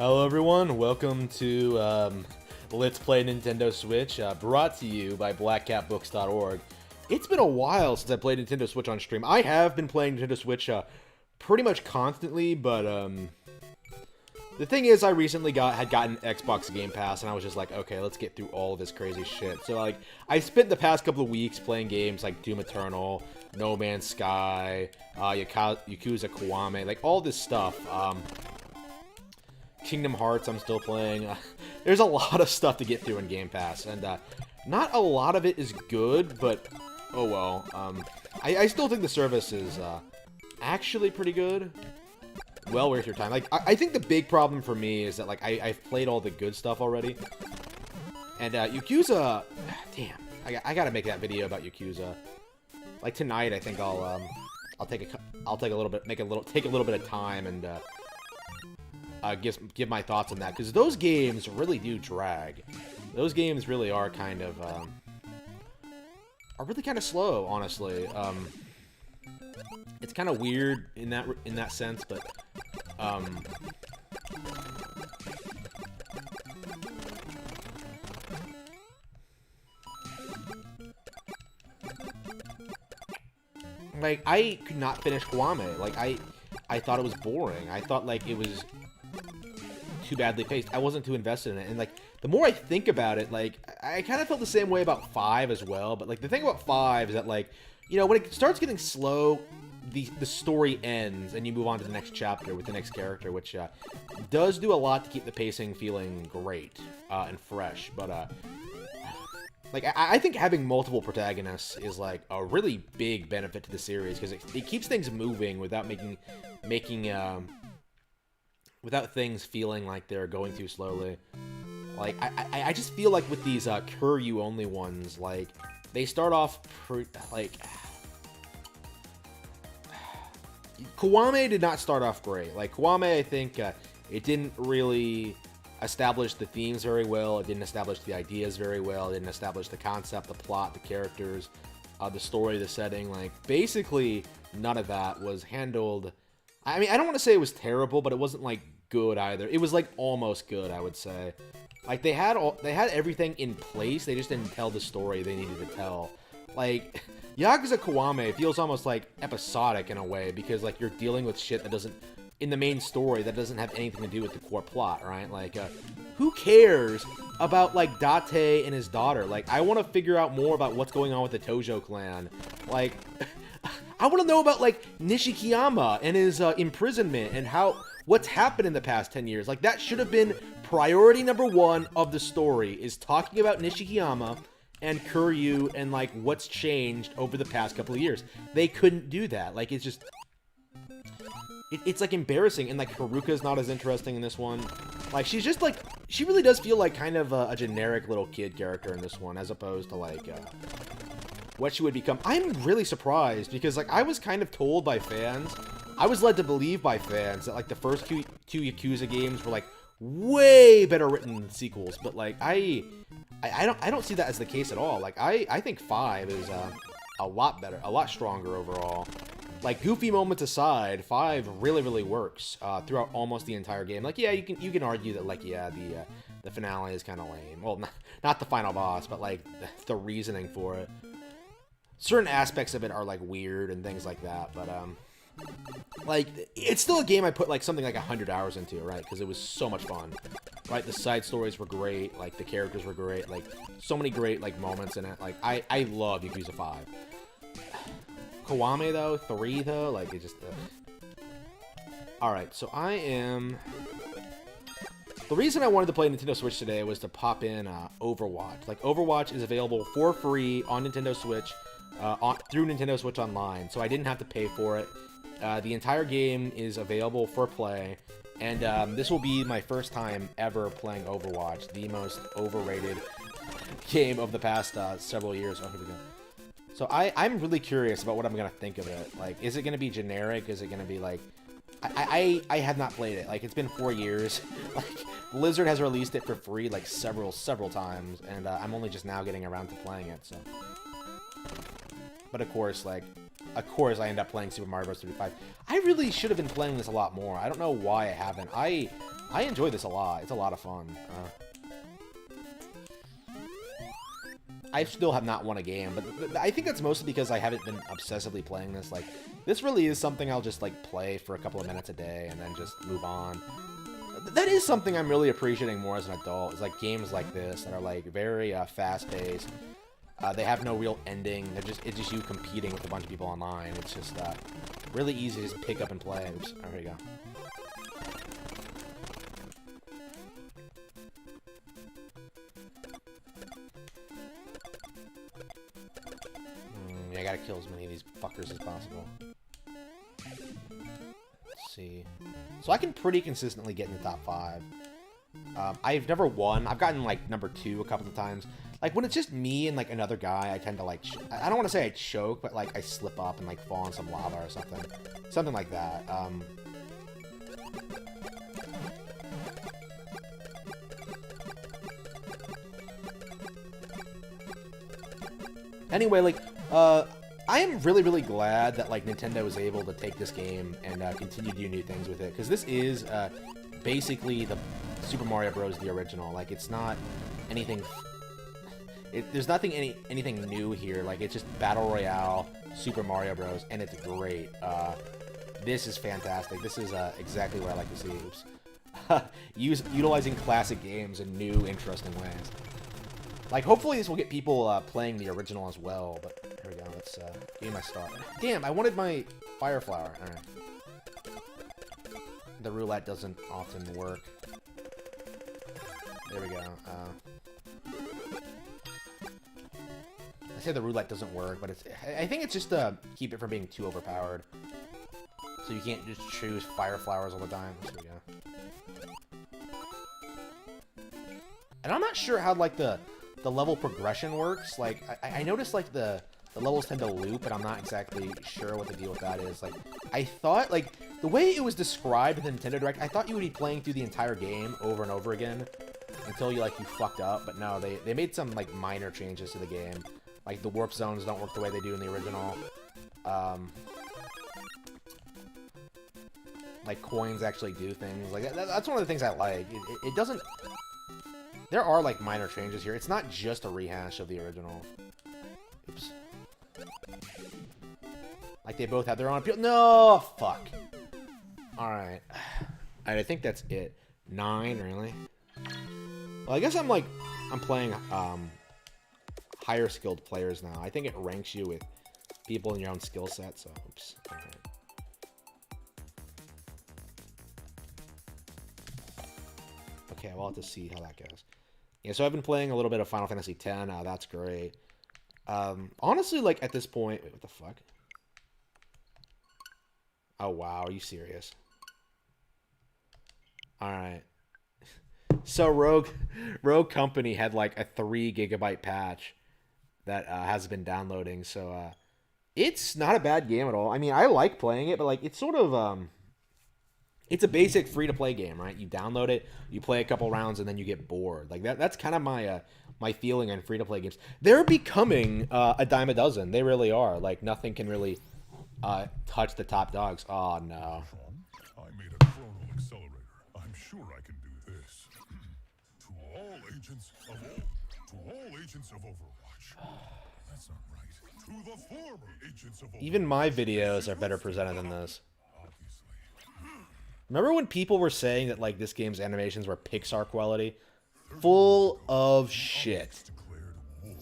Hello everyone, welcome to Let's Play Nintendo Switch, brought to you by blackcatbooks.org. It's been a while since I played Nintendo Switch on stream. I have been playing Nintendo Switch pretty much constantly, but the thing is I recently had gotten Xbox Game Pass, and I was just like, okay, let's get through all of this crazy shit. So like, I spent the past couple of weeks playing games like Doom Eternal, No Man's Sky, Yakuza Kiwami, like all this stuff. Kingdom Hearts I'm still playing. There's a lot of stuff to get through in Game Pass, and not a lot of it is good, but oh well. I still think the service is actually pretty good. Well worth your time. Like, I think the big problem for me is that, like, I've played all the good stuff already. And Yakuza, damn, I gotta make that video about Yakuza. Like tonight, I think take a little bit of time and give my thoughts on that, because those games really do drag. Those games really are kind of slow, honestly. It's kind of weird in that sense, but like, I could not finish Kiwami. Like, I thought it was boring. I thought, like, it was too badly paced. I wasn't too invested in it, and like, the more I think about it, like, I kind of felt the same way about 5 as well. But like, the thing about 5 is that, like, you know, when it starts getting slow, the story ends and you move on to the next chapter with the next character, which does do a lot to keep the pacing feeling great and fresh. But like, I think having multiple protagonists is like a really big benefit to the series, because it keeps things moving without without things feeling like they're going too slowly. Like, I just feel like with these Kuryu only ones, like, they start off like, Kiwami did not start off great. Like, Kiwami, I think it didn't really establish the themes very well. It didn't establish the ideas very well. It didn't establish the concept, the plot, the characters, the story, the setting. Like, basically none of that was handled. I mean, I don't want to say it was terrible, but it wasn't like good either. It was like almost good, I would say. Like, they had everything in place. They just didn't tell the story they needed to tell. Like, Yakuza Kiwami feels almost like episodic in a way, because like, you're dealing with shit that doesn't, in the main story, that doesn't have anything to do with the core plot, right? Like, who cares about, like, Date and his daughter? Like, I want to figure out more about what's going on with the Tojo clan. Like, I want to know about, like, Nishikiyama and his imprisonment and what's happened in the past 10 years. Like, that should have been priority number 1 of the story, is talking about Nishikiyama and Kuryu and, like, what's changed over the past couple of years. They couldn't do that. Like, it's just, it's like embarrassing. And like, Haruka's not as interesting in this one. Like, she's just like, she really does feel like kind of a generic little kid character in this one, as opposed to like what she would become. I'm really surprised, because like, I was kind of told by fans, I was led to believe by fans, that like the first two Yakuza games were like way better written than sequels. But like, I don't see that as the case at all. Like, I think 5 is a lot better, a lot stronger overall. Like, goofy moments aside, 5 really works throughout almost the entire game. Like, yeah, you can argue that, like, yeah, the finale is kind of lame. Well, not the final boss, but like the reasoning for it. Certain aspects of it are like weird and things like that, but like, it's still a game I put like something like 100 hours into, right? Because it was so much fun, right? The side stories were great, like the characters were great, like so many great like moments in it. Like, I love Yakuza 5. Kiwami though, 3 though, like, it just alright, so the reason I wanted to play Nintendo Switch today was to pop in Overwatch. Like, Overwatch is available for free on Nintendo Switch, through Nintendo Switch Online, so I didn't have to pay for it. The entire game is available for play, and this will be my first time ever playing Overwatch, the most overrated game of the past several years. Oh, here we go. So I'm really curious about what I'm going to think of it. Like, is it going to be generic? Is it going to be like... I have not played it. Like, it's been 4 years. Like, Blizzard has released it for free, like, several times, and I'm only just now getting around to playing it, so... But of course, like, I end up playing Super Mario Bros. 35. I really should have been playing this a lot more. I don't know why I haven't. I enjoy this a lot. It's a lot of fun. I still have not won a game, but I think that's mostly because I haven't been obsessively playing this. Like, this really is something I'll just, like, play for a couple of minutes a day and then just move on. That is something I'm really appreciating more as an adult, is, like, games like this that are, like, very fast-paced. They have no real ending. It's just you competing with a bunch of people online. It's just really easy to just pick up and play. Oops, there we go. Yeah, I gotta kill as many of these fuckers as possible. Let's see. So I can pretty consistently get in the top 5. I've never won. I've gotten, like, number 2 a couple of times. Like, when it's just me and, like, another guy, I tend to, like, I don't want to say I choke, but, like, I slip up and, like, fall in some lava or something. Something like that. Anyway, like, I am really, really glad that, like, Nintendo was able to take this game and continue to do new things with it. Because this is basically the Super Mario Bros. The original. Like, it's not anything... there's anything new here. Like, it's just Battle Royale, Super Mario Bros., and it's great. This is fantastic. This is exactly what I like to see. Oops. Utilizing classic games in new, interesting ways. Like, hopefully this will get people playing the original as well. But here we go. Let's give me my start. Damn, I wanted my Fire Flower. All right. The roulette doesn't often work. There we go. I say the roulette doesn't work, but I think it's just to keep it from being too overpowered. So you can't just choose Fire Flowers all the time. There we go. And I'm not sure how, like, the level progression works. Like, I noticed, like, the levels tend to loop, and I'm not exactly sure what the deal with that is. Like, I thought, like, the way it was described in the Nintendo Direct, I thought you would be playing through the entire game over and over again until you fucked up. But no, they made some, like, minor changes to the game. Like, the warp zones don't work the way they do in the original. Like, coins actually do things. Like, that's one of the things I like. It doesn't... There are, like, minor changes here. It's not just a rehash of the original. Oops. Like, they both have their own appeal. No! Fuck. Alright. I think that's it. 9, really? Well, I guess I'm playing, higher skilled players now. I think it ranks you with people in your own skill set, so, oops. Alright. Okay, we'll have to see how that goes. Yeah, so I've been playing a little bit of Final Fantasy X. That's great. Honestly, like, at this point... Wait, what the fuck? Oh, wow. Are you serious? Alright. So, Rogue Company had, like, a 3 GB patch that has been downloading, so, it's not a bad game at all. I mean, I like playing it, but, like, it's sort of, it's a basic free-to-play game, right? You download it, you play a couple rounds, and then you get bored. Like, that's kind of my my feeling on free-to-play games. They're becoming a dime a dozen. They really are. Like, nothing can really touch the top dogs. Oh, no. I made a chronal accelerator. I'm sure I can do this. To all agents of Overwatch. That's not right. To the former agents of Overwatch. Even my videos are better presented than this. Remember when people were saying that, like, this game's animations were Pixar quality? Full of shit. Declared war.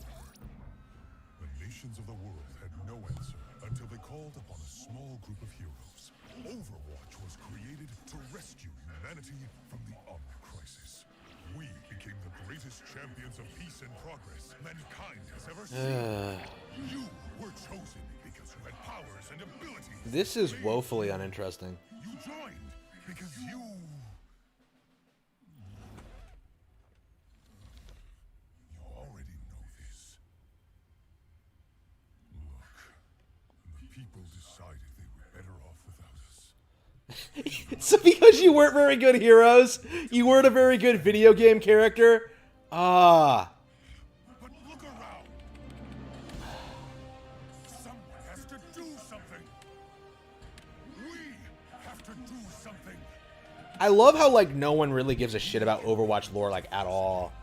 The nations of the world had no answer until they called upon a small group of heroes. Overwatch was created to rescue humanity from the armor crisis. We became the greatest champions of peace and progress mankind has ever seen. You were chosen because you had powers and abilities. This is woefully uninteresting. You joined because you already know this. Look, the people decided they were better off without us. So because you weren't very good heroes, you weren't a very good video game character? Ah. But look around. Someone I love how like no one really gives a shit about Overwatch lore like at all.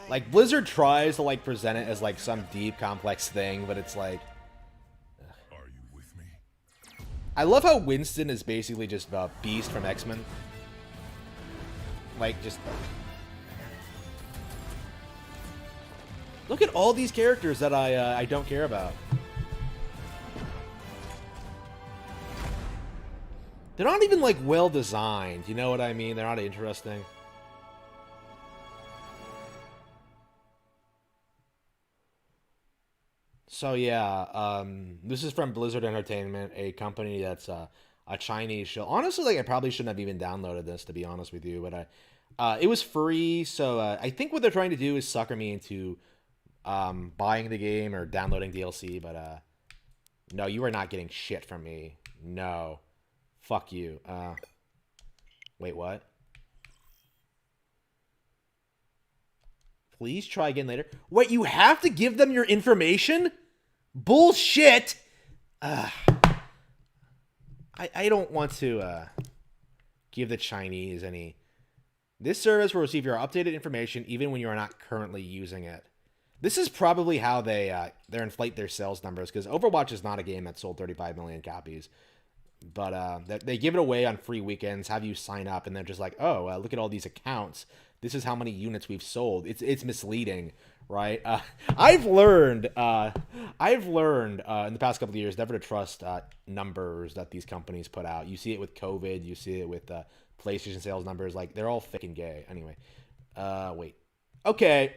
Like Blizzard tries to like present it as like some deep, complex thing, but it's like. Are you with me? I love how Winston is basically just a Beast from X-Men. Like just. Look at all these characters that I don't care about. They're not even like well designed. You know what I mean? They're not interesting. So yeah, this is from Blizzard Entertainment, a company that's a Chinese show. Honestly, like I probably shouldn't have even downloaded this to be honest with you, but it was free. So I think what they're trying to do is sucker me into buying the game or downloading DLC. But no, you are not getting shit from me. No, fuck you. Wait, what? Please try again later. Wait, you have to give them your information? Bullshit! I don't want to give the Chinese any... This service will receive your updated information even when you are not currently using it. This is probably how they inflate their sales numbers, because Overwatch is not a game that sold 35 million copies. But they give it away on free weekends, have you sign up, and they're just like, oh, look at all these accounts. This is how many units we've sold. It's misleading, right? I've learned in the past couple of years never to trust numbers that these companies put out. You see it with COVID. You see it with PlayStation sales numbers. Like, they're all fucking gay. Anyway, wait. Okay.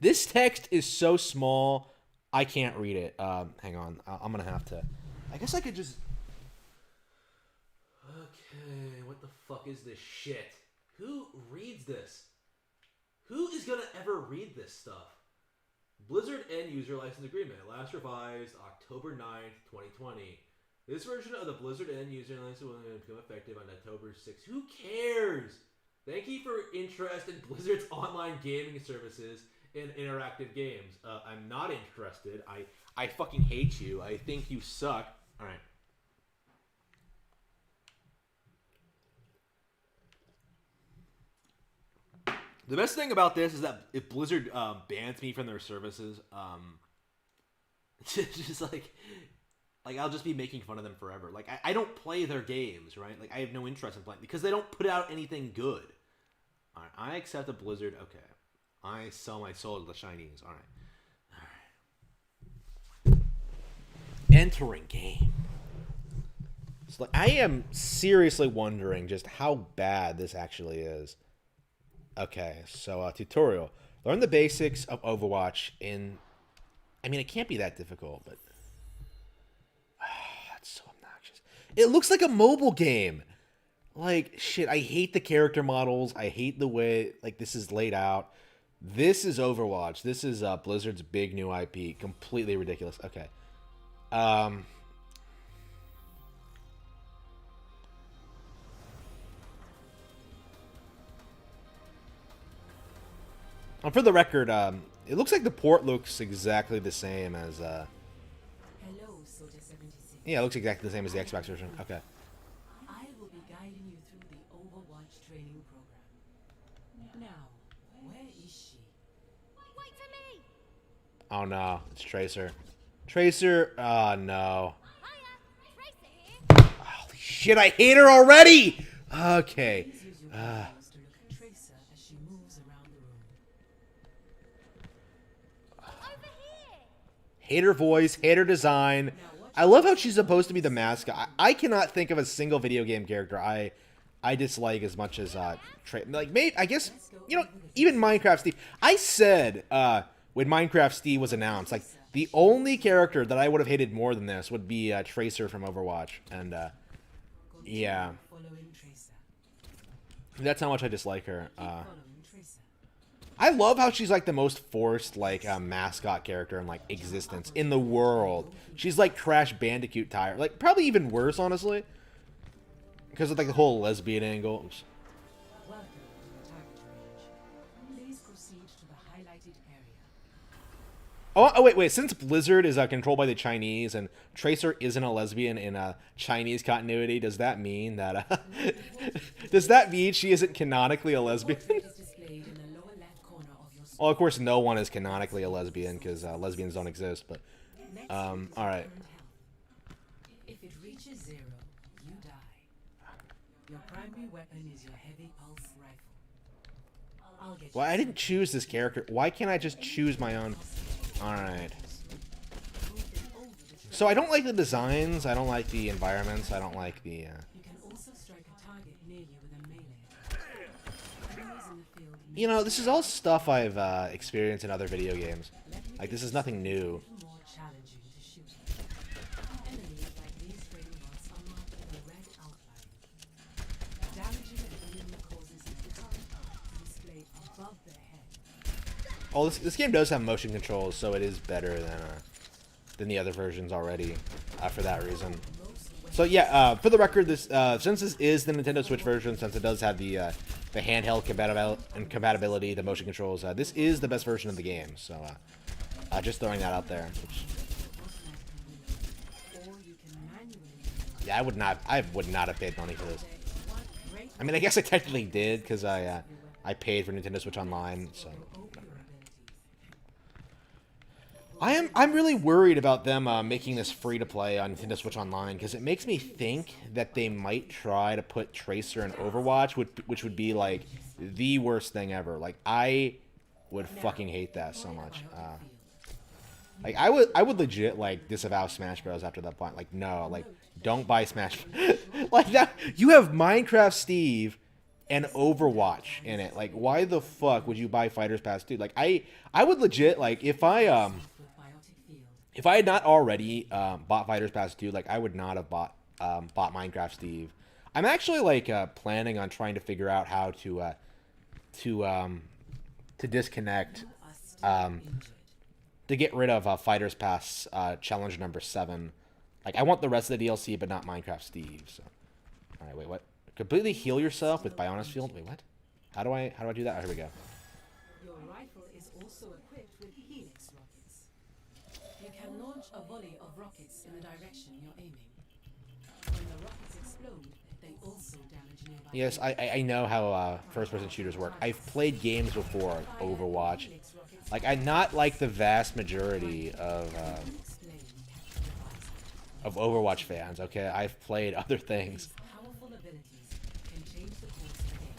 This text is so small, I can't read it. Hang on. I'm going to have to... I guess I could just... Okay, what the fuck is this shit? Who reads this? Who is gonna ever read this stuff? Blizzard End User License Agreement, last revised October 9th, 2020. This version of the Blizzard End User License will become effective on October 6th. Who cares? Thank you for interest in Blizzard's online gaming services and interactive games. I'm not interested. I fucking hate you. I think you suck. Alright. The best thing about this is that if Blizzard bans me from their services, just like I'll just be making fun of them forever. Like I don't play their games, right? Like I have no interest in playing because they don't put out anything good. All right, I accept a Blizzard. Okay, I sell my soul to the Chinese. All right. Entering game. So like, I am seriously wondering just how bad this actually is. Okay, so tutorial. Learn the basics of Overwatch in... I mean, it can't be that difficult, but... that's so obnoxious. It looks like a mobile game. Like, shit, I hate the character models. I hate the way, like, this is laid out. This is Overwatch. This is Blizzard's big new IP. Completely ridiculous. Okay. For the record, it looks like the port looks exactly the same as... Hello, Soldier 76. Yeah, it looks exactly the same as the Xbox version. Okay. I will be guiding you through the Overwatch training program. Now, where is she? Wait for me! Oh no, it's Tracer. Tracer, oh no. Hiya! Tracer here! Holy shit, I hate her already! Okay. Please use your controls to look at Tracer as she moves around the room. Over here! Hate her voice, hate her design. I love how she's supposed to be the mascot. I cannot think of a single video game character I dislike as much as like maybe I guess you know even Minecraft Steve. I said when Minecraft Steve was announced, like the only character that I would have hated more than this would be Tracer from Overwatch, and yeah, Following Tracer. that's how much I dislike her. Following Tracer. I love how she's like the most forced like mascot character in like existence in the world. She's like Crash Bandicoot tire, like probably even worse honestly, because of like the whole lesbian angle. Oops. Welcome to your target range. Please proceed to the highlighted area. 'Cause Oh, wait. Since Blizzard is controlled by the Chinese and Tracer isn't a lesbian in Chinese continuity, does that mean that does that mean she isn't canonically a lesbian? Portrait is displayed in the lower left corner of your screen. Well, of course, no one is canonically a lesbian because lesbians don't exist. But Next all is right. current health. If it reaches 0, you die. Your primary weapon is your heavy pulse rifle. I'll get Well, you I didn't choose this character. Why can't I just choose my own? All right. So I don't like the designs. I don't like the environments. I don't like the. You can also strike a target near you with a melee. Enemies in the field You know, this is all stuff I've experienced in other video games. Like, this is nothing new. may be more challenging to shoot. Enemies like these trading bots are marked with a red outline. Damaging an enemy causes a current to display above their head. Oh, this game does have motion controls, so it is better than the other versions already for that reason. So yeah, for the record, this since this is the Nintendo Switch version, since it does have the handheld compatibility, the motion controls, this is the best version of the game. So just throwing that out there. Or you can manually Yeah, I would not have paid money for this. I mean, I guess I technically did because I paid for Nintendo Switch Online. So I'm really worried about them making this free to play on Nintendo Switch Online because it makes me think that they might try to put Tracer in Overwatch, which would be like the worst thing ever. Like I would fucking hate that so much. Like I would legit like disavow Smash Bros after that point. Like no, like don't buy Smash. Like that, you have Minecraft Steve and Overwatch in it. Like why the fuck would you buy Fighters Pass 2? Like I would legit like if I had not already bought Fighters Pass 2, like I would not have bought Minecraft Steve. I'm actually like planning on trying to figure out how to disconnect to get rid of Fighters Pass challenge number 7. Like I want the rest of the DLC, but not Minecraft Steve. So, all right, wait, what? Completely heal yourself with Bionis Field. Wait, what? How do I do that? Oh, here we go. Your rifle is also equipped with Helix rockets. You can launch a volley of rockets in the direction you're aiming. When the rockets explode, they also damage nearby. Yes, I know how first-person shooters work. I've played games before, Overwatch. Like I'm not like the vast majority of Overwatch fans. Okay, I've played other things. Powerful abilities can change the course of the game,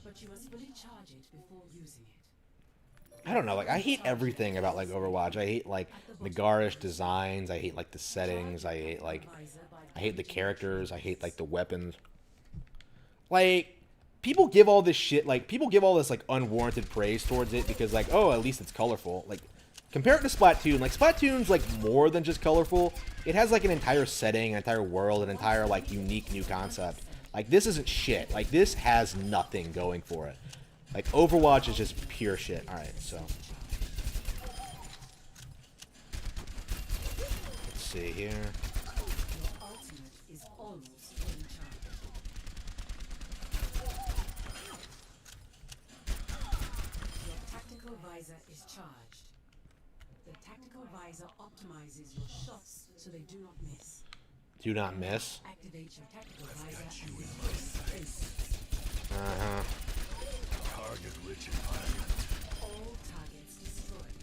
but you must fully charge it before using it. I don't know, like I hate everything about like Overwatch. I hate like the garish designs. I hate like the settings. I hate the characters. I hate like the weapons. Like people give all this shit, like people give all this like unwarranted praise towards it because like, oh, at least it's colorful. Like compare it to Splatoon. Like Splatoon's like more than just colorful. It has like an entire setting, an entire world, an entire like unique new concept. Like this isn't shit. Like this has nothing going for it. Like Overwatch is just pure shit. All right, so let's see here. Your ultimate is almost fully charged. Your tactical visor is charged. The tactical visor optimizes your shots so they do not miss. Do not miss. Activate your tactical visor and replace space. Uh-huh. Target rich environment. All targets destroyed.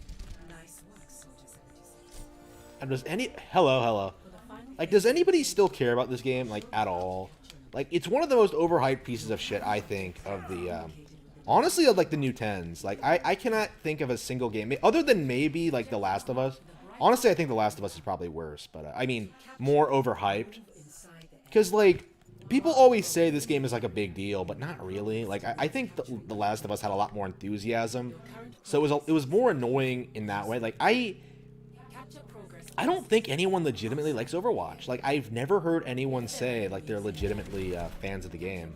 Nice work, Soldier 76. And does any hello. For the final Like, does anybody still care about this game, like, at all? Like, it's one of the most overhyped pieces of shit, I think, of the, honestly, of, like, the new 10s. Like, I cannot think of a single game, other than maybe, like, The Last of Us. Honestly, I think The Last of Us is probably worse, but, I mean, more overhyped. inside the Because, like, people always say this game is, like, a big deal, but not really. Like, I think the Last of Us had a lot more enthusiasm, so it was more annoying in that way. Like, capture progress. I don't think anyone legitimately likes Overwatch. Like, I've never heard anyone say, like, they're legitimately fans of the game.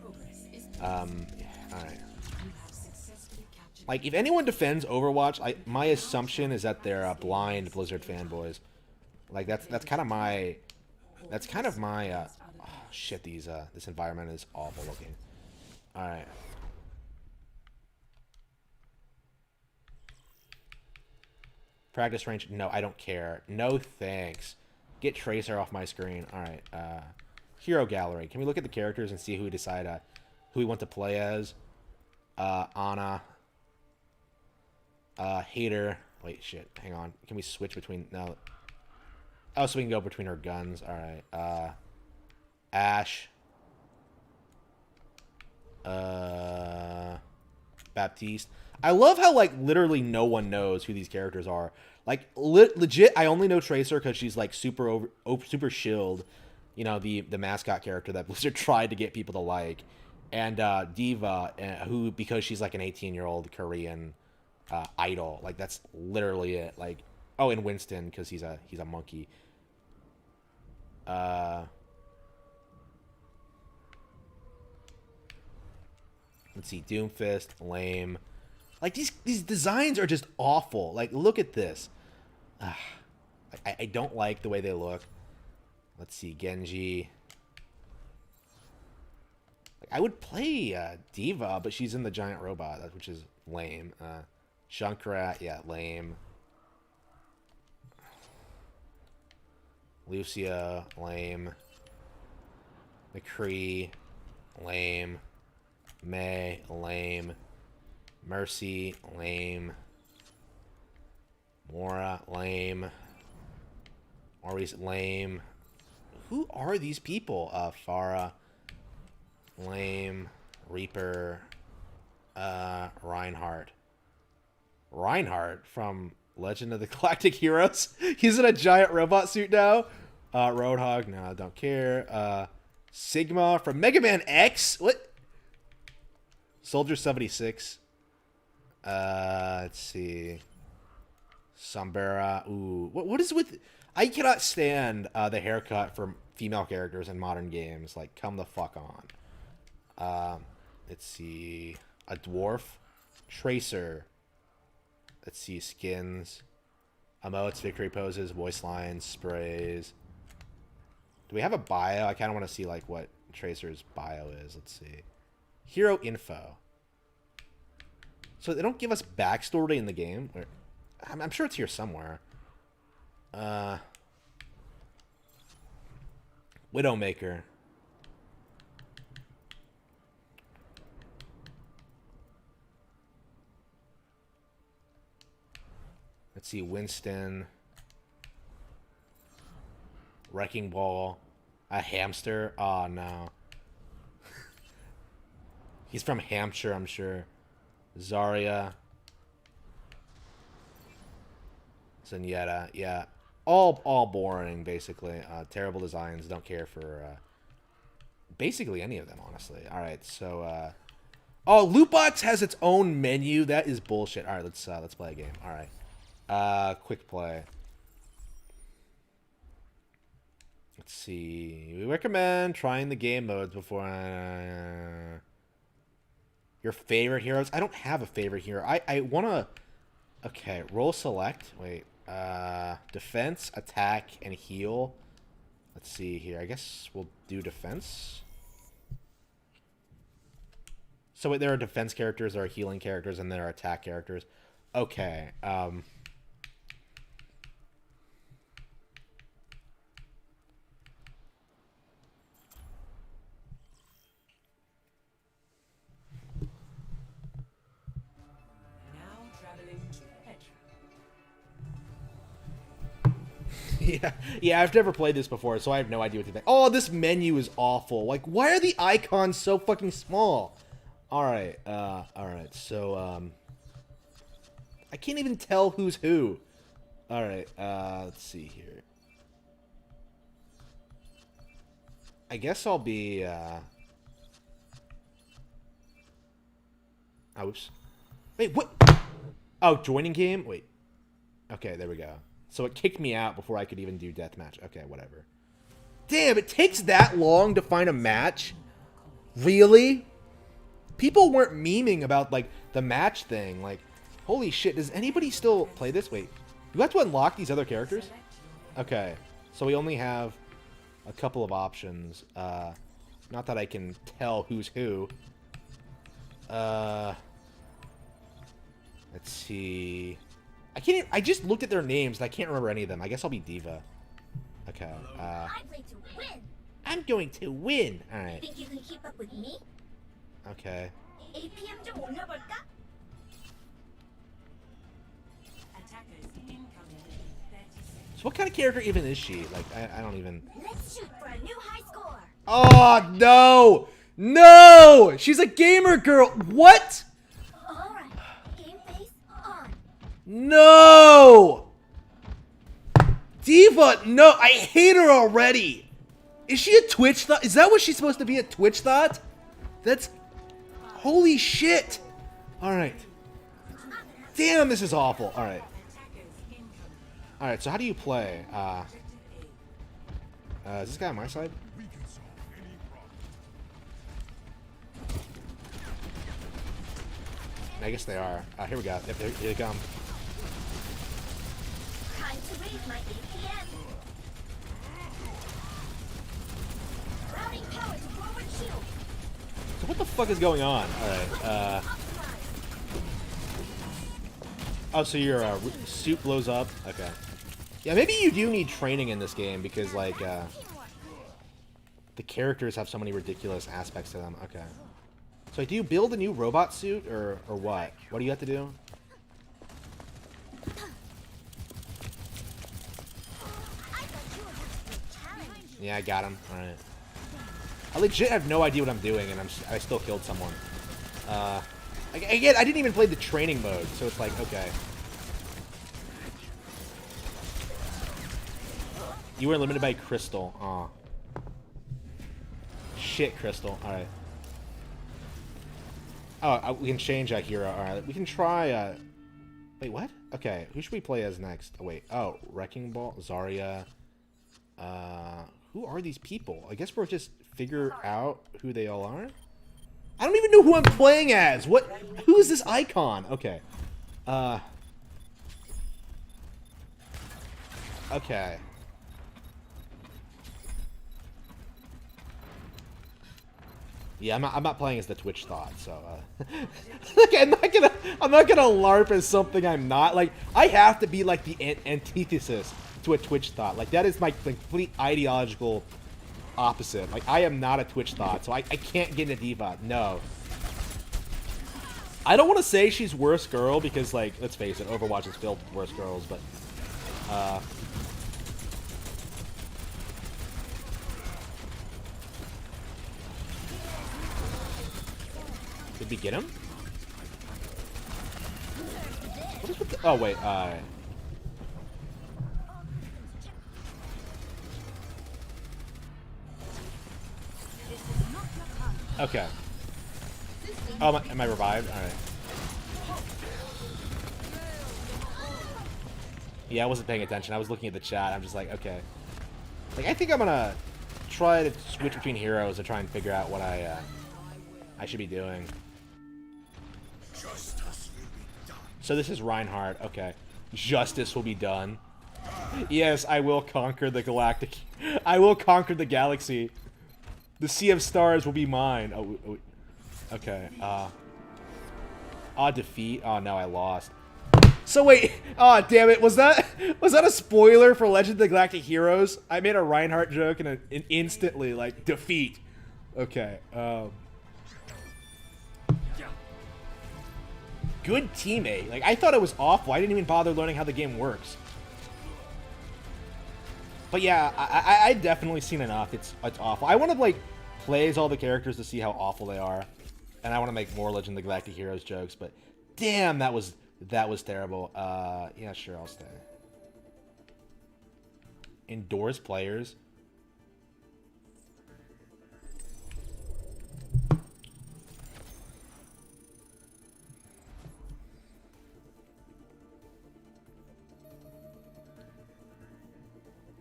Alright. You have successfully captured. Like, if anyone defends Overwatch, my assumption is that they're blind Blizzard fanboys. Like, that's kind of my... oh, shit, this environment is awful looking. Alright. Practice range. No, I don't care. No thanks. Get Tracer off my screen. All right. Hero gallery. Can we look at the characters and see who we decide who we want to play as? Ana. Hater. Wait, shit. Hang on. Can we switch between... No. Oh, so we can go between her guns. All right. Ash. Baptiste. I love how, like, literally no one knows who these characters are. Like, legit, I only know Tracer because she's, like, super shilled. You know, the mascot character that Blizzard tried to get people to like. And Diva, who, because she's, like, an 18-year-old Korean idol. Like, that's literally it. Like, oh, and Winston, because he's a monkey. Let's see, Doomfist, lame. Like, these designs are just awful. Like, look at this. I don't like the way they look. Let's see, Genji. Like, I would play Diva, but she's in the giant robot, which is lame. Junkrat, yeah, lame. Lucia, lame. McCree, lame. May, lame. Mercy, lame. Mora, lame. Maurice, lame. Who are these people? Farah, lame. Reaper, Reinhardt. Reinhardt from Legend of the Galactic Heroes. He's in a giant robot suit now. Roadhog, no, I don't care. Sigma from Mega Man X. What? Soldier 76. Let's see. Sombera. Ooh, what is with? I cannot stand the haircut for female characters in modern games. Like, come the fuck on. Let's see. A dwarf. Tracer. Let's see. Skins. Emotes, victory poses, voice lines, sprays. Do we have a bio? I kind of want to see, like, what Tracer's bio is. Let's see. Hero info. So they don't give us backstory in the game? I'm sure it's here somewhere. Widowmaker. Let's see, Winston. Wrecking Ball. A hamster. Oh, no. He's from Hampshire, I'm sure. Zarya. Zenyatta. Yeah. All boring, basically. Terrible designs. Don't care for basically any of them, honestly. Alright, so oh, Lootbox has its own menu. That is bullshit. Alright, let's play a game. Alright. Quick play. Let's see. We recommend trying the game modes before your favorite heroes. I don't have a favorite hero. I wanna. Okay, roll select. Wait. Defense, attack, and heal. Let's see here. I guess we'll do defense. So wait, there are defense characters, there are healing characters, and there are attack characters. Okay. Now traveling to Petra. Yeah, I've never played this before, so I have no idea what to think. Oh, this menu is awful. Like, why are the icons so fucking small? Alright, so, I can't even tell who's who. Alright, let's see here. I guess I'll be, oh, oops. Wait, what? Oh, joining game? Wait. Okay, there we go. So it kicked me out before I could even do deathmatch. Okay, whatever. Damn, it takes that long to find a match? Really? People weren't memeing about, like, the match thing. Like, holy shit, does anybody still play this? Wait, do we have to unlock these other characters? Okay, so we only have a couple of options. Not that I can tell who's who. Let's see. I can't. I just looked at their names and I can't remember any of them. I guess I'll be D.Va. Okay. I play to win. I'm going to win. All right. Think you can keep up with me? Okay. APM 좀 올려볼까? Attackers incoming in 30 seconds. So what kind of character even is she? Like, I don't even. Let's shoot for a new high score. Oh no! No! She's a gamer girl. What? All right. Game face on. No! D.Va, no! I hate her already. Is she a Twitch thought? Is that what she's supposed to be? A Twitch thought? That's holy shit! All right. Damn, this is awful. All right. Attackers incoming. All right. So how do you play? Is this guy on my side? We can solve any problem. I guess they are. Here we go. Yep, here they come. Time to raise my APM. Routing power to forward shield. So what the fuck is going on? All right. Optimize. Oh, so your suit blows up? Okay. Yeah, maybe you do need training in this game because, like, the characters have so many ridiculous aspects to them. Okay. So, do you build a new robot suit or what? What do you have to do? I thought you were just a challenge. Yeah, I got him. All right. I legit have no idea what I'm doing, and I still killed someone. Again, I didn't even play the training mode, so it's like, okay. You were limited by Crystal. Aw. Shit, Crystal. Alright. Oh, we can change a hero. Alright, we can try, Wait, what? Okay, who should we play as next? Oh, wait. Oh, Wrecking Ball, Zarya. Who are these people? I guess we'll just figure out who they all are. I don't even know who I'm playing as. What? Who is this icon? Okay. Okay. Yeah, I'm not playing as the Twitch thought, so like, I'm not gonna LARP as something I'm not. Like, I have to be like the antithesis to a Twitch thought. Like, that is my complete ideological opposite. Like, I am not a Twitch thought, so I can't get into D.Va. No. I don't want to say she's worst girl because, like, let's face it, Overwatch is filled with worst girls, but did we get him? What is with the... Oh, wait, okay. Oh, am I revived? Alright. Yeah, I wasn't paying attention. I was looking at the chat. I'm just like, okay. Like, I think I'm gonna try to switch between heroes to try and figure out what I should be doing. So this is Reinhardt. Okay. Justice will be done. Yes, I will conquer the galactic... I will conquer the galaxy. The Sea of Stars will be mine. Oh, okay. Defeat. Oh, no, I lost. So wait. Oh, damn it. Was that a spoiler for Legend of the Galactic Heroes? I made a Reinhardt joke and instantly, like, defeat. Okay. Good teammate. Like, I thought it was awful. I didn't even bother learning how the game works. But yeah, I've definitely seen enough. It's awful. I want to, like, play as all the characters to see how awful they are. And I want to make more Legend of the Galactic Heroes jokes, but damn, that was terrible. Yeah, sure, I'll stay. Endorse players.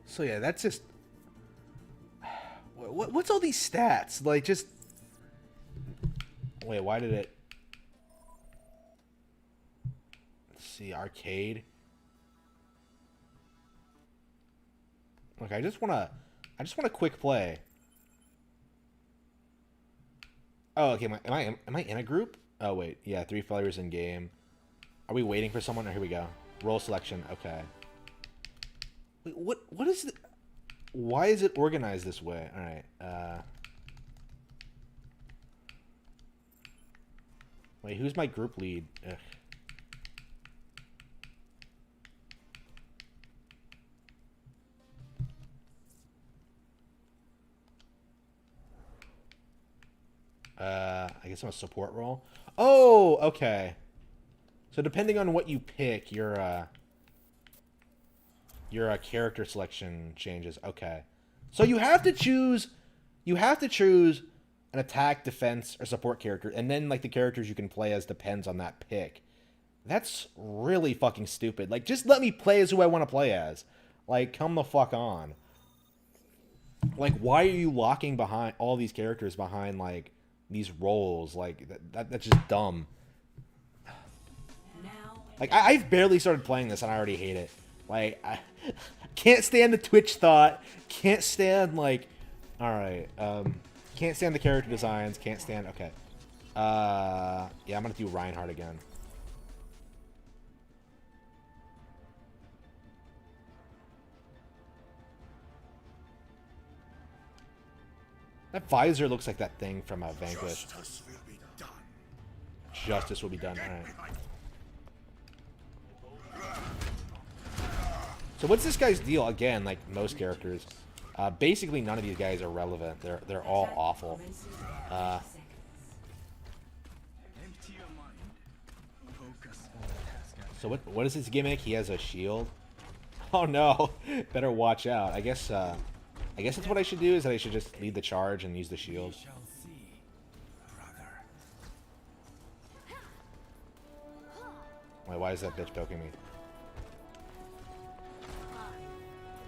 So yeah, that's just... What's all these stats? Like, just... Wait, why did it... Let's see, arcade. Okay, I just want a quick play. Oh, okay, am I in a group? Oh, wait, yeah, 3 players in game. Are we waiting for someone? Or here we go. Role selection. Okay. Wait, what is it? Why is it organized this way? All right. Wait, who's my group lead? Ugh. I guess I'm a support role. Oh, okay. So depending on what you pick, your character selection changes. Okay. So you have to choose an attack, defense, or support character, and then like the characters you can play as depends on that pick. That's really fucking stupid. Like, just let me play as who I want to play as. Like, come the fuck on. Like, why are you locking behind all these characters behind like these roles? Like, that's just dumb. Now, Like, I've barely started playing this and I already hate it. Like, I can't stand the Twitch thought. Can't stand, like... Alright, can't stand the character designs. Can't stand... Okay. Yeah, I'm gonna do Reinhardt again. That visor looks like that thing from Vanquish. Justice will be done. Justice will be done. Alright. So what's this guy's deal? Again, like most characters, basically none of these guys are relevant. They're all awful. So what is his gimmick? He has a shield. Oh no! Better watch out. I guess that's what I should do. Is that I should just lead the charge and use the shield. Wait, why is that bitch poking me?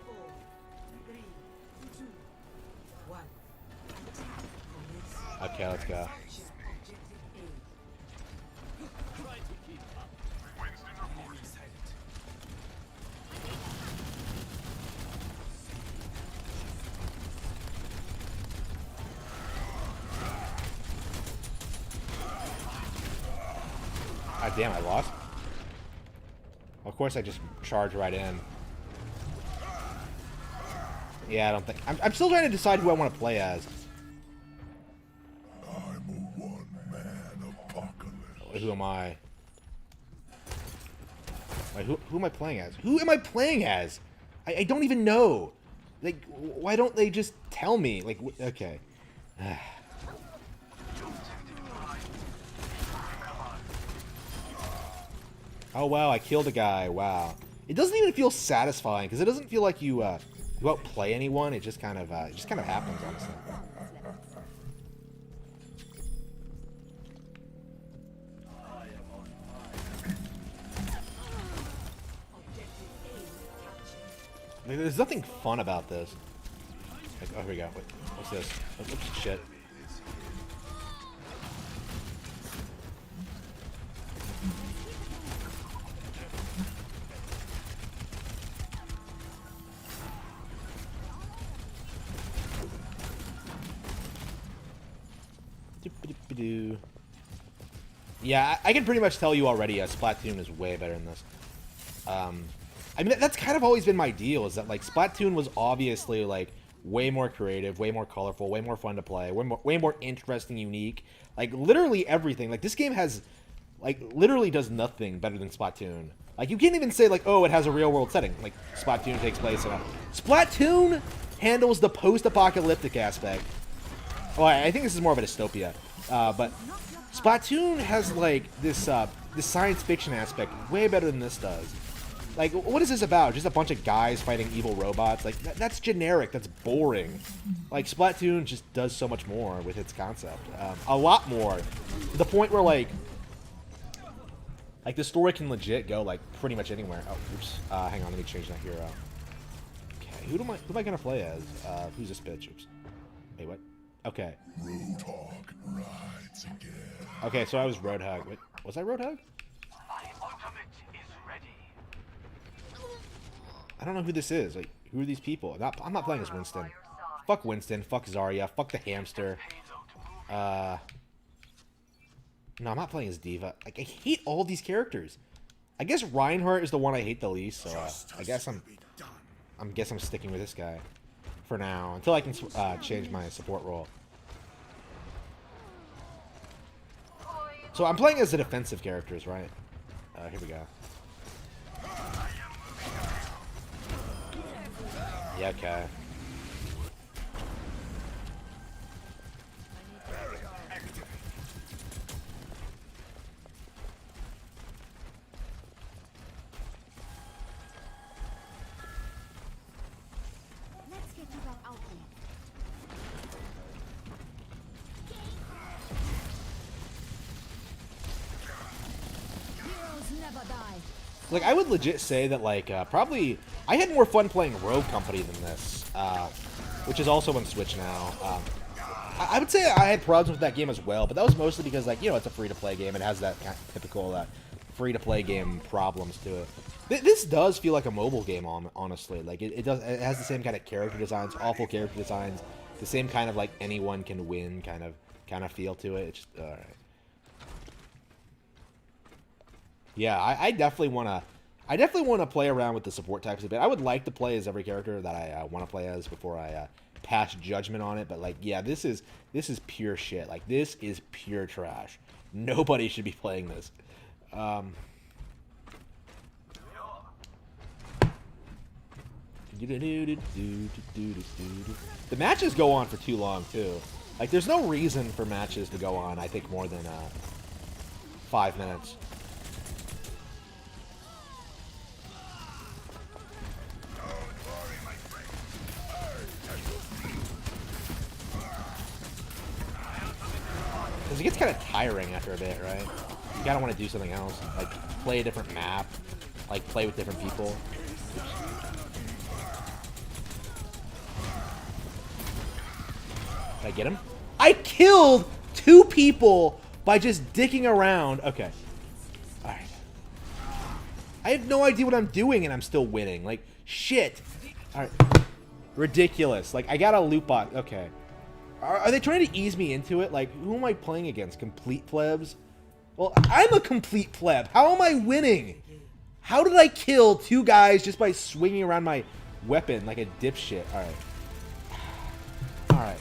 4, 3, 2, 1. Attack. Okay, let's go. Capture objective A. Ah, damn, I lost. Of course, I just charge right in. Yeah, I don't think... I'm still trying to decide who I want to play as. I'm a one-man apocalypse. Who am I? Wait, who am I playing as? Who am I playing as? I don't even know. Like, why don't they just tell me? Like, okay. Oh wow, I killed a guy. Wow. It doesn't even feel satisfying because it doesn't feel like you outplay anyone. It just kind of happens, honestly. Like, there's nothing fun about this. Like, oh, here we go. Wait, what's this? Oops, shit. Doop-a-doop-a-doo. Yeah, I can pretty much tell you already. Splatoon is way better than this. I mean, that's kind of always been my deal. Is that like Splatoon was obviously like way more creative, way more colorful, way more fun to play, way more interesting, unique. Like literally everything. Like this game has, like literally does nothing better than Splatoon. Like you can't even say like, oh, it has a real world setting. Like Splatoon takes place in a... Splatoon handles the post-apocalyptic aspect. Well, I think this is more of a dystopia, but Splatoon has like this science fiction aspect way better than this does. Like, what is this about? Just a bunch of guys fighting evil robots? Like, that's generic. That's boring. Like, Splatoon just does so much more with its concept. A lot more. To the point where, like, the story can legit go, like, pretty much anywhere. Oh, oops. Hang on, let me change that hero. Okay, who am I gonna play as? Who's this bitch? Oops. Wait, what? Okay. Roadhog rides again. Okay, so I was Roadhog. Wait, was I Roadhog? I don't know who this is. Like, who are these people? I'm not playing as Winston. Fuck Winston. Fuck Zarya. Fuck the hamster. No, I'm not playing as Diva. Like, I hate all these characters. I guess Reinhardt is the one I hate the least, so I guess I'm sticking with this guy for now until I can change my support role. So I'm playing as the defensive characters, right? Here we go. Yeah, okay. Let's get you back out there. Heroes never die. Like, I would legit say that, like, probably I had more fun playing Rogue Company than this, which is also on Switch now. I would say I had problems with that game as well, but that was mostly because, like, you know, it's a free-to-play game. It has that kind of typical free-to-play game problems to it. This does feel like a mobile game, honestly. Like, it does. It has the same kind of character designs, awful character designs, the same kind of, like, anyone can win kind of feel to it. It's just, all right. Yeah, I definitely want to play around with the support types a bit. I would like to play as every character that I want to play as before I pass judgment on it. But like, yeah, this is pure shit. Like, this is pure trash. Nobody should be playing this. The matches go on for too long too. Like, there's no reason for matches to go on, I think, more than 5 minutes. Because it gets kind of tiring after a bit, right? You gotta want to do something else. Like, play a different map. Like, play with different people. Did I get him? I killed 2 people by just dicking around. Okay. Alright. I have no idea what I'm doing and I'm still winning. Like, shit. Alright. Ridiculous. Like, I got a loot box. Okay. Are they trying to ease me into it? Like, who am I playing against? Complete plebs? Well, I'm a complete pleb. How am I winning? How did I kill 2 guys just by swinging around my weapon like a dipshit? Alright. Alright.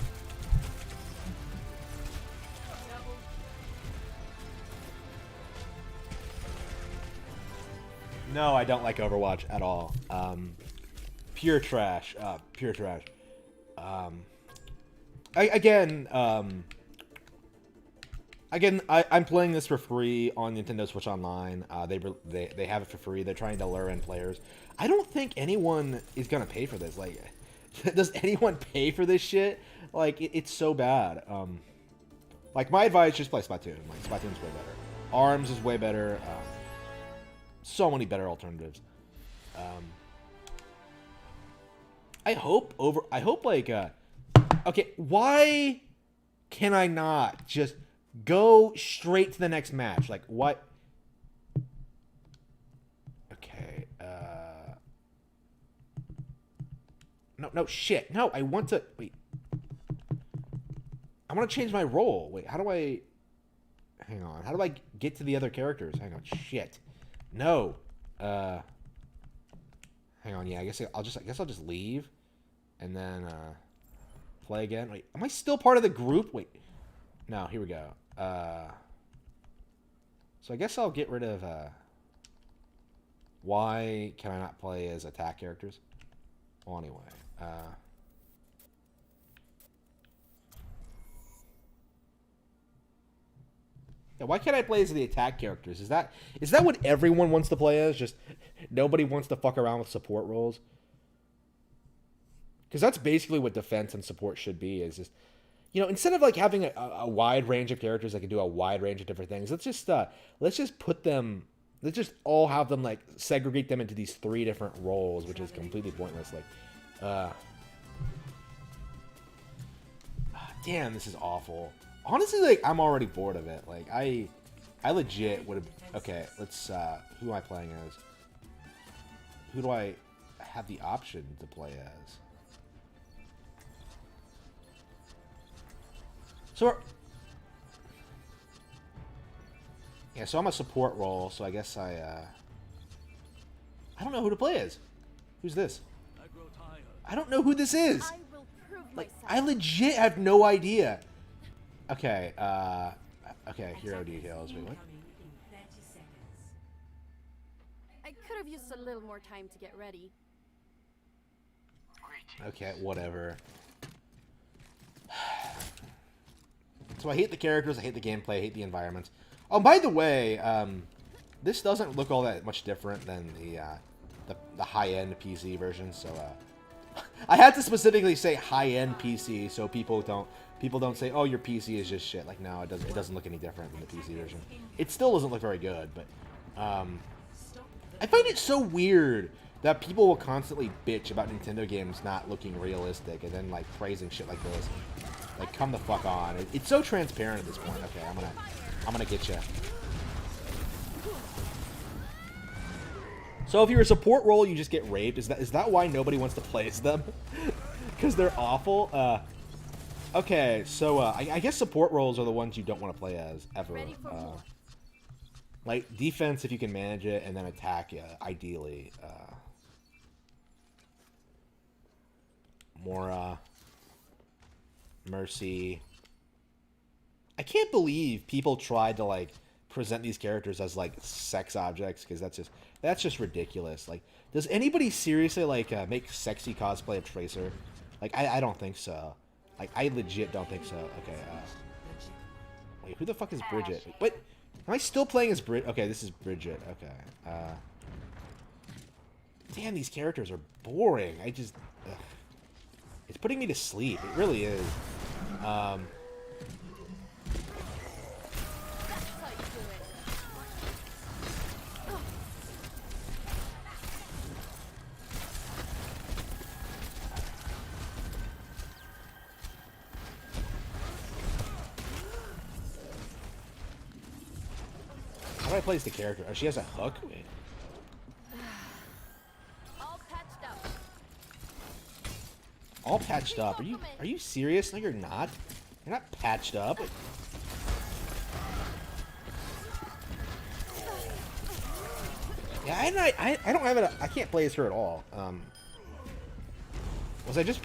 No, I don't like Overwatch at all. Pure trash. Pure trash. Again, I'm playing this for free on Nintendo Switch Online. They have it for free. They're trying to lure in players. I don't think anyone is gonna pay for this. Like, does anyone pay for this shit? Like, it's so bad. Like, my advice, just play Splatoon. Like, Splatoon's way better. ARMS is way better. So many better alternatives. I hope like okay, why can I not just go straight to the next match? Like, what? Okay, no, shit. No, I want to, wait. I want to change my role. Wait, how do I, hang on. How do I get to the other characters? Hang on, shit. No. Hang on, yeah, I guess I'll just leave. And then, play again. Wait, am I still part of the group? Wait. No, here we go. So I guess I'll get rid of, why can I not play as attack characters? Well, anyway. Yeah, why can't I play as the attack characters? Is that what everyone wants to play as? Just nobody wants to fuck around with support roles? Because that's basically what defense and support should be, is just, you know, instead of like having a wide range of characters that can do a wide range of different things, let's just all have them, like, segregate them into these 3 different roles, which is completely pointless. Like, damn, this is awful. Honestly, like, I'm already bored of it. Like, I legit would have, okay, let's, who am I playing as? Who do I have the option to play as? So, yeah, so I'm a support role, so I guess I I don't know who to play as. Who's this? I don't know who this is. I will prove myself. I legit have no idea. Okay, okay, hero details. Wait, what? Incoming in 30 seconds. I could have used a little more time to get ready. Okay, whatever. So I hate the characters, I hate the gameplay, I hate the environments. Oh, by the way, this doesn't look all that much different than the high-end PC version. So I had to specifically say high-end PC so people don't say, oh, your PC is just shit. Like, no, it doesn't look any different than the PC version. It still doesn't look very good, but I find it so weird that people will constantly bitch about Nintendo games not looking realistic and then like praising shit like this. Like, come the fuck on. It's so transparent at this point. Okay, I'm gonna get you. So if you're a support role, you just get raped. Is that why nobody wants to play as them? Because they're awful. Okay, so I guess support roles are the ones you don't want to play as ever. Ready for more. Like defense if you can manage it, and then attack, ideally. Mora, Mercy. I can't believe people tried to like present these characters as like sex objects, because that's just ridiculous. Like, does anybody seriously like make sexy cosplay of Tracer? Like, I don't think so. Like, I legit don't think so. Okay. Wait, who the fuck is Bridget? What? Am I still playing as Bridget? Okay, this is Bridget. Okay. Damn, these characters are boring. Ugh. It's putting me to sleep. It really is. That's how you do it. How do I play as the character? Oh, she has a hook? Wait. All patched up. All patched up. Are you serious? No, you're not. You're not patched up. Yeah, I don't have it. I can't play as her at all. Was I just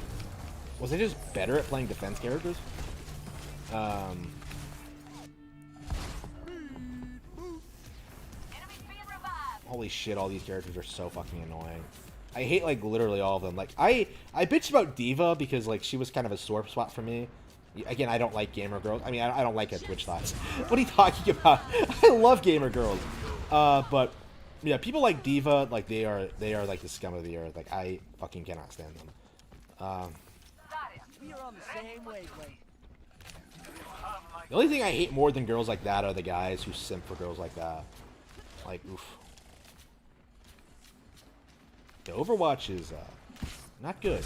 better at playing defense characters? Holy shit! All these characters are so fucking annoying. I hate like literally all of them. Like I bitched about Diva because like she was kind of a sore spot for me. Again, I don't like gamer girls. I mean, I don't like her Twitch thoughts. What are you talking about? I love gamer girls. But yeah, people like Diva, like they are like the scum of the earth. Like I fucking cannot stand them. We're on the same wavelength. The only thing I hate more than girls like that are the guys who simp for girls like that. Like, oof. The Overwatch is not good.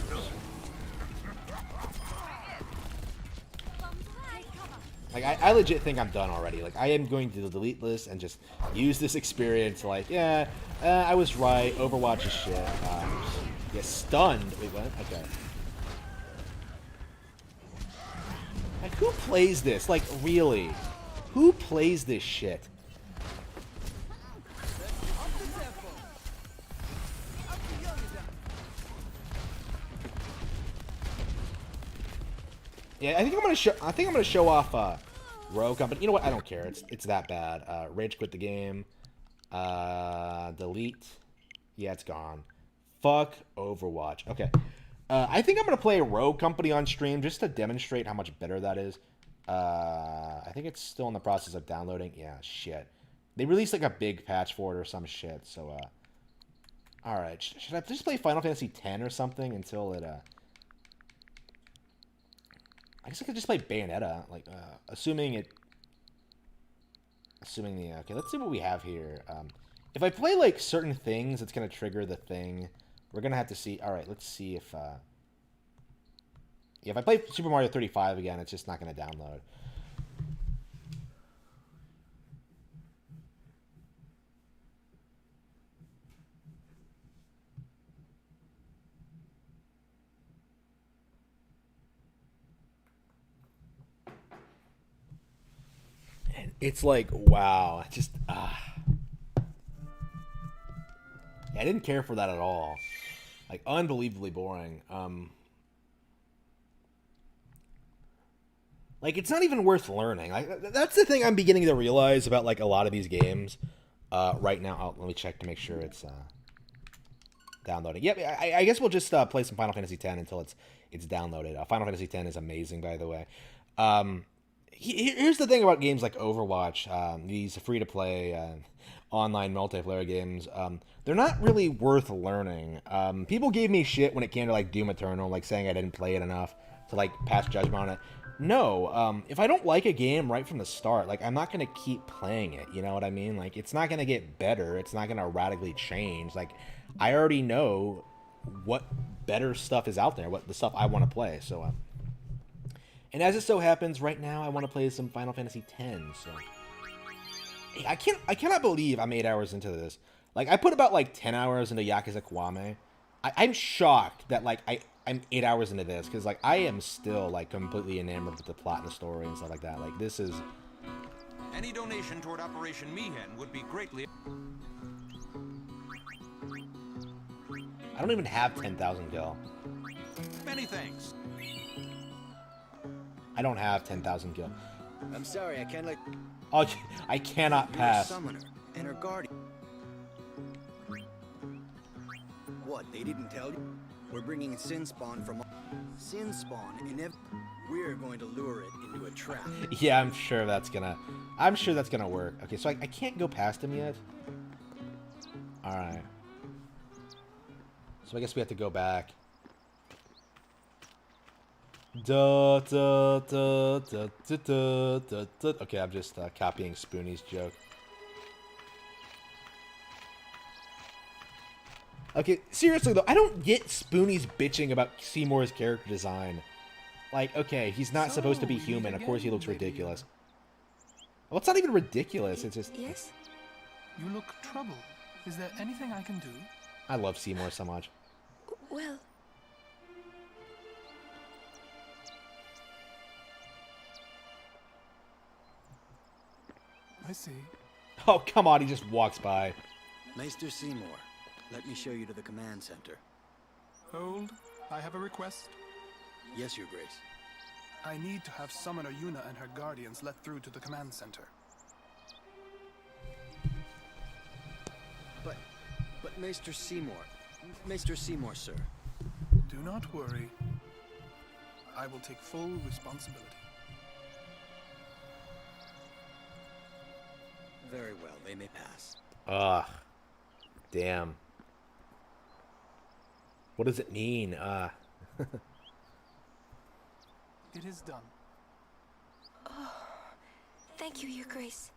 Like, I legit think I'm done already. Like, I am going to delete this and just use this experience. Like, yeah, I was right. Overwatch is shit. Yeah, stunned. Wait, what? Okay. Like, who plays this? Like, really? Who plays this shit? Yeah, I think I'm gonna show off Rogue Company. You know what? I don't care. It's that bad. Rage quit the game. Delete. Yeah, it's gone. Fuck Overwatch. Okay. I think I'm gonna play Rogue Company on stream just to demonstrate how much better that is. I think it's still in the process of downloading. Yeah, shit. They released like a big patch for it or some shit. So, all right. Should I just play Final Fantasy X or something until it I guess I could just play Bayonetta, like, assuming the, okay, let's see what we have here. If I play, like, certain things, it's going to trigger the thing. We're going to have to see, alright, let's see if, yeah, if I play Super Mario 35 again, it's just not going to download. It's like, wow, just, yeah, I didn't care for that at all. Like, unbelievably boring. Like, it's not even worth learning. Like, that's the thing I'm beginning to realize about, like, a lot of these games right now. Oh, let me check to make sure it's downloading. Yep, I guess we'll just play some Final Fantasy X until it's downloaded. Final Fantasy X is amazing, by the way. Here's the thing about games like Overwatch, these free-to-play online multiplayer games. They're not really worth learning. People gave me shit when it came to, like, Doom Eternal, like, saying I didn't play it enough to, like, pass judgment on it. No, if I don't like a game right from the start, like, I'm not going to keep playing it, you know what I mean? Like, it's not going to get better, it's not going to radically change. Like, I already know what better stuff is out there, what the stuff I want to play, so, and as it so happens, right now, I want to play some Final Fantasy X, so, I cannot believe I'm 8 hours into this. Like, I put about, like, 10 hours into Yakuza Kiwami. I'm shocked that, like, I'm 8 hours into this, because, like, I am still, like, completely enamored with the plot and the story and stuff like that. Like, this is... Any donation toward Operation Mi'ihen would be greatly... I don't even have 10,000 gil. Many thanks. I don't have 10,000 gil. I'm sorry, I can't let... Oh, I cannot You're a pass. summoner and her guardian. What, they didn't tell you? We're bringing Sin Spawn from... Sin Spawn, we're going to lure it into a trap. Yeah, I'm sure that's gonna work. Okay, so I can't go past him yet. Alright. So I guess we have to go back. Da, da, da, da, da, da, da, da. Okay, I'm just copying Spoonie's joke. Okay, seriously though, I don't get Spoonie's bitching about Seymour's character design. Like, okay, he's not supposed to be human. Of course he looks ridiculous. Well, it's not even ridiculous. It's just... Yes? You look troubled. Is there anything I can do? I love Seymour so much. Well, I see. Oh, come on, he just walks by. Maester Seymour, let me show you to the command center. Hold. I have a request. Yes, Your Grace. I need to have Summoner Yuna and her guardians let through to the command center. But Maester Seymour, sir. Do not worry. I will take full responsibility. Very well, they may pass. Ugh. Damn. What does it mean? It is done. thank you, Your Grace.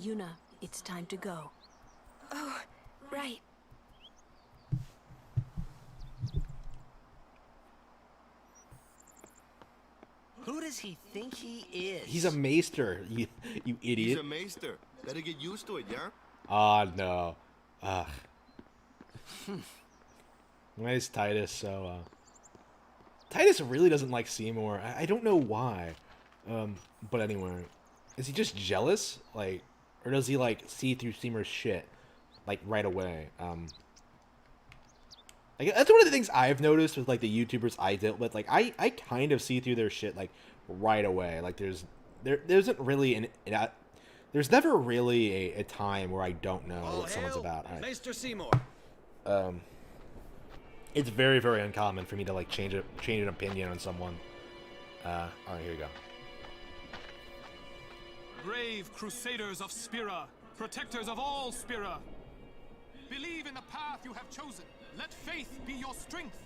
Yuna, it's time to go. Oh, right. Who does he think he is? He's a maester, you idiot. He's a maester. Better get used to it, yeah? Oh, no. Ugh. Why is Titus so, Titus really doesn't like Seymour. I don't know why. But anyway. Is he just jealous? Like, or does he, like, see through Seymour's shit? Like, right away? Like, that's one of the things I've noticed with, like, the YouTubers I dealt with. Like, I kind of see through their shit, like, right away. Like, there isn't really there's never really a time where I don't know what someone's about. Right. Maester Seymour. It's very, very uncommon for me to, like, change an opinion on someone. Alright, here we go. Brave crusaders of Spira, protectors of all Spira. Believe in the path you have chosen. Let faith be your strength.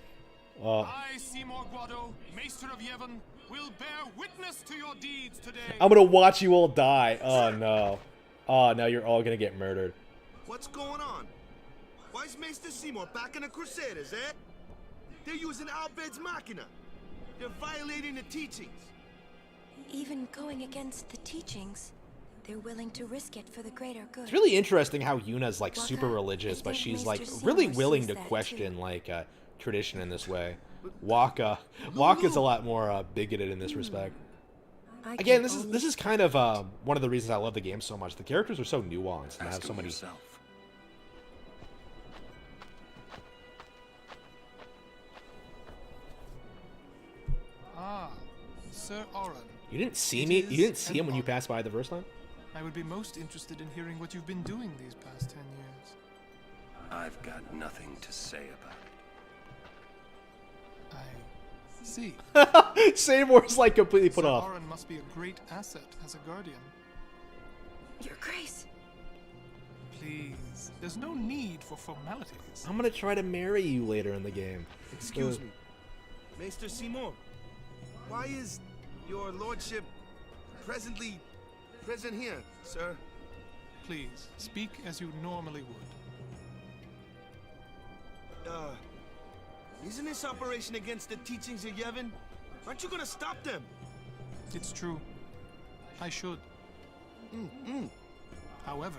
I, Seymour Guado, Maester of Yevon, will bear witness to your deeds today. I'm gonna watch you all die. Oh no. Oh no, you're all gonna get murdered. What's going on? Why is Maester Seymour backing the Crusaders, eh? They're using Albed's Machina. They're violating the teachings. Even going against the teachings, they're willing to risk it for the greater good. It's really interesting how Yuna's, like, Waka, super religious, I but think she's, Maester like, Seymour really willing sees to that question, too. like, tradition in this way. Waka's a lot more bigoted in this respect. Again, this is kind of one of the reasons I love the game so much. The characters are so nuanced and have so many. Ah, Sir Oren. You didn't see me. You didn't see him when you passed by the first time. I would be most interested in hearing what you've been doing these past 10 years. I've got nothing to say about it. I see. Seymour's like completely put off. Oren must be a great asset as a guardian. Your Grace. Please, there's no need for formalities. I'm gonna try to marry you later in the game. Excuse me. Maester Seymour, why is your lordship present here, sir? Please, speak as you normally would. Isn't this operation against the teachings of Yevon? Aren't you gonna stop them? It's true. I should. However,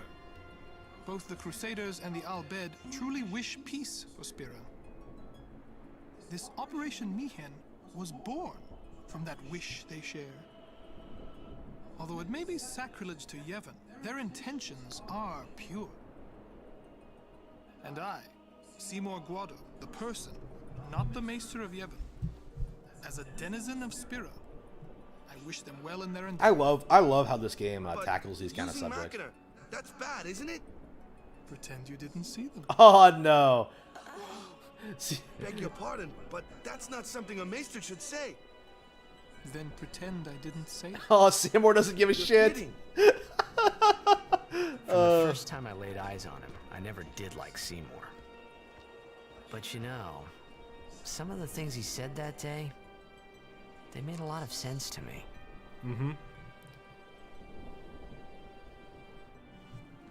both the Crusaders and the Al Bhed truly wish peace for Spira. This Operation Mi'ihen was born from that wish they share. Although it may be sacrilege to Yevon, their intentions are pure. And I, Seymour Guado, the person, not the Maester of Yevon, as a denizen of Spira, I wish them well in their endeavor. I love how this game tackles these kind of using subjects. Machina, that's bad, isn't it? Pretend you didn't see them. Oh no. Beg your pardon, but that's not something a maester should say. Then pretend I didn't say it. Oh, Seymour doesn't give a shit. From the first time I laid eyes on him, I never did like Seymour. But you know, some of the things he said that day, they made a lot of sense to me. Mm-hmm.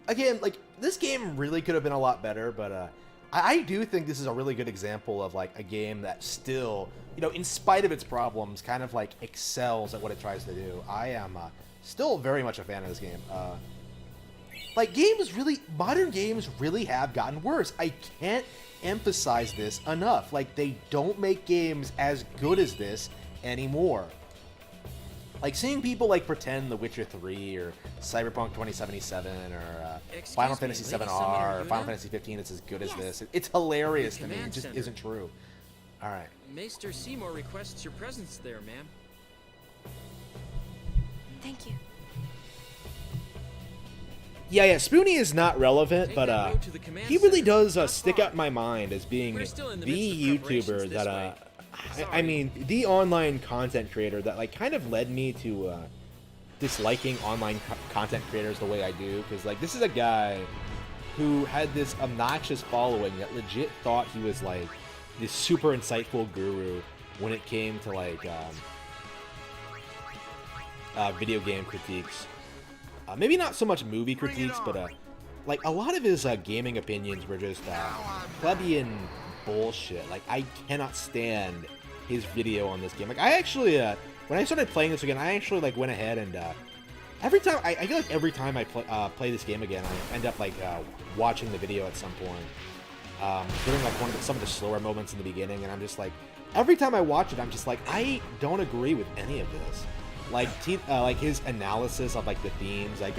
Again, like, this game really could have been a lot better, but I do think this is a really good example of, like, a game that still, you know, in spite of its problems, kind of, like, excels at what it tries to do. I am still very much a fan of this game. Like, modern games really have gotten worse. I can't emphasize this enough. Like, they don't make games as good as this anymore. Like, seeing people, like, pretend The Witcher 3 or Cyberpunk 2077 or Final Fantasy 7R or Final Fantasy 15 is as good as this. It's hilarious to me. It just isn't true. All right. Maester Seymour requests your presence there, ma'am. Thank you. Yeah, Spoonie is not relevant, but he really does stick out in my mind as being the YouTuber that, I mean, the online content creator that, like, kind of led me to disliking online content creators the way I do, because, like, this is a guy who had this obnoxious following that legit thought he was, like, this super insightful guru when it came to, like, video game critiques. Maybe not so much movie critiques, but like, a lot of his gaming opinions were just plebeian bullshit. Like, I cannot stand his video on this game. Like, I actually, when I started playing this again, I actually, like, went ahead and every time I feel like every time I play this game again, I end up, like, watching the video at some point during, like, some of the slower moments in the beginning, and I'm just like, every time I watch it, I'm just like, I don't agree with any of this. Like, like his analysis of, like, the themes, like,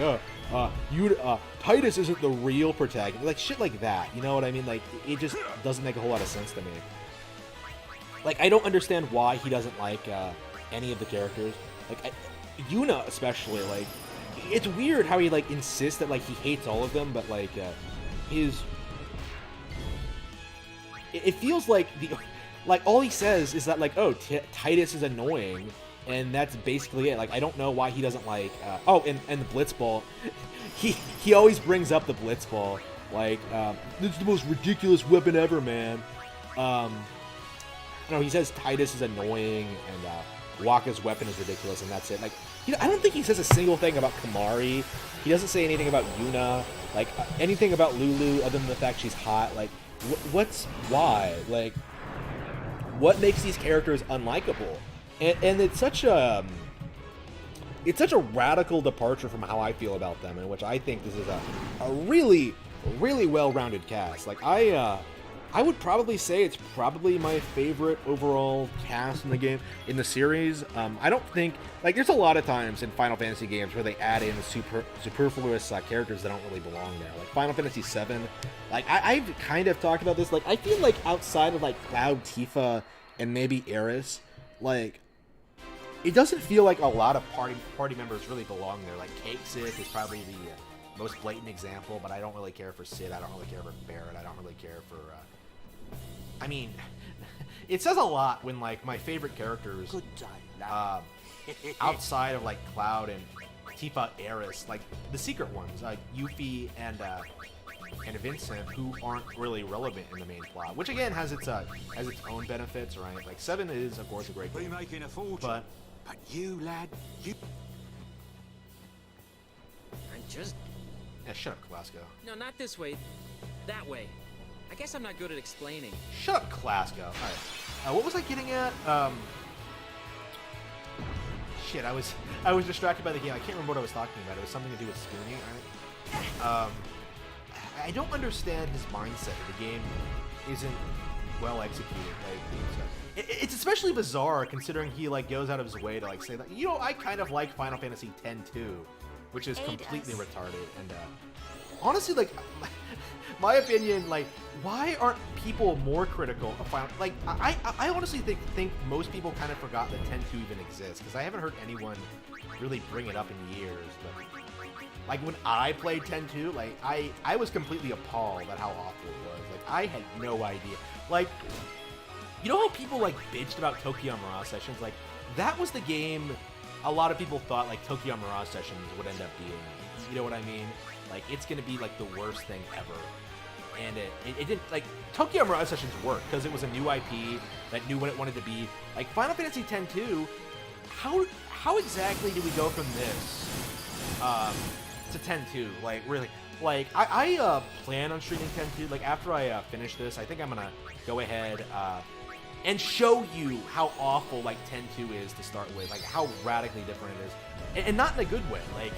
Titus isn't the real protagonist, like, shit like that, you know what I mean? Like, it just doesn't make a whole lot of sense to me. Like, I don't understand why he doesn't like any of the characters. Like, Yuna especially, like, it's weird how he, like, insists that, like, he hates all of them, but, like, it feels like all he says is that, like, oh, Titus is annoying. And that's basically it. Like, I don't know why he doesn't like... and the Blitzball. He always brings up the Blitzball. Like, this is the most ridiculous weapon ever, man. No, he says Titus is annoying, and Wakka's weapon is ridiculous, and that's it. Like, I don't think he says a single thing about Kamari. He doesn't say anything about Yuna. Like, anything about Lulu other than the fact she's hot. Like, why? Like, what makes these characters unlikable? And it's such a radical departure from how I feel about them, in which I think this is a really, really well-rounded cast. Like, I would probably say it's probably my favorite overall cast in the game, in the series. I don't think, like, there's a lot of times in Final Fantasy games where they add in superfluous characters that don't really belong there. Like Final Fantasy VII, like, I've kind of talked about this. Like, I feel like outside of, like, Cloud, Tifa, and maybe Aeris, like, it doesn't feel like a lot of party members really belong there. Like, Cake-Sith is probably the most blatant example, but I don't really care for Cid. I don't really care for Barret. I don't really care for... I mean, it says a lot when, like, my favorite characters, outside of, like, Cloud and Tifa, Aeris, like, the secret ones, Yuffie and Vincent, who aren't really relevant in the main plot, which, again, has its own benefits, right? Like, 7 is, of course, a great game. Making a fortune. But you, lad, you... I'm just... Yeah, shut up, Clasko. No, not this way. That way. I guess I'm not good at explaining. Shut up, Clasko. Alright. What was I getting at? Shit, I was distracted by the game. I can't remember what I was talking about. It was something to do with Spoonie, right? I don't understand his mindset. The game isn't well executed. Like, it's especially bizarre considering he, like, goes out of his way to, like, say that, you know, I kind of like Final Fantasy X too, which is completely retarded. And honestly, like, my opinion, like, why aren't people more critical of Final... Like, I honestly think most people kind of forgot that 10-2 even exists, because I haven't heard anyone really bring it up in years, but... Like, when I played 10-2, like, I was completely appalled at how awful it was. Like, I had no idea. Like, you know how people, like, bitched about Tokyo Mirage Sessions? Like, that was the game a lot of people thought, like, Tokyo Mirage Sessions would end up being. You know what I mean? Like, it's gonna be, like, the worst thing ever. And it didn't, like, Tokyo Mirage Sessions worked because it was a new IP that knew what it wanted to be. Like, Final Fantasy X-2, how exactly do we go from this to 10-2? Like, really, like, I plan on streaming 10-2. Like, after I finish this, I think I'm gonna go ahead and show you how awful, like, 10-2 is to start with, like, how radically different it is. And not in a good way. Like,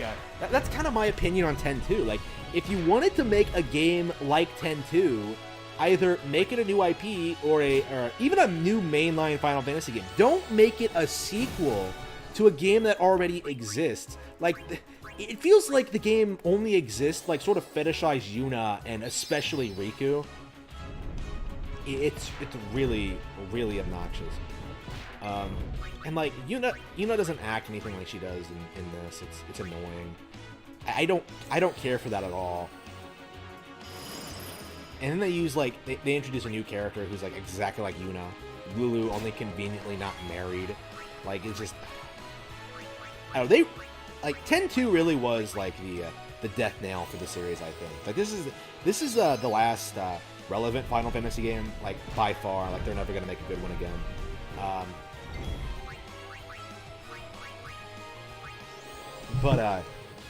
that's kind of my opinion on 10-2. Like, if you wanted to make a game like 10-2, either make it a new IP or even a new mainline Final Fantasy game. Don't make it a sequel to a game that already exists. Like, it feels like the game only exists, like, sort of fetishize Yuna and especially Riku. It's really, really obnoxious. And, like, Yuna doesn't act anything like she does in this. It's annoying. I don't care for that at all. And then they use, like, they introduce a new character who's, like, exactly like Yuna. Lulu, only conveniently not married. Like, it's just... I don't know, like, 10-2 really was, like, the death nail for the series, I think. Like, this is the last relevant Final Fantasy game, like, by far. Like, they're never gonna make a good one again. But,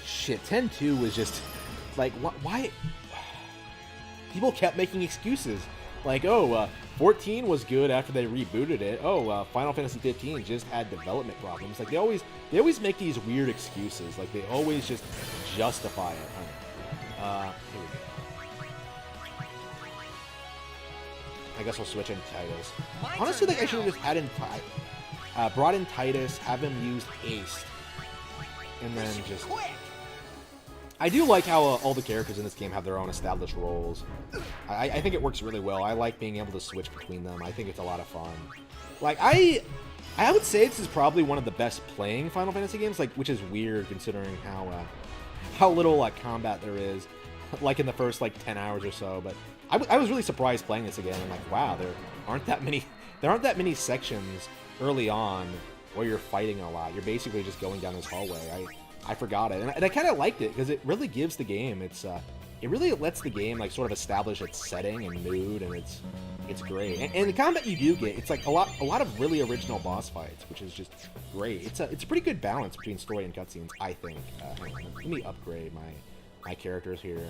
shit, 10-2 was just, like, why? People kept making excuses. Like, oh, 14 was good after they rebooted it. Oh, Final Fantasy 15 just had development problems. Like, they always make these weird excuses. Like, they always just justify it. Here we go. I guess we'll switch in Titus. Honestly, like, I should have just had brought in Titus, have him use Haste, and then just... I do like how all the characters in this game have their own established roles. I think it works really well. I like being able to switch between them. I think it's a lot of fun. Like, I would say this is probably one of the best playing Final Fantasy games, like, which is weird considering how little combat there is, like in the first like 10 hours or so. But I was really surprised playing this again. I'm like, wow, there aren't that many sections early on where you're fighting a lot. You're basically just going down this hallway. I forgot it, and I kind of liked it because it really gives the game. It really lets the game like sort of establish its setting and mood, and it's great. And the combat you do get, it's like a lot of really original boss fights, which is just great. It's a pretty good balance between story and cutscenes, I think. Let me upgrade my characters here.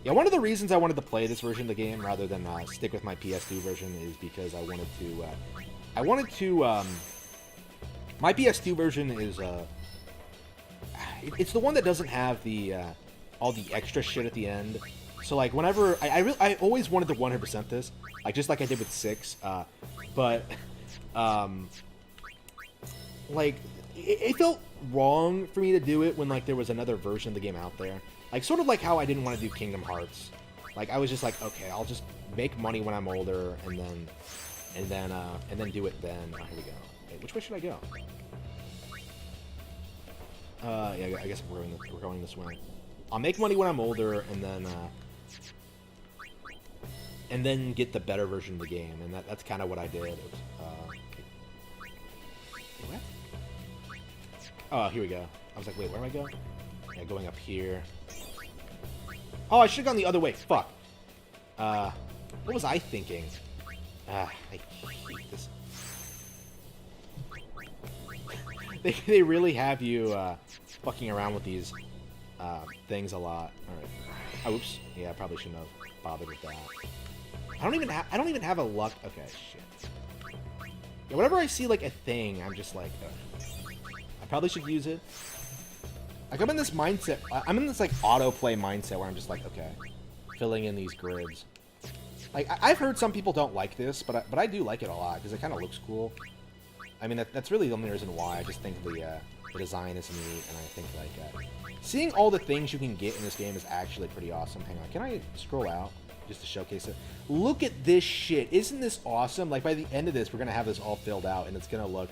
Yeah, one of the reasons I wanted to play this version of the game rather than stick with my PS2 version is because I wanted to. My PS2 version is it's the one that doesn't have the all the extra shit at the end. So like whenever I always wanted to 100% this, like just like I did with 6, but like it felt wrong for me to do it when like there was another version of the game out there. Like sort of like how I didn't want to do Kingdom Hearts. Like I was just like, okay, I'll just make money when I'm older and then do it then. Oh, here we go. Wait, which way should I go? Yeah, I guess we're going this way. I'll make money when I'm older and then get the better version of the game, and that's kind of what I did. What? Oh, here we go. I was like, wait, where am I going? Yeah, going up here. Oh, I should have gone the other way. Fuck. What was I thinking? I hate this. They really have you fucking around with these things a lot. All right. Oh, oops. Yeah, I probably shouldn't have bothered with that. I don't even have a luck. Okay, shit. Yeah, whenever I see like a thing, I'm just like, I probably should use it. Like I'm in this mindset. I'm in this like autoplay mindset where I'm just like, okay, filling in these grids. Like I've heard some people don't like this, but I do like it a lot because it kind of looks cool. I mean that's really the only reason why. I just think the design is neat, and I think like seeing all the things you can get in this game is actually pretty awesome. Hang on, can I scroll out just to showcase it? Look at this shit! Isn't this awesome? Like by the end of this, we're gonna have this all filled out, and it's gonna look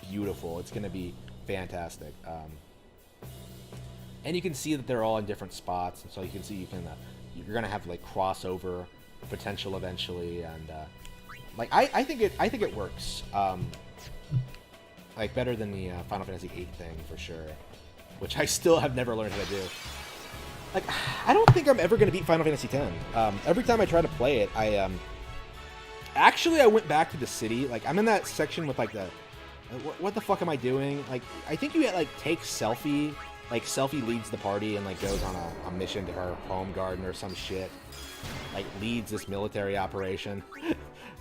beautiful. It's gonna be fantastic. And you can see that they're all in different spots, and so you can see you're gonna have like crossover potential eventually, and like I think it works. Like better than the Final Fantasy VIII thing for sure, which I still have never learned how to do. Like I don't think I'm ever gonna beat Final Fantasy X. Every time I try to play it, I went back to the city. Like I'm in that section with like the what the fuck am I doing? Like I think you like take Selphie. Like Selphie leads the party and like goes on a mission to her home garden or some shit. Like leads this military operation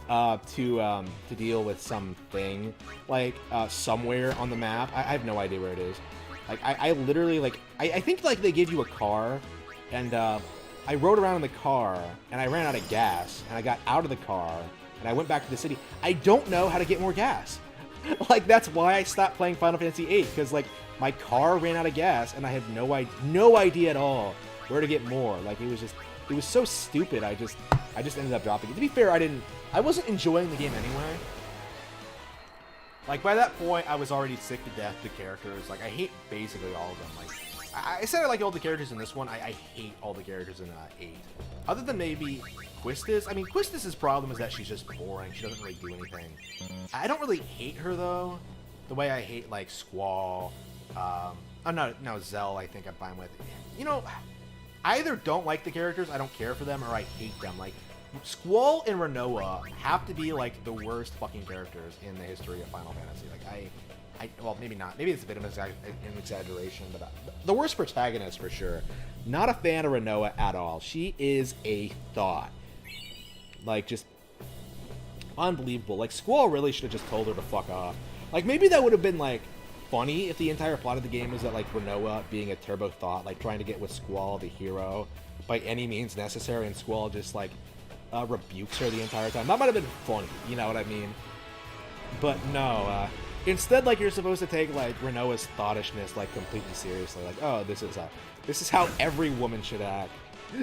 to deal with something like somewhere on the map. I have no idea where it is. Like I literally like I think like they give you a car, and I rode around in the car and I ran out of gas, and I got out of the car and I went back to the city. I don't know how to get more gas. Like that's why I stopped playing Final Fantasy VIII, because like my car ran out of gas and I had no idea at all where to get more. Like it was so stupid. I just ended up dropping it. To be fair, I wasn't enjoying the game anyway. Like by that point, I was already sick to death of the characters. Like I hate basically all of them. Like I said I like all the characters in this one. I hate all the characters in 8. Other than maybe Quistis. I mean, Quistis' problem is that she's just boring. She doesn't really do anything. I don't really hate her though, the way I hate like Squall. Oh no, Zell. I think I'm fine with. You know, I either don't like the characters, I don't care for them, or I hate them. Like Squall and Rinoa have to be like the worst fucking characters in the history of Final Fantasy. Like well, maybe not. Maybe it's a bit of an exaggeration, but the worst protagonist for sure. Not a fan of Rinoa at all. She is a thought. Like just unbelievable. Like Squall really should have just told her to fuck off. Like maybe that would have been like funny if the entire plot of the game was that like Rinoa being a turbo thought, like trying to get with Squall, the hero, by any means necessary, and Squall just like rebukes her the entire time. That might have been funny, you know what I mean? But no, instead, like you're supposed to take like Rinoa's thoughtishness like completely seriously. Like, oh, this is how every woman should act.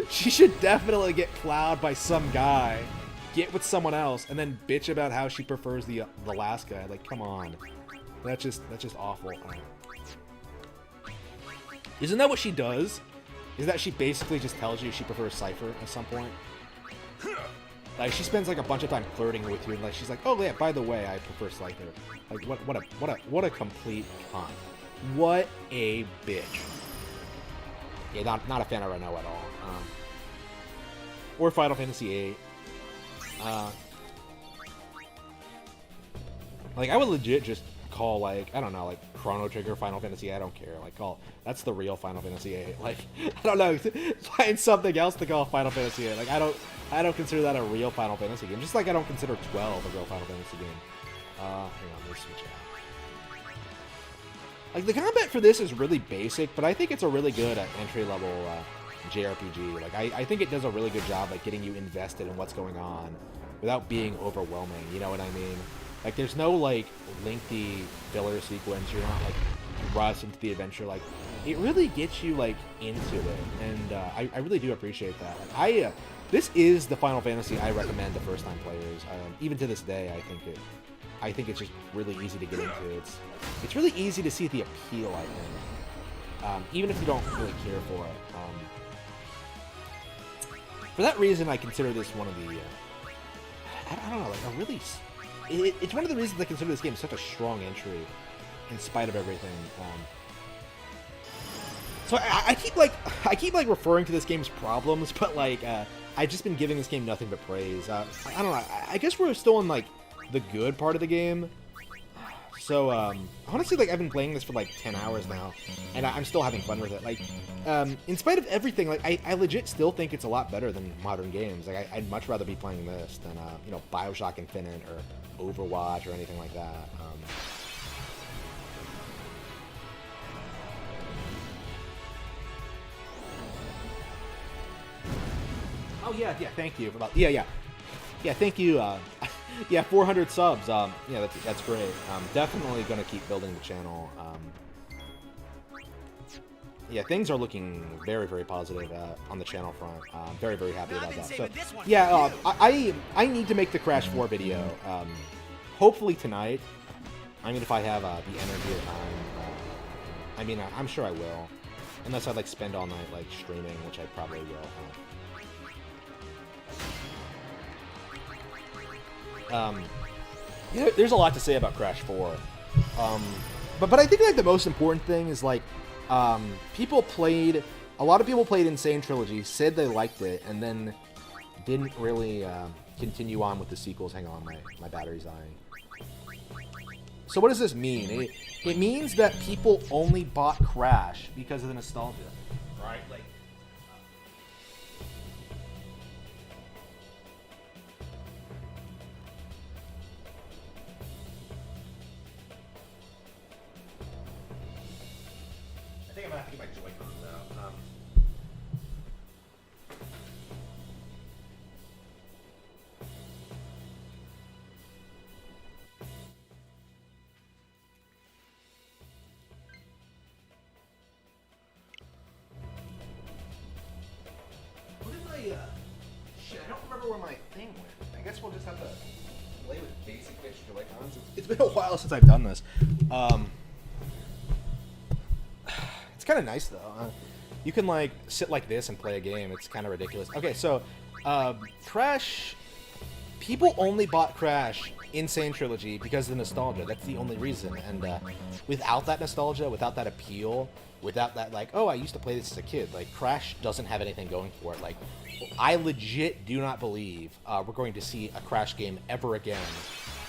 She should definitely get plowed by some guy, get with someone else, and then bitch about how she prefers the last guy. Like, come on. That's just awful. Isn't that what she does? Is that she basically just tells you she prefers Cypher at some point? Like she spends like a bunch of time flirting with you, and like she's like, "Oh yeah, by the way, I prefer Cypher." Like what a complete cunt. What a bitch. Yeah, not a fan of Rinoa at all. Or Final Fantasy VIII. Like I would legit just call like, I don't know, like Chrono Trigger Final Fantasy. I don't care. Like that's the real Final Fantasy VIII. Like I don't know, find something else to call Final Fantasy VIII. Like I don't consider that a real Final Fantasy game. Just like I don't consider 12 a real Final Fantasy game. Hang on, let's switch out. Like the combat for this is really basic, but I think it's a really good entry level JRPG. Like I think it does a really good job like getting you invested in what's going on without being overwhelming. You know what I mean? Like there's no like lengthy filler sequence. You're not like rushed into the adventure. Like it really gets you like into it, and I really do appreciate that. Like, this is the Final Fantasy I recommend to first-time players. Even to this day, I think it's just really easy to get into. It's really easy to see the appeal, I think, even if you don't really care for it. For that reason, I consider this one of the, I don't know, like a really, it's one of the reasons I consider this game such a strong entry, in spite of everything. So I keep like referring to this game's problems, but like I've just been giving this game nothing but praise. I don't know. I guess we're still in like the good part of the game. So honestly, like I've been playing this for like 10 hours now, and I'm still having fun with it. Like in spite of everything, like I legit still think it's a lot better than modern games. Like I'd much rather be playing this than you know, BioShock Infinite or Overwatch or anything like that. Oh yeah, thank you. Yeah, thank you. Yeah, 400 subs. Yeah, that's great. Definitely gonna keep building the channel. Yeah, things are looking very, very positive on the channel front. Very, very happy about that. So, yeah, I need to make the Crash 4 video. Hopefully tonight. I mean, if I have the energy or time. I mean, I'm sure I will. Unless I like spend all night like streaming, which I probably will. Yeah, there's a lot to say about Crash 4, but I think like the most important thing is like a lot of people played Insane Trilogy, said they liked it, and then didn't really continue on with the sequels. Hang on, my battery's dying. So what does this mean? It means that people only bought Crash because of the nostalgia, right? Like. I think I'm gonna have to get my Joy-Cons out. What did my shit? I don't remember where my thing went. I guess we'll just have to play with basic bitch Joy-Cons. It's been a while since I've done this. It's kind of nice though. You can like sit like this and play a game. It's kind of ridiculous. Okay, so Crash. People only bought Crash Insane Trilogy because of the nostalgia. That's the only reason. And without that nostalgia, without that appeal, without that like, oh, I used to play this as a kid. Like Crash doesn't have anything going for it. Like I legit do not believe we're going to see a Crash game ever again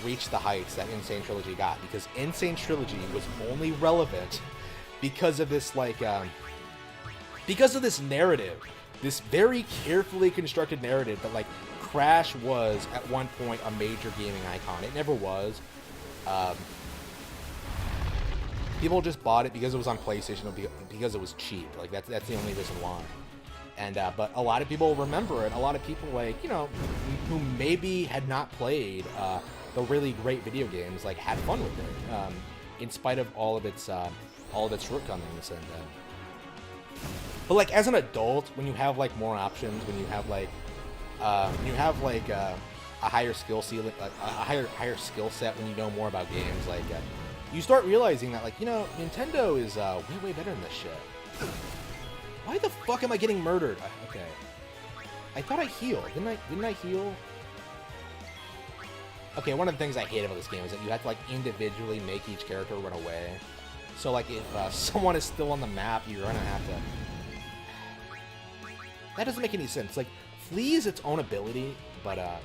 reach the heights that Insane Trilogy got, because Insane Trilogy was only relevant because of this like because of this narrative, this very carefully constructed narrative that like Crash was at one point a major gaming icon. It never was. People just bought it because it was on PlayStation, because it was cheap. Like that's the only reason why. And but a lot of people remember it. A lot of people like, you know, who maybe had not played the really great video games, like had fun with it, in spite of all of its shortcomings. And but like as an adult, when you have like more options, when you have like a higher skill ceiling, a higher skill set, when you know more about games, like you start realizing that, like, you know, Nintendo is way better than this shit. Why the fuck am I getting murdered? Okay, I thought I healed. Didn't I heal? Okay, one of the things I hate about this game is that you have to like individually make each character run away. So like if someone is still on the map, you're gonna have to. That doesn't make any sense. Like, Flee is its own ability, but I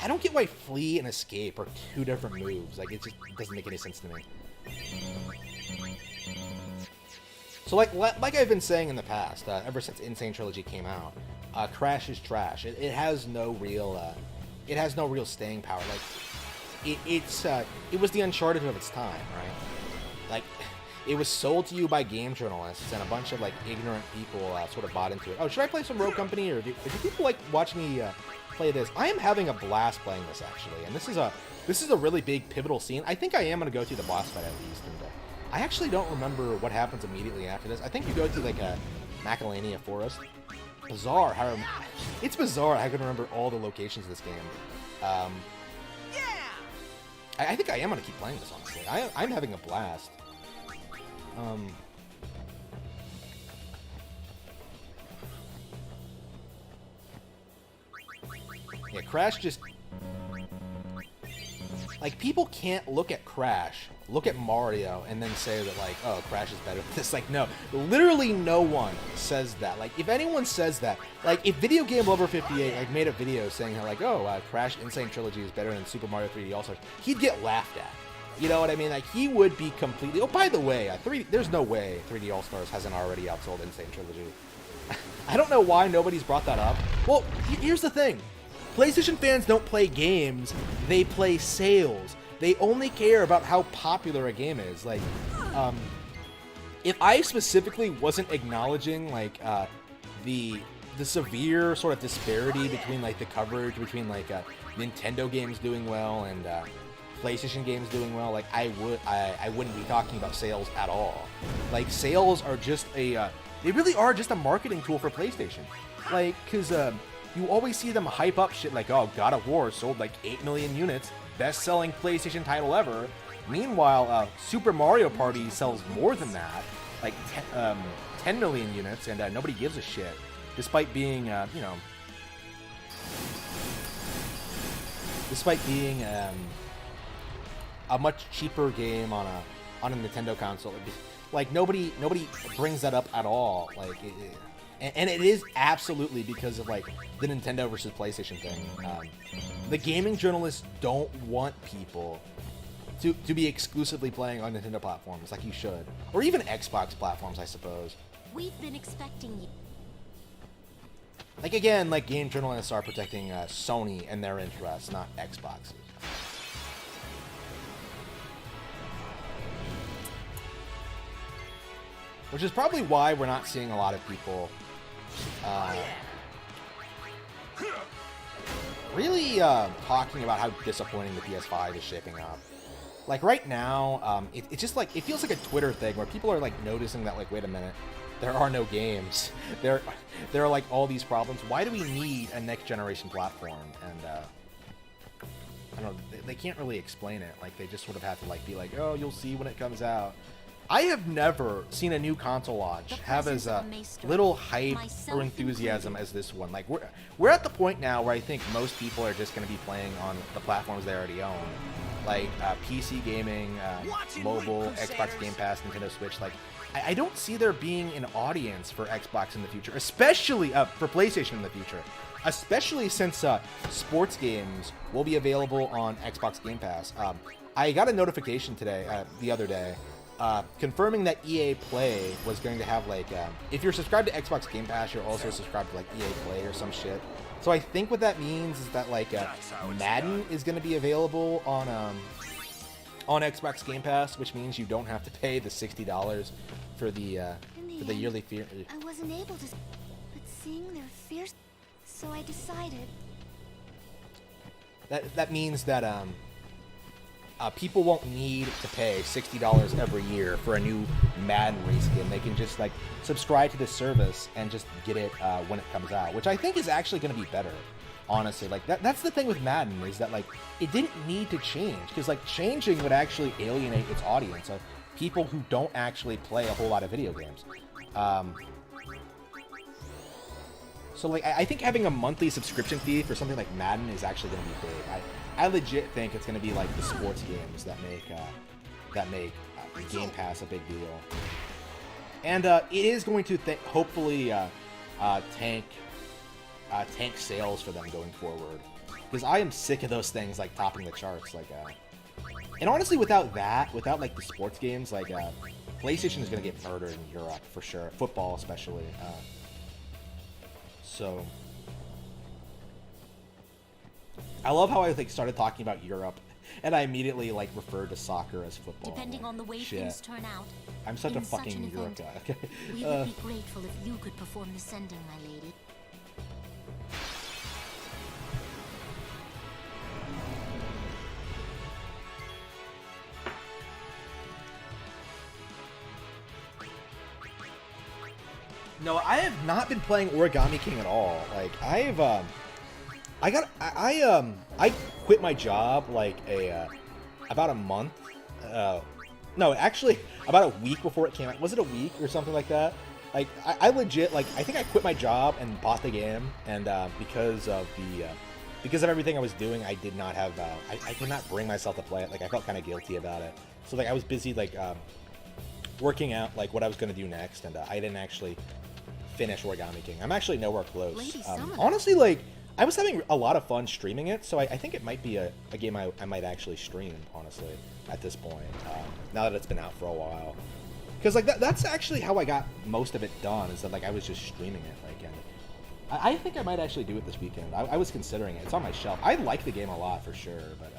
don't get why Flee and Escape are two different moves. Like, it just doesn't make any sense to me. So like I've been saying in the past, ever since Insane Trilogy came out, Crash is trash. It has no real staying power. Like, it was the Uncharted of its time, right? Like, it was sold to you by game journalists, and a bunch of like ignorant people sort of bought into it. Oh, should I play some Rogue Company, or do people like watch me play this? I am having a blast playing this actually, and this is a really big pivotal scene. I think I am gonna go through the boss fight at least, and I actually don't remember what happens immediately after this. I think you go through like a Macalania Forest. Bizarre how it's bizarre I can remember all the locations of this game. I think I am gonna keep playing this honestly. I'm having a blast. Yeah, Crash just like people can't look at Crash, look at Mario, and then say that like, oh, Crash is better than this. Like, no, literally no one says that. Like, if anyone says that, like, if Video Game Lover 58 like made a video saying how like, oh, Crash Insane Trilogy is better than Super Mario 3D All-Stars, he'd get laughed at. You know what I mean? Like, he would be completely. Oh, by the way, there's no way 3D All-Stars hasn't already outsold Insane Trilogy. I don't know why nobody's brought that up. Well, here's the thing. PlayStation fans don't play games, they play sales. They only care about how popular a game is. Like, if I specifically wasn't acknowledging like the severe sort of disparity between like the coverage between like Nintendo games doing well and PlayStation games doing well, like I wouldn't be talking about sales at all. Like, sales are just they really are just a marketing tool for PlayStation. Like, cause you always see them hype up shit like, oh, God of War sold like 8 million units, best-selling PlayStation title ever. Meanwhile, Super Mario Party sells more than that, like 10 million units, and nobody gives a shit, despite being, you know, despite being a much cheaper game on a Nintendo console. Like, nobody brings that up at all. Like, and it is absolutely because of like the Nintendo versus PlayStation thing. The gaming journalists don't want people to be exclusively playing on Nintendo platforms like you should, or even Xbox platforms, I suppose. We've been expecting you. Like, again, like game journalists are protecting Sony and their interests, not Xbox's. Which is probably why we're not seeing a lot of people really talking about how disappointing the PS5 is shaping up. Like, right now, it's just like, it feels like a Twitter thing where people are like noticing that, like, wait a minute, there are no games. There are like all these problems. Why do we need a next generation platform? And I don't know, they can't really explain it. Like, they just sort of have to like be like, oh, you'll see when it comes out. I have never seen a new console launch have as little hype or enthusiasm as this one. Like, we're at the point now where I think most people are just going to be playing on the platforms they already own, like PC gaming, mobile, Xbox Game Pass, Nintendo Switch. Like, I don't see there being an audience for Xbox in the future, especially for PlayStation in the future, especially since sports games will be available on Xbox Game Pass. I got a notification today, the other day, confirming that EA Play was going to have like, if you're subscribed to Xbox Game Pass, you're also subscribed to like EA Play or some shit. So I think what that means is that like Madden is going to be available on Xbox Game Pass, which means you don't have to pay the $60 for the yearly fee. I wasn't able to, but seeing their fierce, so I decided. That means that people won't need to pay $60 every year for a new Madden reskin. They can just like subscribe to this service and just get it when it comes out, which I think is actually going to be better, honestly. Like, that's the thing with Madden, is that like it didn't need to change, because like changing would actually alienate its audience of people who don't actually play a whole lot of video games. So like I think having a monthly subscription fee for something like Madden is actually going to be big. I legit think it's going to be like the sports games that make Game Pass a big deal, and it is going to hopefully tank sales for them going forward, because I am sick of those things like topping the charts. Like, and honestly, without like the sports games, like PlayStation is going to get murdered in Europe for sure, football especially. So I love how I like started talking about Europe And I immediately like referred to soccer as football. Depending on the way Shit. things turn out. I'm such a in fucking such an Europe event, guy. Okay. We would be grateful if you could perform the sending, my lady. No, I have not been playing Origami King at all. Like I quit my job like about a month. No, actually about a week before it came out. Was it a week or something like that? Like I legit like I think I quit my job and bought the game, and because of everything I was doing, I did not have I could not bring myself to play it. Like I felt kind of guilty about it. So like I was busy like working out like what I was gonna do next, and I didn't actually finish Origami King. I'm actually nowhere close. Honestly, like I was having a lot of fun streaming it, so I think it might be a game I might actually stream, honestly, at this point, now that it's been out for a while. Because like that's actually how I got most of it done, is that like I was just streaming it. Like, and I think I might actually do it this weekend. I was considering it. It's on my shelf. I like the game a lot for sure, but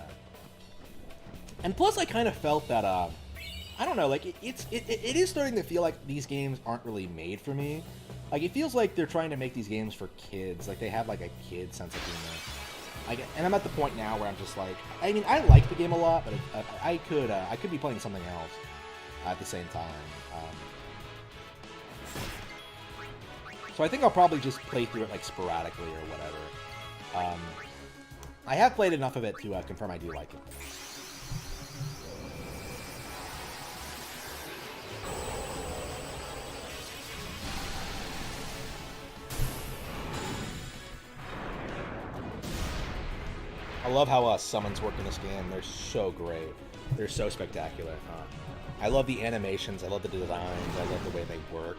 and plus I kind of felt that I don't know, like it is starting to feel like these games aren't really made for me. Like, it feels like they're trying to make these games for kids. Like, they have, like, a kid sense of humor. Like, and I'm at the point now where I'm just like, I mean, I like the game a lot, but I could be playing something else at the same time. So I think I'll probably just play through it, like, sporadically or whatever. I have played enough of it to confirm I do like it. I love how summons work in this game. They're so great. They're so spectacular. I love the animations. I love the designs. I love the way they work.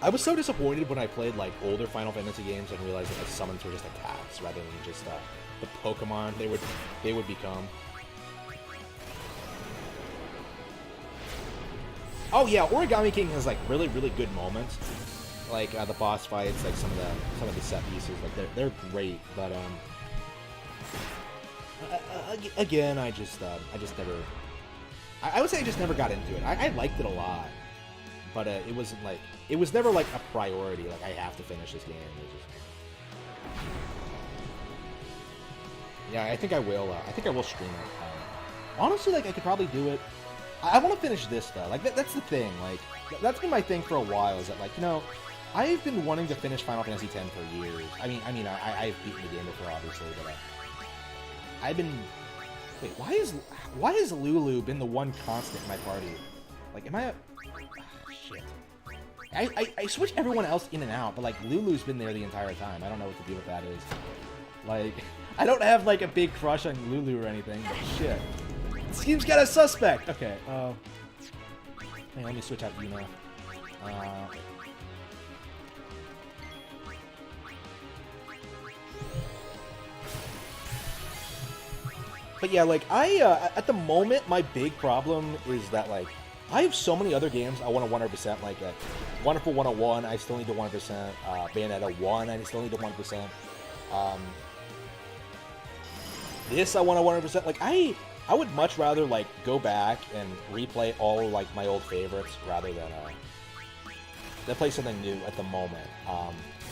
I was so disappointed when I played like older Final Fantasy games and realized that the summons were just attacks rather than just the Pokemon they would become. Oh yeah, Origami King has like really good moments. Like the boss fights, like some of the set pieces, like they're great, but again, I just never. I would say I just never got into it. I liked it a lot, but it wasn't like it was never like a priority. Like I have to finish this game. Yeah, I think I will. I think I will stream it. Honestly, like I could probably do it. I want to finish this though. Like that's the thing. Like that's been my thing for a while. Is that like I've been wanting to finish Final Fantasy X for years. I mean I've beaten the game before, obviously, but. I've been... Wait, why has Lulu been the one constant in my party? Like, am I a... shit. I switch everyone else in and out, but, like, Lulu's been there the entire time. I don't know what to do with that is. Like, I don't have, like, a big crush on Lulu or anything, but shit. Seems kinda suspect! Okay, hey, let me switch out Yuna. But yeah, like, at the moment, my big problem is that, like, I have so many other games I want to 100%, like, Wonderful 101, I still need to 100%, Bayonetta 1, I still need to 100%, this I want to 100%, like, I would much rather, like, go back and replay all, like, my old favorites, rather than play something new at the moment.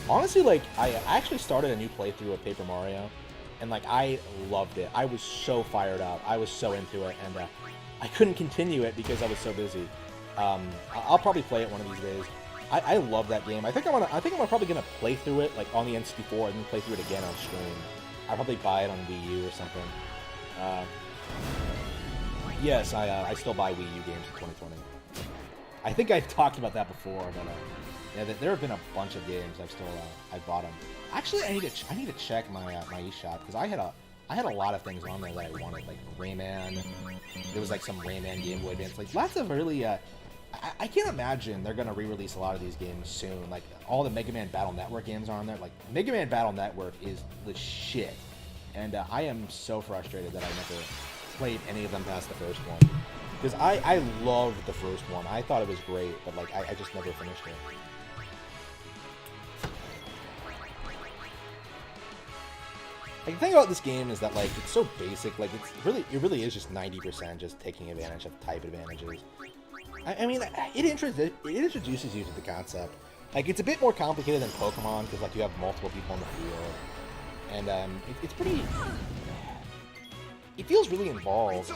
Honestly, like, I actually started a new playthrough of Paper Mario, and, like, I loved it. I was so fired up. I was so into it, and I couldn't continue it because I was so busy. I'll probably play it one of these days. I love that game. I think I'm probably gonna play through it, like, on the N64 and then play through it again on stream. I'll probably buy it on Wii U or something. Yes, I still buy Wii U games in 2020. I think I've talked about that before, but yeah, there have been a bunch of games I've bought them. Actually, I need to check my my eShop, because I had a lot of things on there that I wanted, like Rayman. There was like some Rayman Game Boy Advance, like lots of really. I can't imagine they're gonna re-release a lot of these games soon. Like all the Mega Man Battle Network games are on there. Like Mega Man Battle Network is the shit, and I am so frustrated that I never played any of them past the first one, because I loved the first one. I thought it was great, but like I just never finished it. Like, the thing about this game is that, like, it's so basic. Like, it really is just 90% just taking advantage of type advantages. I mean, it introduces you to the concept. Like, it's a bit more complicated than Pokemon because, like, you have multiple people in the field, and it's pretty. It feels really involved.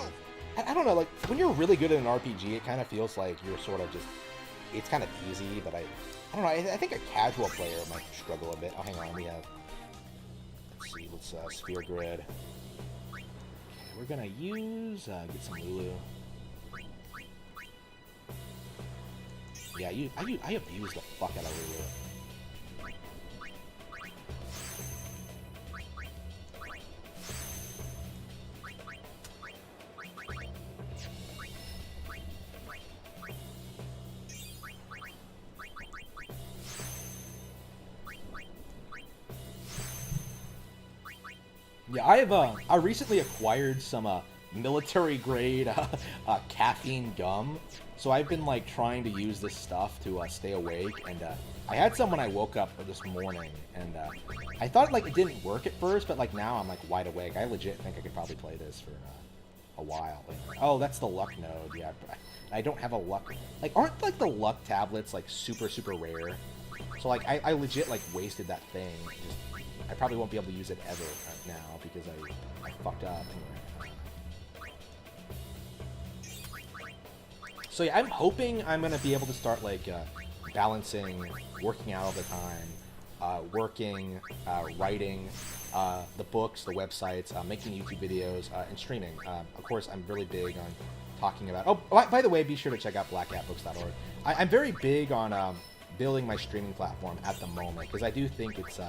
I don't know, like, when you're really good at an RPG, it kind of feels like you're sort of just. It's kind of easy, but I don't know. I think a casual player might struggle a bit. Oh, hang on, we have. Let's see. Let's Sphere Grid. Okay, we're gonna use get some Lulu. Yeah, I abuse the fuck out of Lulu. Yeah, I recently acquired some military grade caffeine gum, so I've been like trying to use this stuff to stay awake, and I had some when I woke up this morning, and I thought like it didn't work at first, but like now I'm like wide awake. I legit think I could probably play this for a while. Oh, that's the luck node. Yeah, I don't have a luck. Like, aren't like the luck tablets like super rare? So like I legit like wasted that thing. I probably won't be able to use it ever now because I fucked up. Anyway. So yeah, I'm hoping I'm gonna be able to start like balancing working out all the time, working, writing, the books, the websites, making YouTube videos, and streaming. Of course, I'm really big on talking about. Oh, by the way, be sure to check out blackcatbooks.org. I'm very big on building my streaming platform at the moment because I do think it's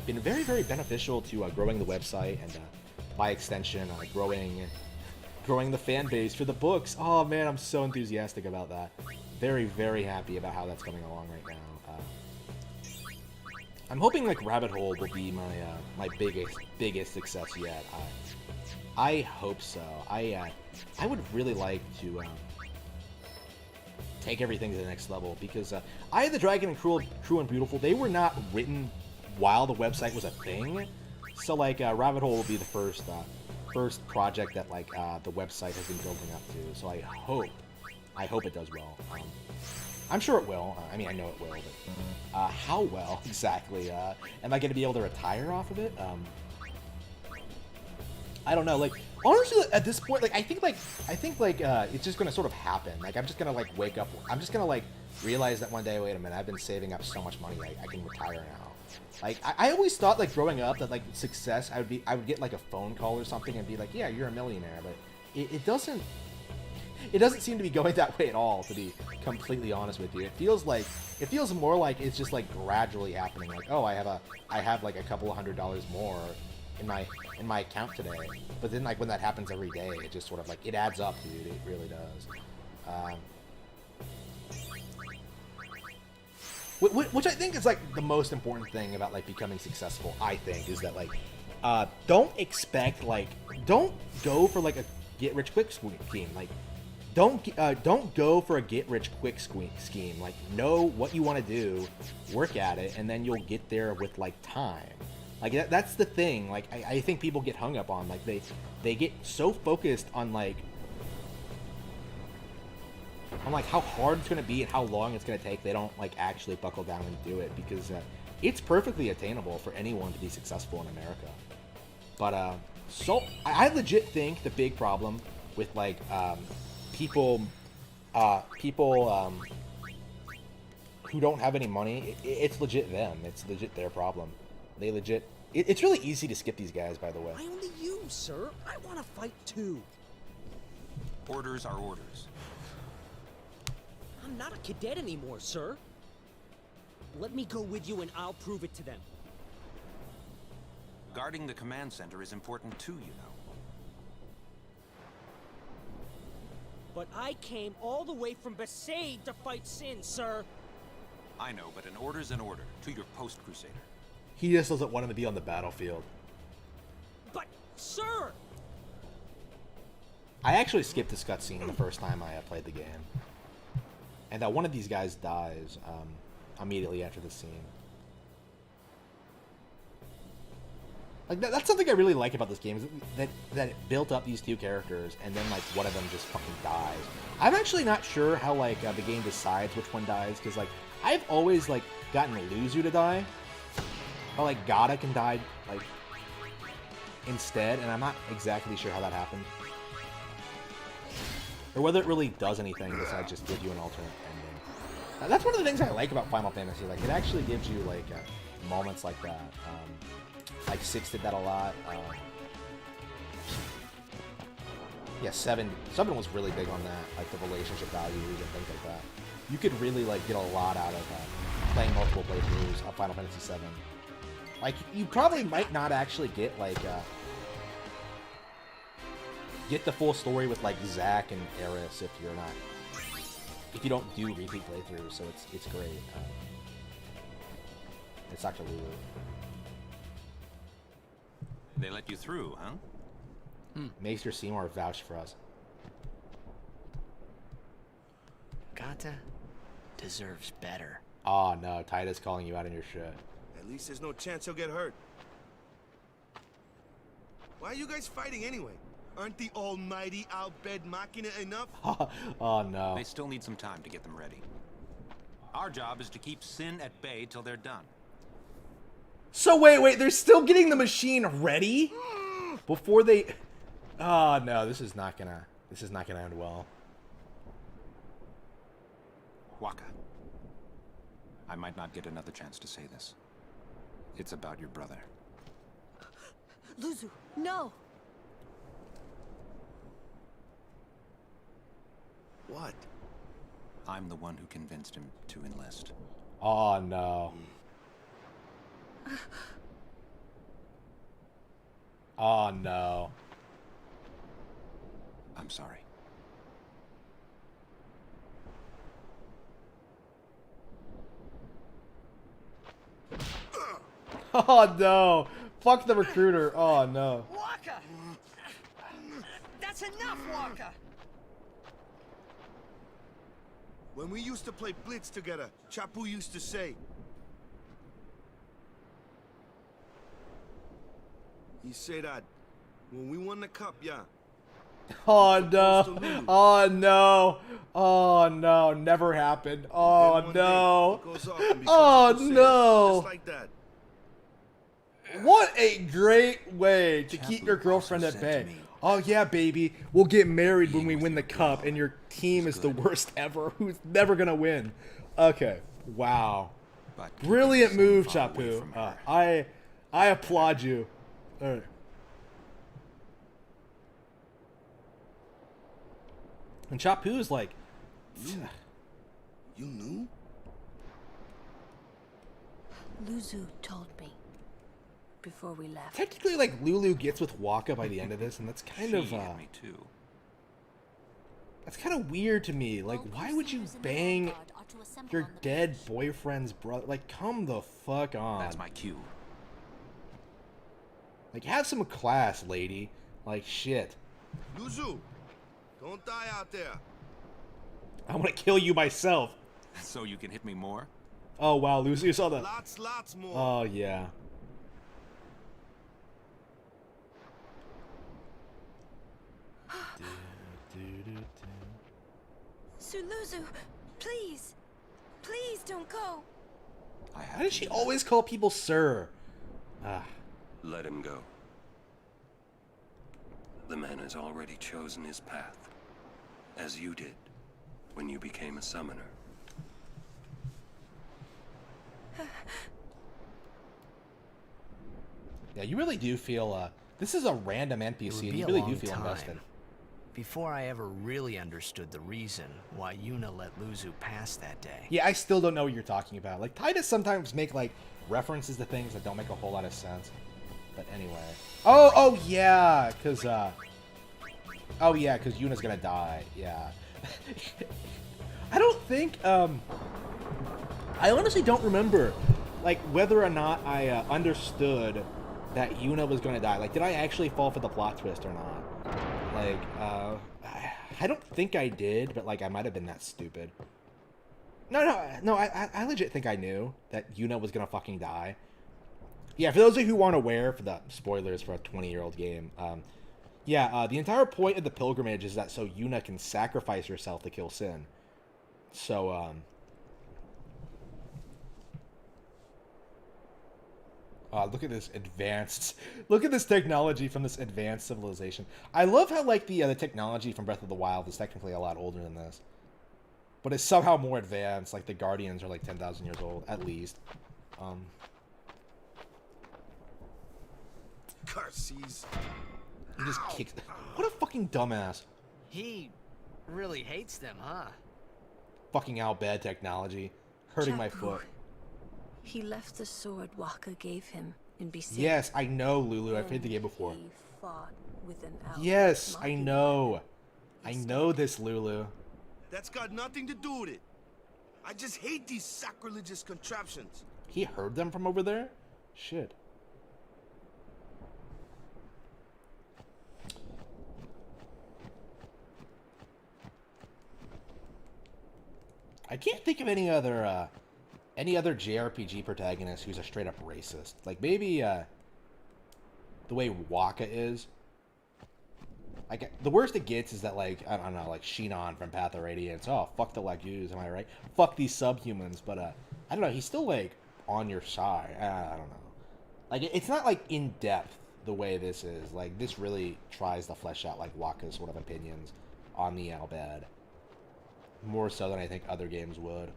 been very beneficial to growing the website and by extension growing the fan base for the books. Oh man, I'm so enthusiastic about that. Very happy about how that's coming along right now. I'm hoping like Rabbit Hole will be my biggest success yet. I hope so. I would really like to take everything to the next level because Eye of the Dragon and True and Beautiful, they were not written while the website was a thing. So like Rabbit Hole will be the first project that like the website has been building up to. So I hope it does well. I'm sure it will. I mean, I know it will, but how well exactly? Am I going to be able to retire off of it? I don't know. Like, honestly, at this point, like, I think it's just gonna sort of happen. Like, I'm just gonna like wake up. I'm just gonna like realize that one day, wait a minute, I've been saving up so much money, I can retire now. Like, I always thought, like, growing up, that like success, I would get like a phone call or something and be like, yeah, you're a millionaire. But it doesn't seem to be going that way at all, to be completely honest with you. It feels more like it's just like gradually happening. Like, oh, I have like a couple of $100 more in my account today. But then like when that happens every day, it just sort of like it adds up, dude. It really does. Which I think is like the most important thing about like becoming successful. I think is that like don't go for like a get rich quick scheme. Like don't go for a get rich quick scheme. Like, know what you want to do, work at it, and then you'll get there with like time. Like that's the thing. Like I think people get hung up on, like they get so focused on like how hard it's gonna be and how long it's gonna take, they don't like actually buckle down and do it, because it's perfectly attainable for anyone to be successful in America. But so I legit think the big problem with like people who don't have any money, it's legit them. It's legit their problem. They legit. It's really easy to skip these guys, by the way. I only you, sir. I want to fight too. Orders are orders. I'm not a cadet anymore, sir. Let me go with you and I'll prove it to them. Guarding the command center is important too, you know. But I came all the way from Besaid to fight Sin, sir. I know, but an order's an order. To your post, Crusader. He just doesn't want him to be on the battlefield. But, sir! I actually skipped this cutscene the first time I played the game. And one of these guys dies immediately after the scene. Like that's something I really like about this game, is that it built up these two characters, and then like one of them just fucking dies. I'm actually not sure how like the game decides which one dies, because like I've always like gotten Luzu to die, or like Gata can die like instead, and I'm not exactly sure how that happened, or whether it really does anything besides just give you an alternate ending. That's one of the things I like about Final Fantasy. Like it actually gives you like moments like that. Like 6 did that a lot. Yeah, 7 was really big on that, like the relationship values and things like that. You could really like get a lot out of playing multiple playthroughs of Final Fantasy 7. Like you probably might not actually get like get the full story with like Zack and Aeris if you don't do repeat playthroughs. So it's great. It's Dr. Lulu. They let you through, huh? Maester Seymour vouched for us. Gata deserves better. Oh no, Titus calling you out on your shit. At least there's no chance he'll get hurt. Why are you guys fighting anyway? Aren't the almighty Albed Machina enough? Oh no. They still need some time to get them ready. Our job is to keep Sin at bay till they're done. So wait, they're still getting the machine ready before they. Oh no, this is not gonna end well. Waka, I might not get another chance to say this. It's about your brother. Luzu, no! What? I'm the one who convinced him to enlist. Oh no. Oh no. I'm sorry. Oh no. Fuck the recruiter. Oh no. Waka! That's enough, Waka! When we used to play Blitz together, Chapu used to say, he said that when we won the cup, yeah. Oh no. Oh no. Oh no. Never happened. Oh no. Oh no. Just like that. What a great way to keep your girlfriend at bay. Oh yeah, baby. We'll get married when we win the cup, and your team is the worst ever. Who's never gonna win? Okay. Wow. Brilliant move, Chapu. I applaud you. All right. And Chapu's like, you knew? Luzu told me before we left. Technically, like Lulu gets with Waka by the end of this, and that's kind of me too. That's kind of weird to me. Like, why would you bang your dead boyfriend's brother? Like, come the fuck on. That's my cue. Like, have some class, lady. Like, shit. Luzu, don't die out there. I want to kill you myself. So you can hit me more? Oh wow, Lucy, you saw that. Lots more. Oh yeah. Sir Luzu, please. Please don't go. Why does she always call people sir? Ah. Let him go. The man has already chosen his path, as you did when you became a summoner. Yeah, you really do feel, this is a random NPC, and you really do feel invested. Before I ever really understood the reason why Yuna let Luzu pass that day. Yeah, I still don't know what you're talking about. Like, Titus sometimes make, like, references to things that don't make a whole lot of sense. But anyway. Oh, yeah, because, oh, yeah, because Yuna's gonna die. Yeah. I don't think, I honestly don't remember, like, whether or not I understood that Yuna was gonna die. Like, did I actually fall for the plot twist or not? Like, I don't think I did, but, like, I might have been that stupid. No, I legit think I knew that Yuna was gonna fucking die. Yeah, for those of you who aren't aware, for the spoilers for a 20-year-old game, the entire point of the pilgrimage is that so Yuna can sacrifice herself to kill Sin. So, look at this look at this technology from this advanced civilization. I love how, like, the technology from Breath of the Wild is technically a lot older than this. But it's somehow more advanced, like the Guardians are like 10,000 years old, at least. Curses. He just kicks. What a fucking dumbass. He really hates them, huh? Fucking Al Bhed technology. Hurting my Chapu. foot. He left the sword Waka gave him in Besaid. Yes, I know, Lulu. I've played the game before. He fought with an Al Yes, Bhed I Machina. know. I know this, Lulu. That's got nothing to do with it. I just hate these sacrilegious contraptions. He heard them from over there? Shit. I can't think of any other JRPG protagonist who's a straight up racist. Like maybe the way Waka is. Like the worst it gets is that, like, I don't know, like Shinon from Path of Radiance. Oh, fuck the Lagus, am I right? Fuck these subhumans, but I don't know. He's still like on your side. I don't know. Like it's not like in depth the way this is. Like this really tries to flesh out like Waka's sort of opinions on the Al Bhed. More so than I think other games would.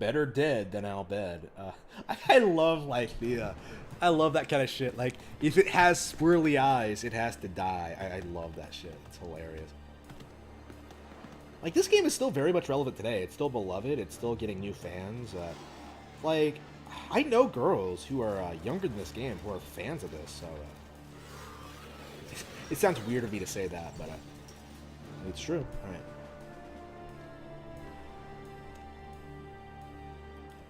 Better dead than Al Bhed. I love like I love that kind of shit. Like if it has swirly eyes, it has to die. I love that shit. It's hilarious. Like this game is still very much relevant today. It's still beloved. It's still getting new fans. Like I know girls who are younger than this game who are fans of this. So. It sounds weird of me to say that, but it's true. All right.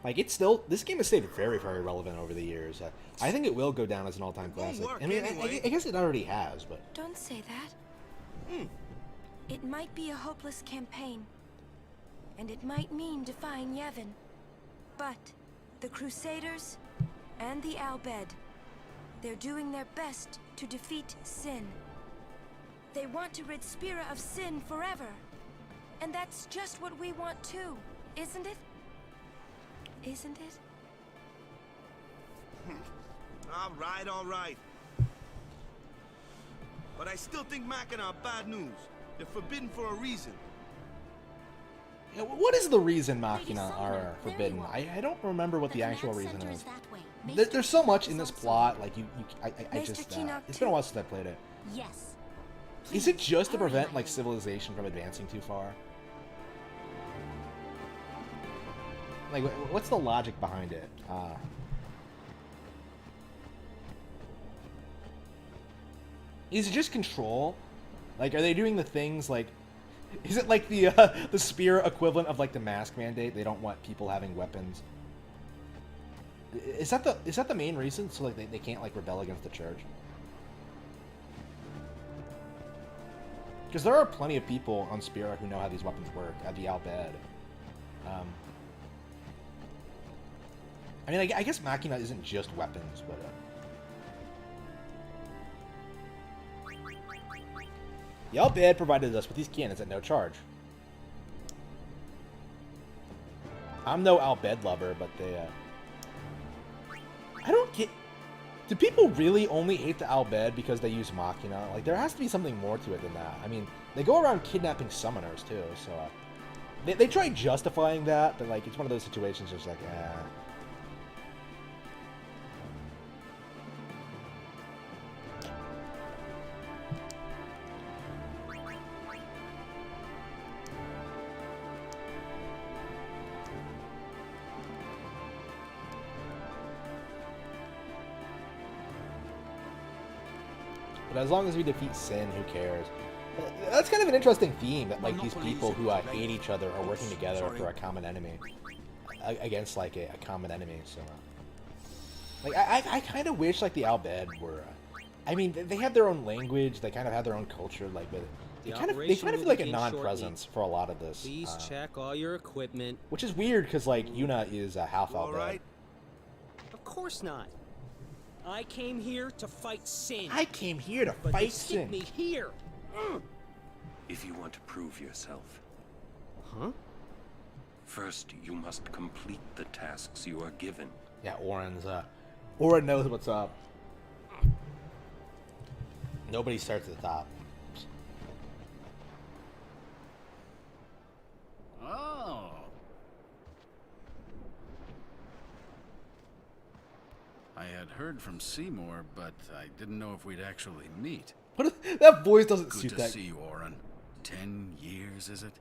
Like it's still, this game has stayed very, very relevant over the years. I think it will go down as an all-time classic. I mean, I guess it already has, but Don't say that. It might be a hopeless campaign, and it might mean defying Yevon. But the Crusaders and the Al Bhed, they're doing their best to defeat Sin. They want to rid Spira of Sin forever. And that's just what we want too, isn't it? Isn't it? All right. But I still think Machina are bad news. They're forbidden for a reason. Yeah, what is the reason Machina are forbidden? I don't remember what the actual reason is. There's so much in this plot, like I just it's been a while since I played it. Yes. Is it just to prevent like civilization from advancing too far? Like, what's the logic behind it? Is it just control? Like, are they doing the things like? Is it like the spear equivalent of like the mask mandate? They don't want people having weapons. Is that the main reason? So like they can't like rebel against the church? Because there are plenty of people on Spira who know how these weapons work at the Al Bhed. I mean, I guess Machina isn't just weapons, but the Al Bhed provided us with these cannons at no charge. I'm no Al Bhed lover, but they I don't get. Do people really only hate the Al Bhed because they use Machina? Like, there has to be something more to it than that. I mean, they go around kidnapping summoners, too, so... They try justifying that, but, like, it's one of those situations just like, But as long as we defeat Sin, who cares? That's kind of an interesting theme, that like these people who hate each other are working together for a common enemy. Against like a common enemy, so... Like, I kind of wish like the Al Bhed were I mean, they have their own language. They kind of have their own culture. Like, but they kind of feel like a non-presence for a lot of this. Please check all your equipment. Which is weird because like Yuna is a half Al Bhed. Of course not. I came here to fight Sin. I came here to but fight they Sin. stick me here. If you want to prove yourself, huh? First, you must complete the tasks you are given. Yeah, Auron knows what's up. Nobody starts at the top. Oh. I had heard from Seymour, but I didn't know if we'd actually meet. That voice doesn't Good suit to that. see you, Auron. 10 years, is it?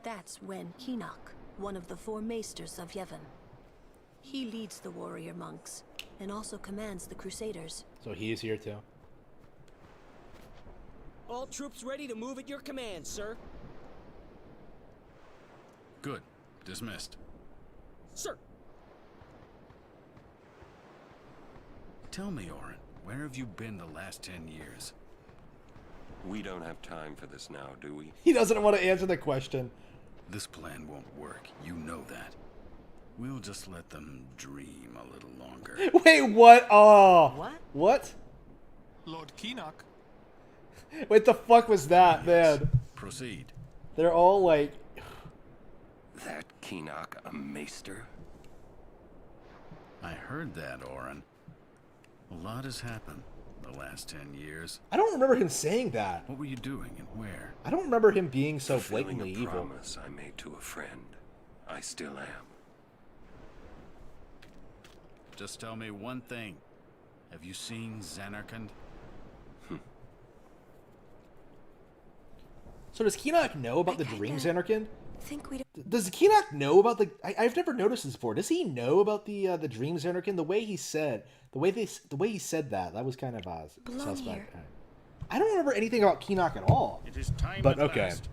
That's Wen Keenock, one of the 4 maesters of Yevon. He leads the warrior monks, and also commands the Crusaders. So he is here too. All troops ready to move at your command, sir. Good. Dismissed. Sir. Tell me, Auron, where have you been the last 10 years? We don't have time for this now, do we? He doesn't want to answer the question. This plan won't work. You know that. We'll just let them dream a little longer. Wait, what? Oh. What? What? Lord Keenock. What the fuck was that, man? Proceed. They're all like... That Keenock a maester? I heard that, Auron. A lot has happened the last 10 years. I don't remember him saying that. What were you doing and where? I don't remember him being so Fulfilling blatantly a evil. promise I made to a friend. I still am. Just tell me one thing. Have you seen Zanarkand? So does Keenock know about the Dream Zanarkand? Think we Does Keenock know about the? I've never noticed this before. Does he know about the Dream Zanarkand? The way he said, the way he said that was kind of suspect. I don't remember anything about Keenock at all. It is time But at okay. last.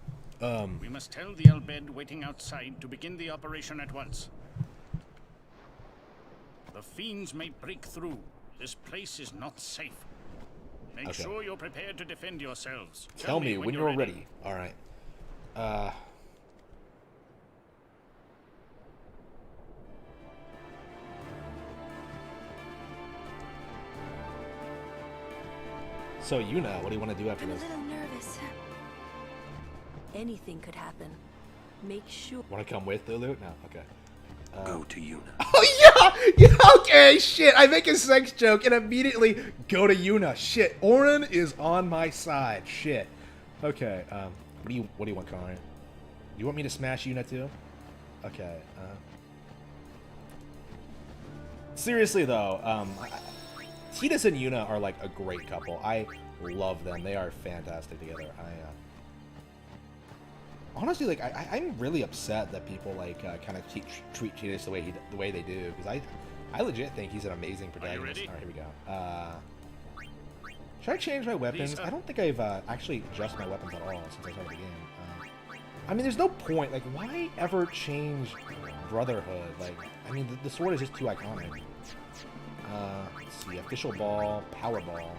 We must tell the Al Bhed waiting outside to begin the operation at once. The fiends may break through. This place is not safe. Make Okay. sure you're prepared to defend yourselves. Tell me when you're ready. All right. So Yuna, what do you want to do after I'm a this? little nervous. Anything could happen. Make sure. Want to come with Lulu? No. Okay. Go to Yuna. Oh yeah, yeah. Okay, shit. I make a sex joke and immediately go to Yuna. Shit. Auron is on my side. Shit. Okay. What do you want, Connor? You want me to smash Yuna too? Okay. Seriously though, Tidus and Yuna are like a great couple. I love them. They are fantastic together. Honestly, like I'm really upset that people like kind of treat Tidus the way they do, because I legit think he's an amazing protagonist. All right, here we go. Should I change my weapons? I don't think I've actually adjusted my weapons at all since I started the game. I mean, there's no point. Like, why ever change Brotherhood? Like, I mean, the sword is just too iconic. Let's see, official ball, power ball.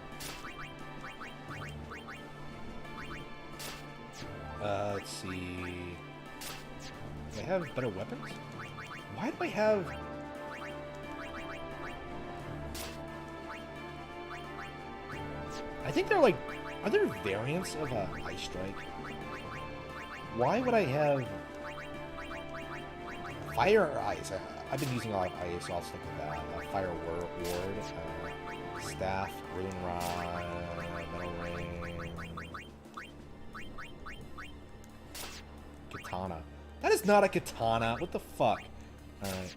Let's see. Do I have better weapons? Why do I have... I think they're like... Are there variants of Ice Strike? Why would I have... Fire or Ice? I've been using a lot of Ice, so I'll stick with that. Fire Ward, Staff, Rune Rod, Metal Ring... Katana. That is not a katana. What the fuck? Alright.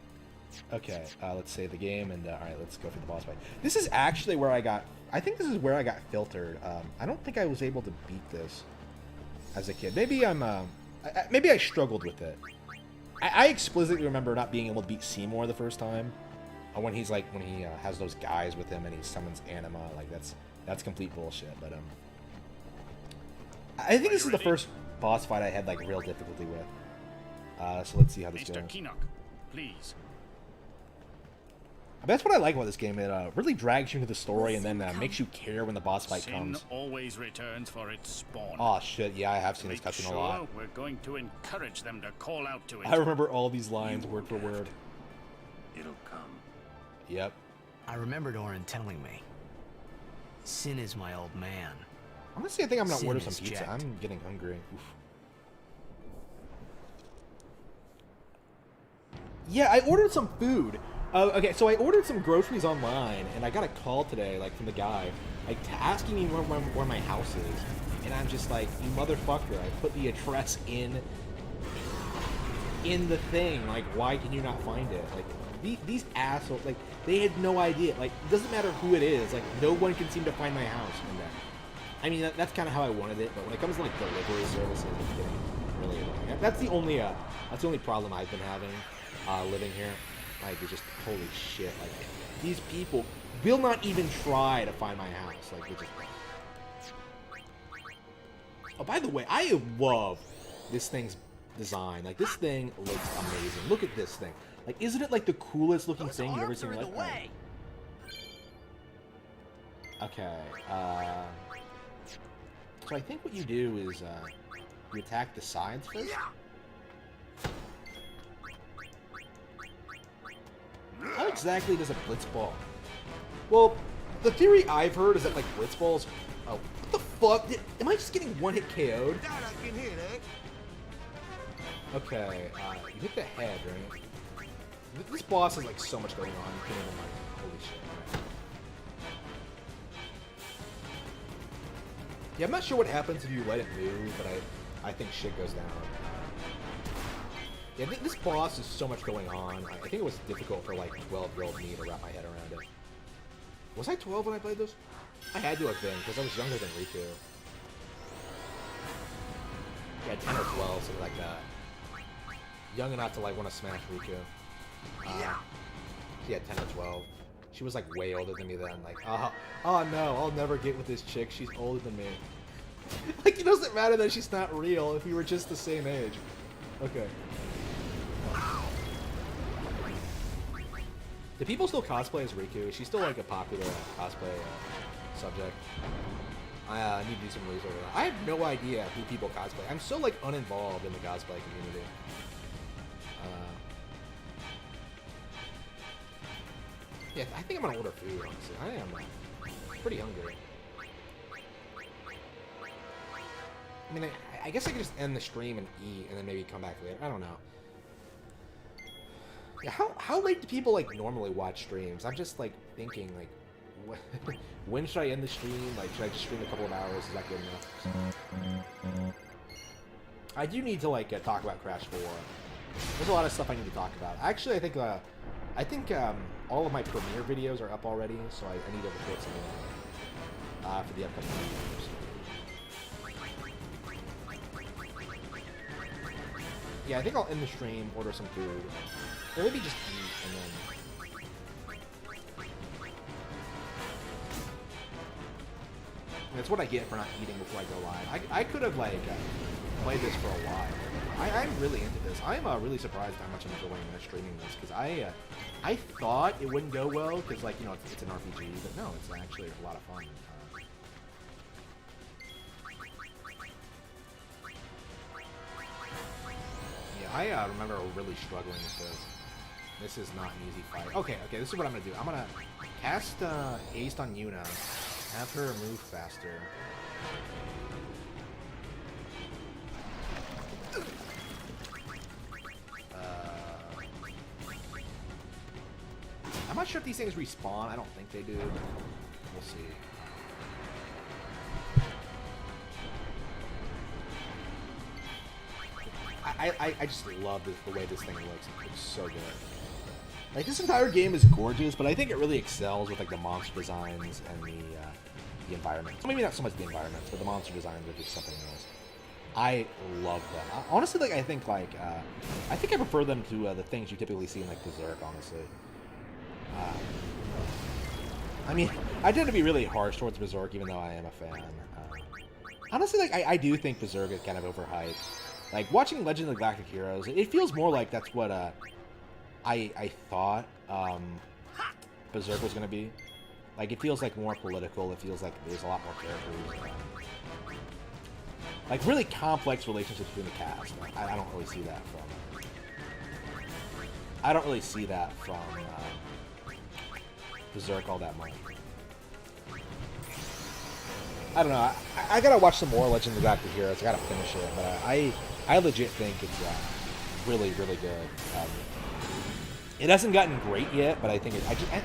Okay, let's save the game, and alright, let's go for the boss fight. This is actually where I got... I think this is where I got filtered. I don't think I was able to beat this as a kid. Maybe I'm... maybe I struggled with it. I explicitly remember not being able to beat Seymour the first time. When he's like... When he has those guys with him and he summons Anima. Like, that's complete bullshit. But, I think this is the first boss fight I had, like, real difficulty with. So let's see how this goes. Keenock, please. That's what I like about this game. It really drags you into the story and then makes you care when the boss fight Sin comes. always returns for its spawn. Oh shit, yeah, I have seen this Make cutscene sure a lot. we're going to encourage them to call out to it. I remember all these lines word for word. It'll come. Yep. I remembered Orin telling me. Sin is my old man. Honestly, I think I'm gonna Sin order some is pizza. checked. I'm getting hungry. Oof. Yeah, I ordered some food. Okay, so I ordered some groceries online, and I got a call today, like, from the guy, like, asking me where my house is. And I'm just like, you motherfucker, I put the address in the thing. Like, why can you not find it? Like, these assholes, like, they had no idea. Like, it doesn't matter who it is. Like, no one can seem to find my house. And I mean, that's kind of how I wanted it. But when it comes to, like, delivery services, it's getting really annoying. That's the only problem I've been having living here. Like, it's just, holy shit. Like, these people will not even try to find my house. Like, they just... Oh, by the way, I love this thing's design. Like, this thing looks amazing. Look at this thing. Like, isn't it, like, the coolest looking thing you've ever seen? Like, okay, so I think what you do is, you attack the sides first? How exactly does a blitzball? Well, the theory I've heard is that, like, blitzballs... Oh, what the fuck? Am I just getting one-hit KO'd? Okay, you hit the head, right? This boss has, like, so much going on. You can't even, like, holy shit. Yeah, I'm not sure what happens if you let it move, but I think shit goes down. Yeah, this boss is so much going on. I think it was difficult for, like, 12-year-old me to wrap my head around it. Was I 12 when I played this? I had to have been, because I was younger than Riku. Yeah, 10 or 12, something like that. Young enough to, like, want to smash Riku. Yeah, 10 or 12. She was, like, way older than me then. Like, oh no, I'll never get with this chick. She's older than me. Like, it doesn't matter that she's not real if we were just the same age. Okay. Do people still cosplay as Riku? Is she still, like, a popular cosplay subject? I need to do some research on that. I have no idea who people cosplay. I'm so, like, uninvolved in the cosplay community. Yeah, I think I'm gonna order food, honestly. I am pretty hungry. I mean, I guess I could just end the stream and eat, and then maybe come back later. I don't know. Yeah, how late do people, like, normally watch streams? I'm just, like, thinking, like, when should I end the stream? Like, should I just stream a couple of hours? Is that good enough? I do need to, like, talk about Crash 4. There's a lot of stuff I need to talk about. Actually, I think all of my premiere videos are up already, so I need to record some of them for the upcoming videos. Yeah, I think I'll end the stream, order some food, or maybe just eat, and then... That's what I get for not eating before I go live. I could have, like, played this for a while. I'm really into this. I'm really surprised how much I'm enjoying streaming this, because I thought it wouldn't go well, because, like, you know, it's an RPG, but no, it's actually a lot of fun. Yeah, I remember really struggling with this. This is not an easy fight. Okay, this is what I'm going to do. I'm going to cast Haste on Yuna, have her move faster. I'm not sure if these things respawn. I don't think they do. We'll see. I just love the way this thing looks. It looks so good. Like, this entire game is gorgeous, but I think it really excels with, like, the monster designs and the environments. Maybe not so much the environments, but the monster designs are just something else. I love them. Honestly, like, I think I prefer them to the things you typically see in, like, Berserk, honestly. I mean, I tend to be really harsh towards Berserk, even though I am a fan. Honestly, like, I do think Berserk is kind of overhyped. Like, watching Legend of the Galactic Heroes, it feels more like that's what I thought Berserk was gonna be. Like, it feels like more political. It feels like there's a lot more characters. Like, really complex relationships between the cast. I don't really see that from... I don't really see that from Berserk all that much. I don't know. I gotta watch some more Legend of the Galactic Heroes. I gotta finish it. But I legit think it's really, really good. It hasn't gotten great yet, but I think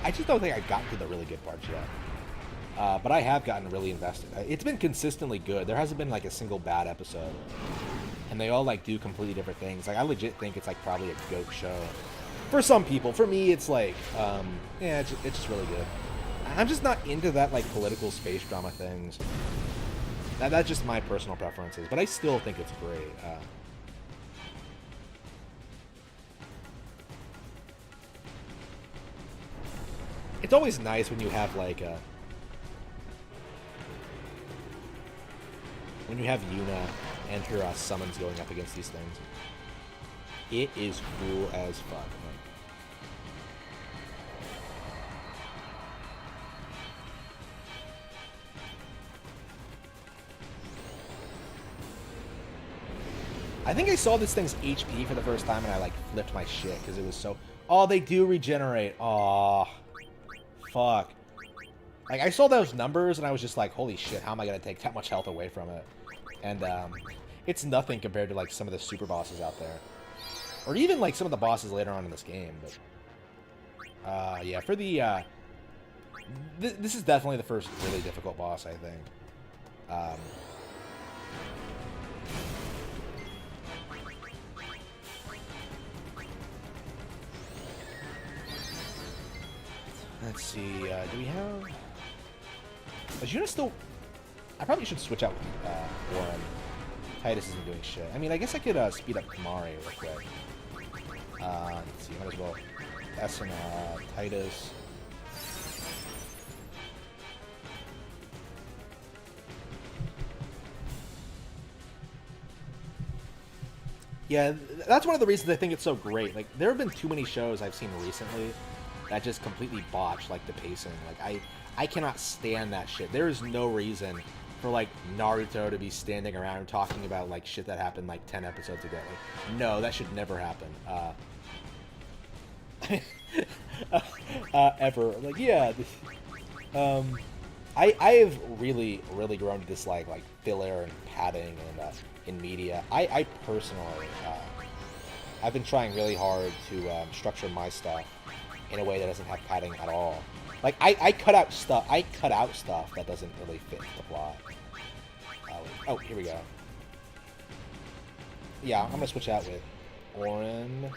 I just don't think I've gotten to the really good parts yet. But I have gotten really invested. It's been consistently good. There hasn't been like a single bad episode, and they all like do completely different things. Like I legit think it's like probably a GOAT show for some people. For me, it's like yeah, it's just really good. I'm just not into that like political space drama things. That's just my personal preferences, but I still think it's great. It's always nice when you have like when you have Yuna and her summons going up against these things. It is cool as fuck. I think I saw this thing's HP for the first time and I like flipped my shit because it was so... Oh, they do regenerate. Oh, fuck. Like, I saw those numbers and I was just like, holy shit, how am I going to take that much health away from it? And it's nothing compared to like some of the super bosses out there. Or even like some of the bosses later on in this game. But yeah, for the... this is definitely the first really difficult boss, I think. Let's see, do we have... Is Yuna still... I probably should switch out with Warren. Titus isn't doing shit. I mean, I guess I could speed up Kamari real quick. Let's see, might as well S and Titus. Yeah, that's one of the reasons I think it's so great. Like, there have been too many shows I've seen recently that just completely botch, like, the pacing. Like, I cannot stand that shit. There is no reason for, like, Naruto to be standing around talking about, like, shit that happened, like, 10 episodes ago. Like, no, that should never happen. Ever. Like, yeah. I have really, really grown to dislike, like, filler and padding and, in media. I personally, I've been trying really hard to structure my stuff in a way that doesn't have padding at all. Like, I cut out stuff that doesn't really fit the plot. Oh, here we go. Yeah, I'm gonna switch out with Orin.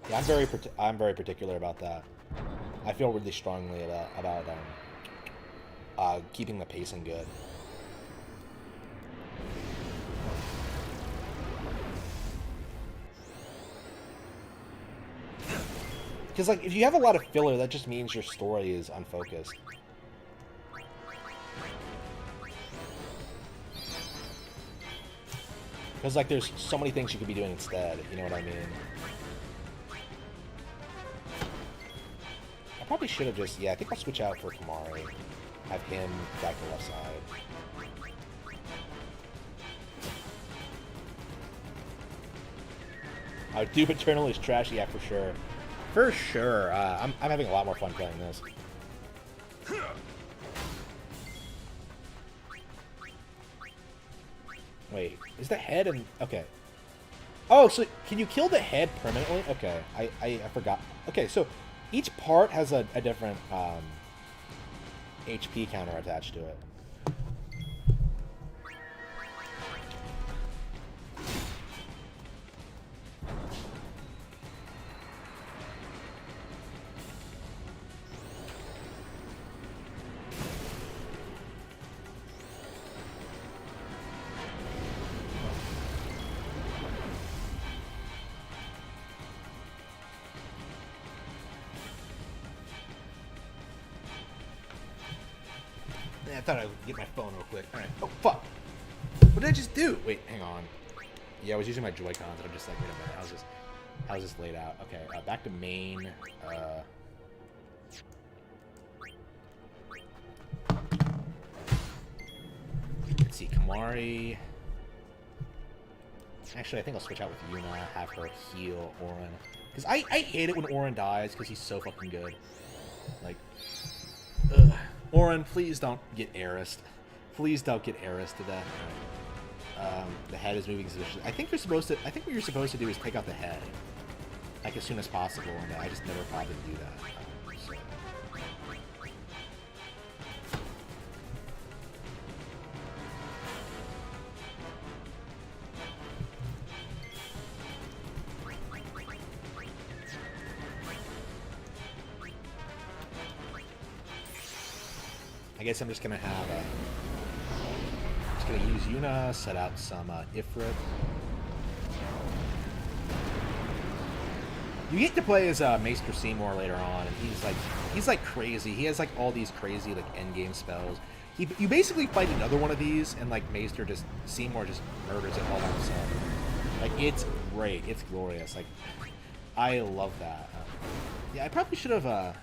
Yeah, I'm very particular about that. I feel really strongly about keeping the pacing good. Because, like, if you have a lot of filler, that just means your story is unfocused. Because, like, there's so many things you could be doing instead, you know what I mean? I probably should have just... Yeah, I think I'll switch out for Kamari. Have him back to the left side. Doom Eternal is trash, yeah, for sure. For sure. I'm having a lot more fun playing this. Wait, is the head and... Okay. Oh, so can you kill the head permanently? Okay, I forgot. Okay, so each part has a different HP counter attached to it. I thought I would get my phone real quick. Alright. Oh, fuck. What did I just do? Wait, hang on. Yeah, I was using my Joy-Cons, and I'm just like, wait a minute, how's this laid out? Okay, back to main. Let's see, Kimahri. Actually, I think I'll switch out with Yuna, have her heal Auron. Because I hate it when Auron dies, because he's so fucking good. Like, ugh. Auron, please don't get Eris. Please don't get Eris to death. The head is moving suspiciously. I think what you're supposed to do is take out the head, like as soon as possible, and I just never bothered to do that. So. I guess I'm just gonna have gonna use Yuna, set out some Ifrit. You get to play as Maester Seymour later on, and he's like crazy. He has like all these crazy like endgame spells. You basically fight another one of these, and like Seymour just murders it all by himself. Like it's great, it's glorious. Like I love that. Yeah, I probably should have. I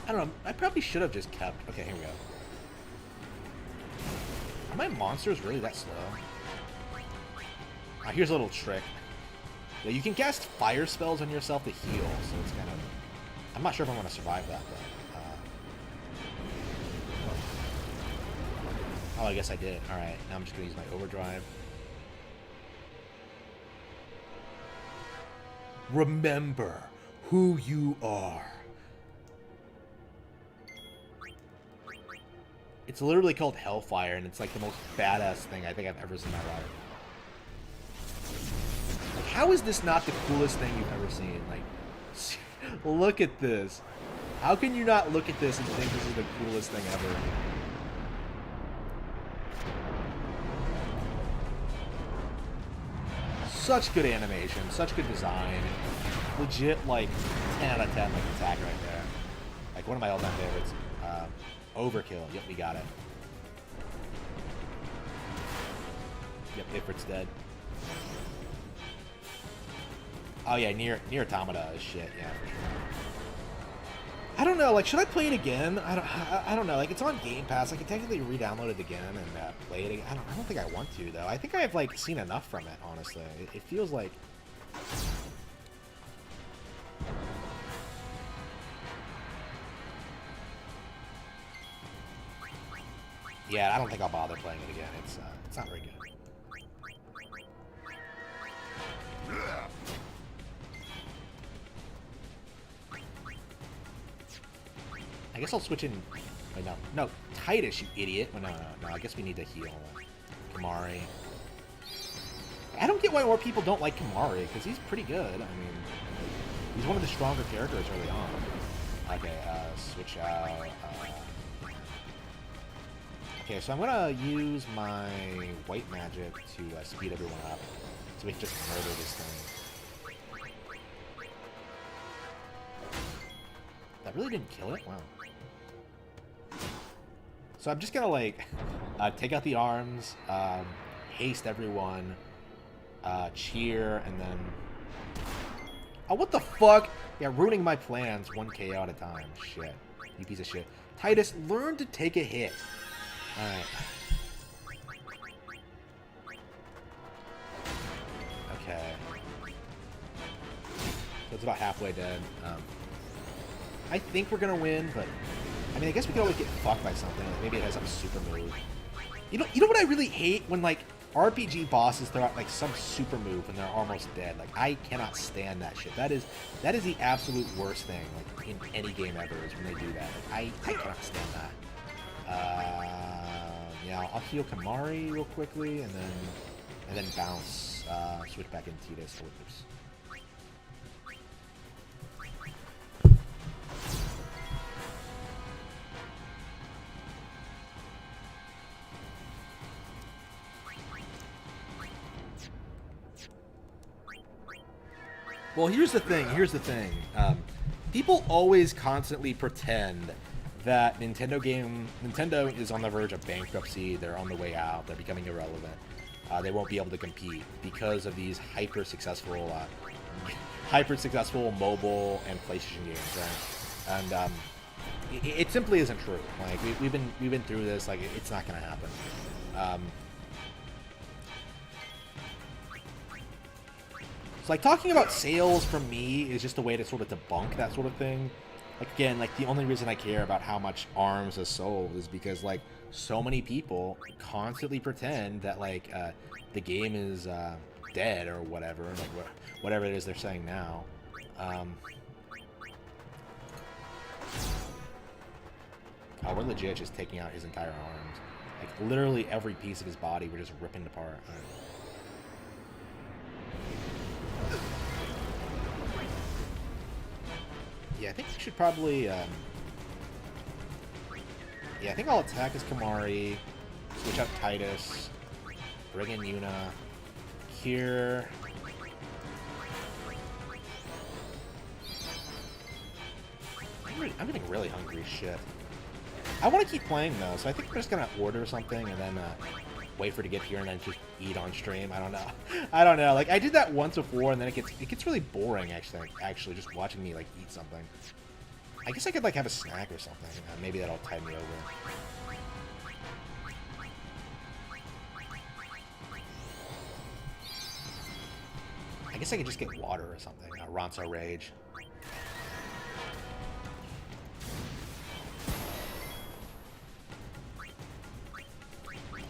don't know. I probably should have just kept. Okay, here we go. Are my monsters really that slow? Here's a little trick. Yeah, you can cast fire spells on yourself to heal, so it's kind of... I'm not sure if I'm going to survive that, though. Oh, I guess I did. Alright, now I'm just going to use my overdrive. Remember who you are. It's literally called Hellfire, and it's like the most badass thing I think I've ever seen in my life. Like, how is this not the coolest thing you've ever seen? Like, look at this. How can you not look at this and think this is the coolest thing ever? Such good animation, such good design. Legit, like, 10 out of 10, like, attack right there. Like, one of my all-time favorites. Overkill. Yep, we got it. Yep, Ifrit's dead. Oh yeah, Nier Automata is shit. Yeah, for sure. I don't know. Like, should I play it again? I don't know. Like, it's on Game Pass. I can technically re-download it again and play it again. I don't think I want to though. I think I've like seen enough from it. Honestly, it feels like. Yeah, I don't think I'll bother playing it again. It's not very good. I guess I'll switch in. Wait, no, Titus, you idiot. Well, no. I guess we need to heal Kimahri. I don't get why more people don't like Kimahri because he's pretty good. I mean, he's one of the stronger characters early on. Okay, switch out. Okay, so I'm gonna use my white magic to speed everyone up, so we can just murder this thing. That really didn't kill it? Wow. So I'm just gonna like take out the arms, haste everyone, cheer, and then... Oh, what the fuck? Yeah, ruining my plans 1 KO at a time. Shit. You piece of shit. Titus, learn to take a hit. Alright. Okay. So it's about halfway dead. I think we're gonna win, but I mean, I guess we could always get fucked by something. Like maybe it has some super move. You know what I really hate when like RPG bosses throw out like some super move when they're almost dead. Like I cannot stand that shit. That is the absolute worst thing like in any game ever is when they do that. Like I cannot stand that. Yeah, I'll heal Kimahri real quickly and then bounce. Switch back in Titus. Oops. Well, here's the thing. People always constantly pretend that Nintendo is on the verge of bankruptcy. They're on the way out. They're becoming irrelevant. They won't be able to compete because of these hyper successful mobile and PlayStation games, right? And it simply isn't true. Like we've been through this. Like it's not gonna happen. So like talking about sales for me is just a way to sort of debunk that sort of thing. Like again, like the only reason I care about how much ARMS has sold is because like so many people constantly pretend that like the game is dead or whatever, like whatever it is they're saying now. Oh, we're legit just taking out his entire arms. Like literally every piece of his body we're just ripping apart. Yeah, I think we should probably, yeah, I think I'll attack as Kimahri, switch out Tidus, bring in Yuna, here. I'm getting really hungry as shit. I want to keep playing though, so I think we're just gonna order something and then wait for it to get here and then just eat on stream. I don't know. I don't know. Like I did that once before, and then it gets really boring. Actually, just watching me like eat something. I guess I could like have a snack or something. Maybe that'll tide me over. I guess I could just get water or something. Ronso Rage.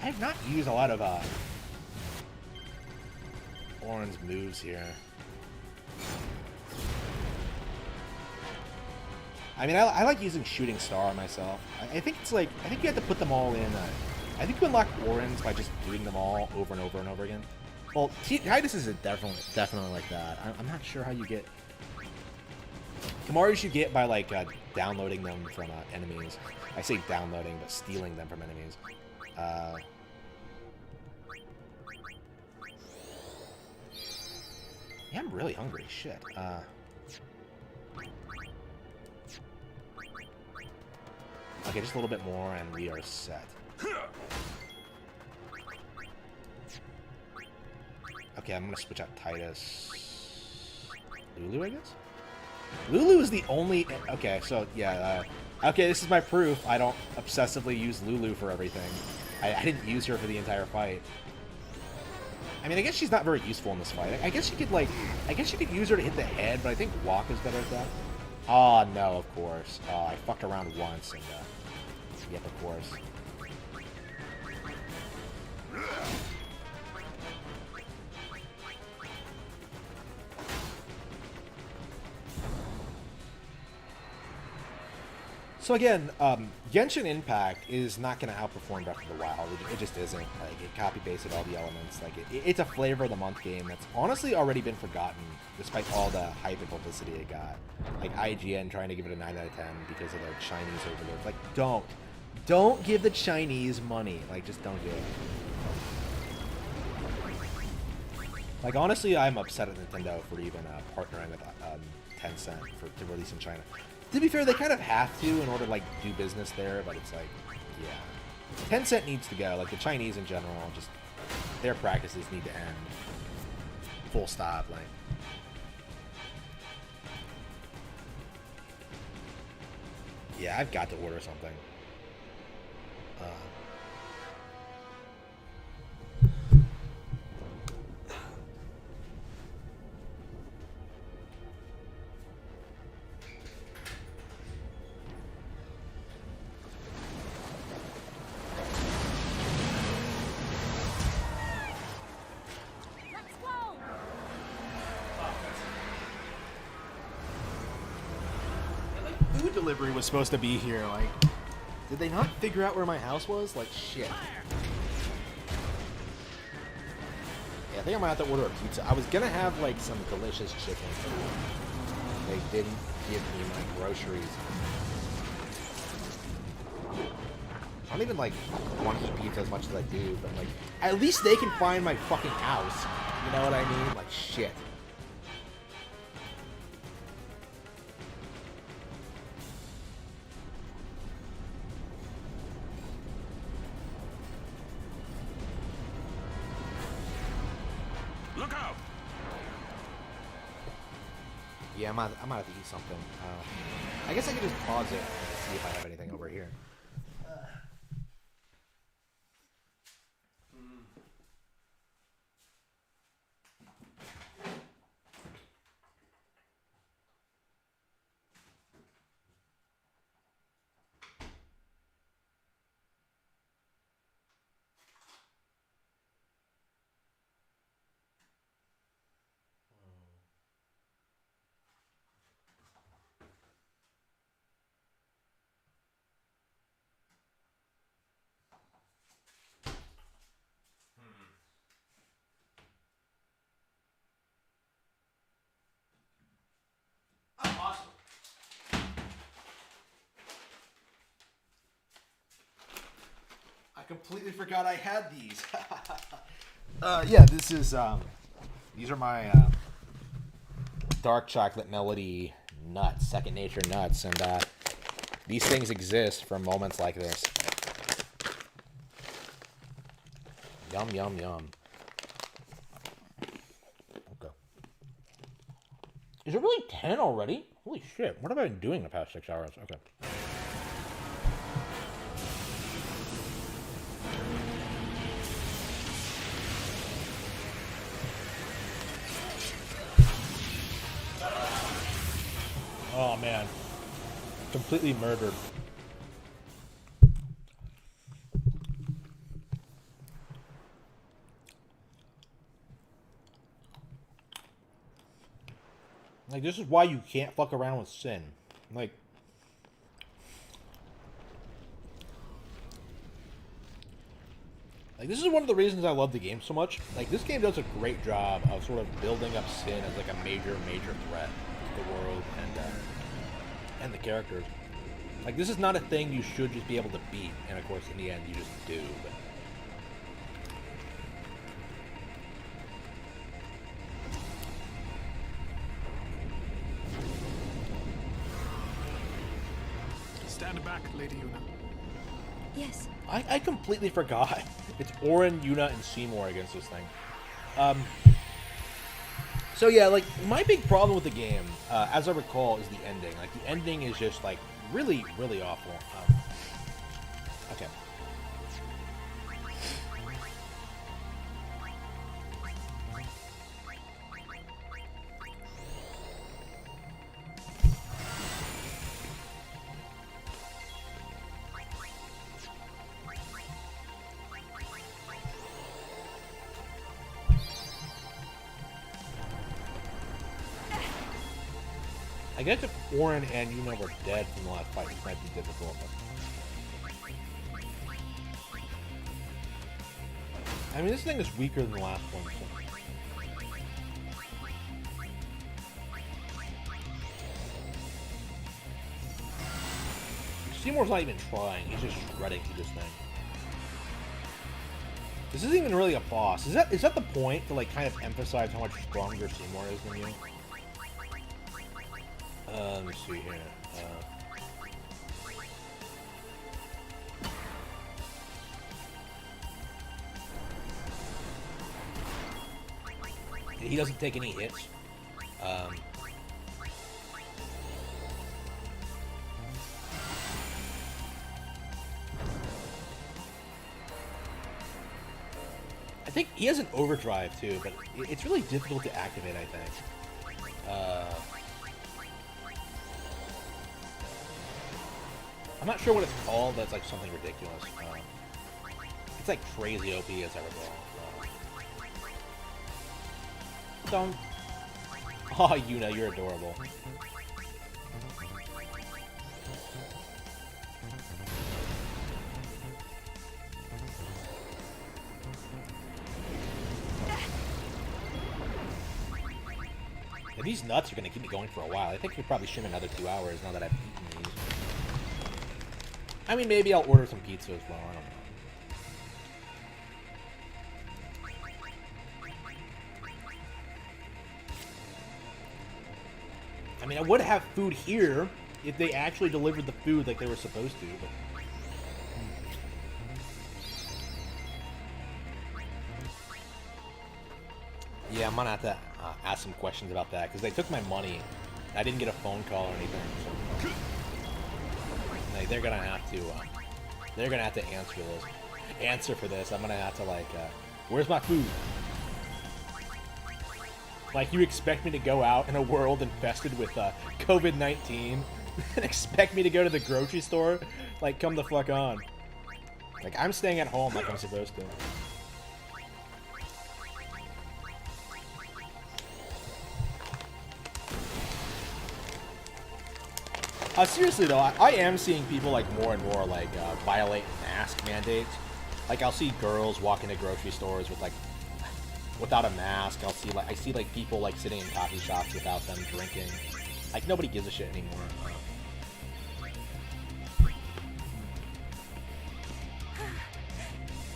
I have not used a lot of Auron's moves here. I mean, I like using Shooting Star myself. I think it's like, I think you have to put them all in. I think you unlock Auron's by just doing them all over and over and over again. Well, Tidus is definitely like that. I'm not sure how you get... Kimahri you get by like downloading them from enemies. I say downloading, but stealing them from enemies. Yeah, I'm really hungry. Shit. Okay, just a little bit more and we are set. Okay, I'm gonna switch out Tidus. Lulu, I guess? Lulu is the only... Okay, so, yeah, okay, this is my proof. I don't obsessively use Lulu for everything. I didn't use her for the entire fight. I mean, I guess she's not very useful in this fight. I guess you could, like... I guess you could use her to hit the head, but I think Wakka's better at that. Oh, no, of course. I fucked around once, and, yep, of course. So again, Genshin Impact is not going to outperform Breath of the Wild. It just isn't. Like, it copy-pasted all the elements. Like, it's a flavor of the month game that's honestly already been forgotten, despite all the hype and publicity it got. Like, IGN trying to give it a 9 out of 10 because of their Chinese overlord. Like, don't give the Chinese money. Like, just don't do it. Like, honestly, I'm upset at Nintendo for even partnering with Tencent to release in China. To be fair, they kind of have to in order to, like, do business there, but it's like, yeah. Tencent needs to go. Like, the Chinese in general, just, their practices need to end. Full stop, like. Yeah, I've got to order something. Food delivery was supposed to be here. Like, did they not figure out where my house was? Like, shit. Yeah, I think I might have to order a pizza. I was gonna have like some delicious chicken, but they didn't give me my groceries. I don't even like want to eat pizza as much as I do, but like, at least they can find my fucking house. You know what I mean? Like, shit. Yeah, I'm gonna have to eat something. I guess I could just pause it and see if I have anything over here. I completely forgot I had these. Yeah, this is these are my dark chocolate melody nuts, Second Nature nuts, and these things exist for moments like this. Yum, yum, yum. Okay. Is it really 10 already? Holy shit, what have I been doing the past 6 hours? Okay. Oh man, completely murdered. Like, this is why you can't fuck around with Sin. Like, this is one of the reasons I love the game so much. Like, this game does a great job of sort of building up Sin as like a major threat to the world and the characters. Like, this is not a thing you should just be able to beat, and of course in the end you just do. But stand back, Lady Yuna. Yes. I completely forgot. It's Auron, Yuna, and Seymour against this thing. So yeah, like, my big problem with the game, as I recall, is the ending. Like, the ending is just, like, really, really awful. Okay. I guess if Auron and Yuna were dead from the last fight, this might be difficult. But I mean, this thing is weaker than the last one. So. Seymour's not even trying. He's just shredding through this thing. This isn't even really a boss. Is that the point to, like, kind of emphasize how much stronger Seymour is than you? Let me see here. He doesn't take any hits. I think he has an overdrive too, but it's really difficult to activate, I think. I'm not sure what it's called, but it's like something ridiculous. It's like crazy OP as I recall. Don't. Oh, Yuna, you're adorable. Yeah, these nuts are going to keep me going for a while. I think we probably should another 2 hours now that I've eaten these. I mean, maybe I'll order some pizza as well. I don't know. I mean, I would have food here if they actually delivered the food like they were supposed to, but... Yeah, I'm gonna have to ask some questions about that, because they took my money I didn't get a phone call or anything. So, like, they're gonna have to answer for this. I'm gonna have to like, where's my food? Like, you expect me to go out in a world infested with COVID-19 and expect me to go to the grocery store? Like, come the fuck on. Like, I'm staying at home like I'm supposed to. Seriously though, I am seeing people like more and more like violate mask mandates. Like, I'll see girls walk into grocery stores with like without a mask. I see like people like sitting in coffee shops without them drinking. Like, nobody gives a shit anymore.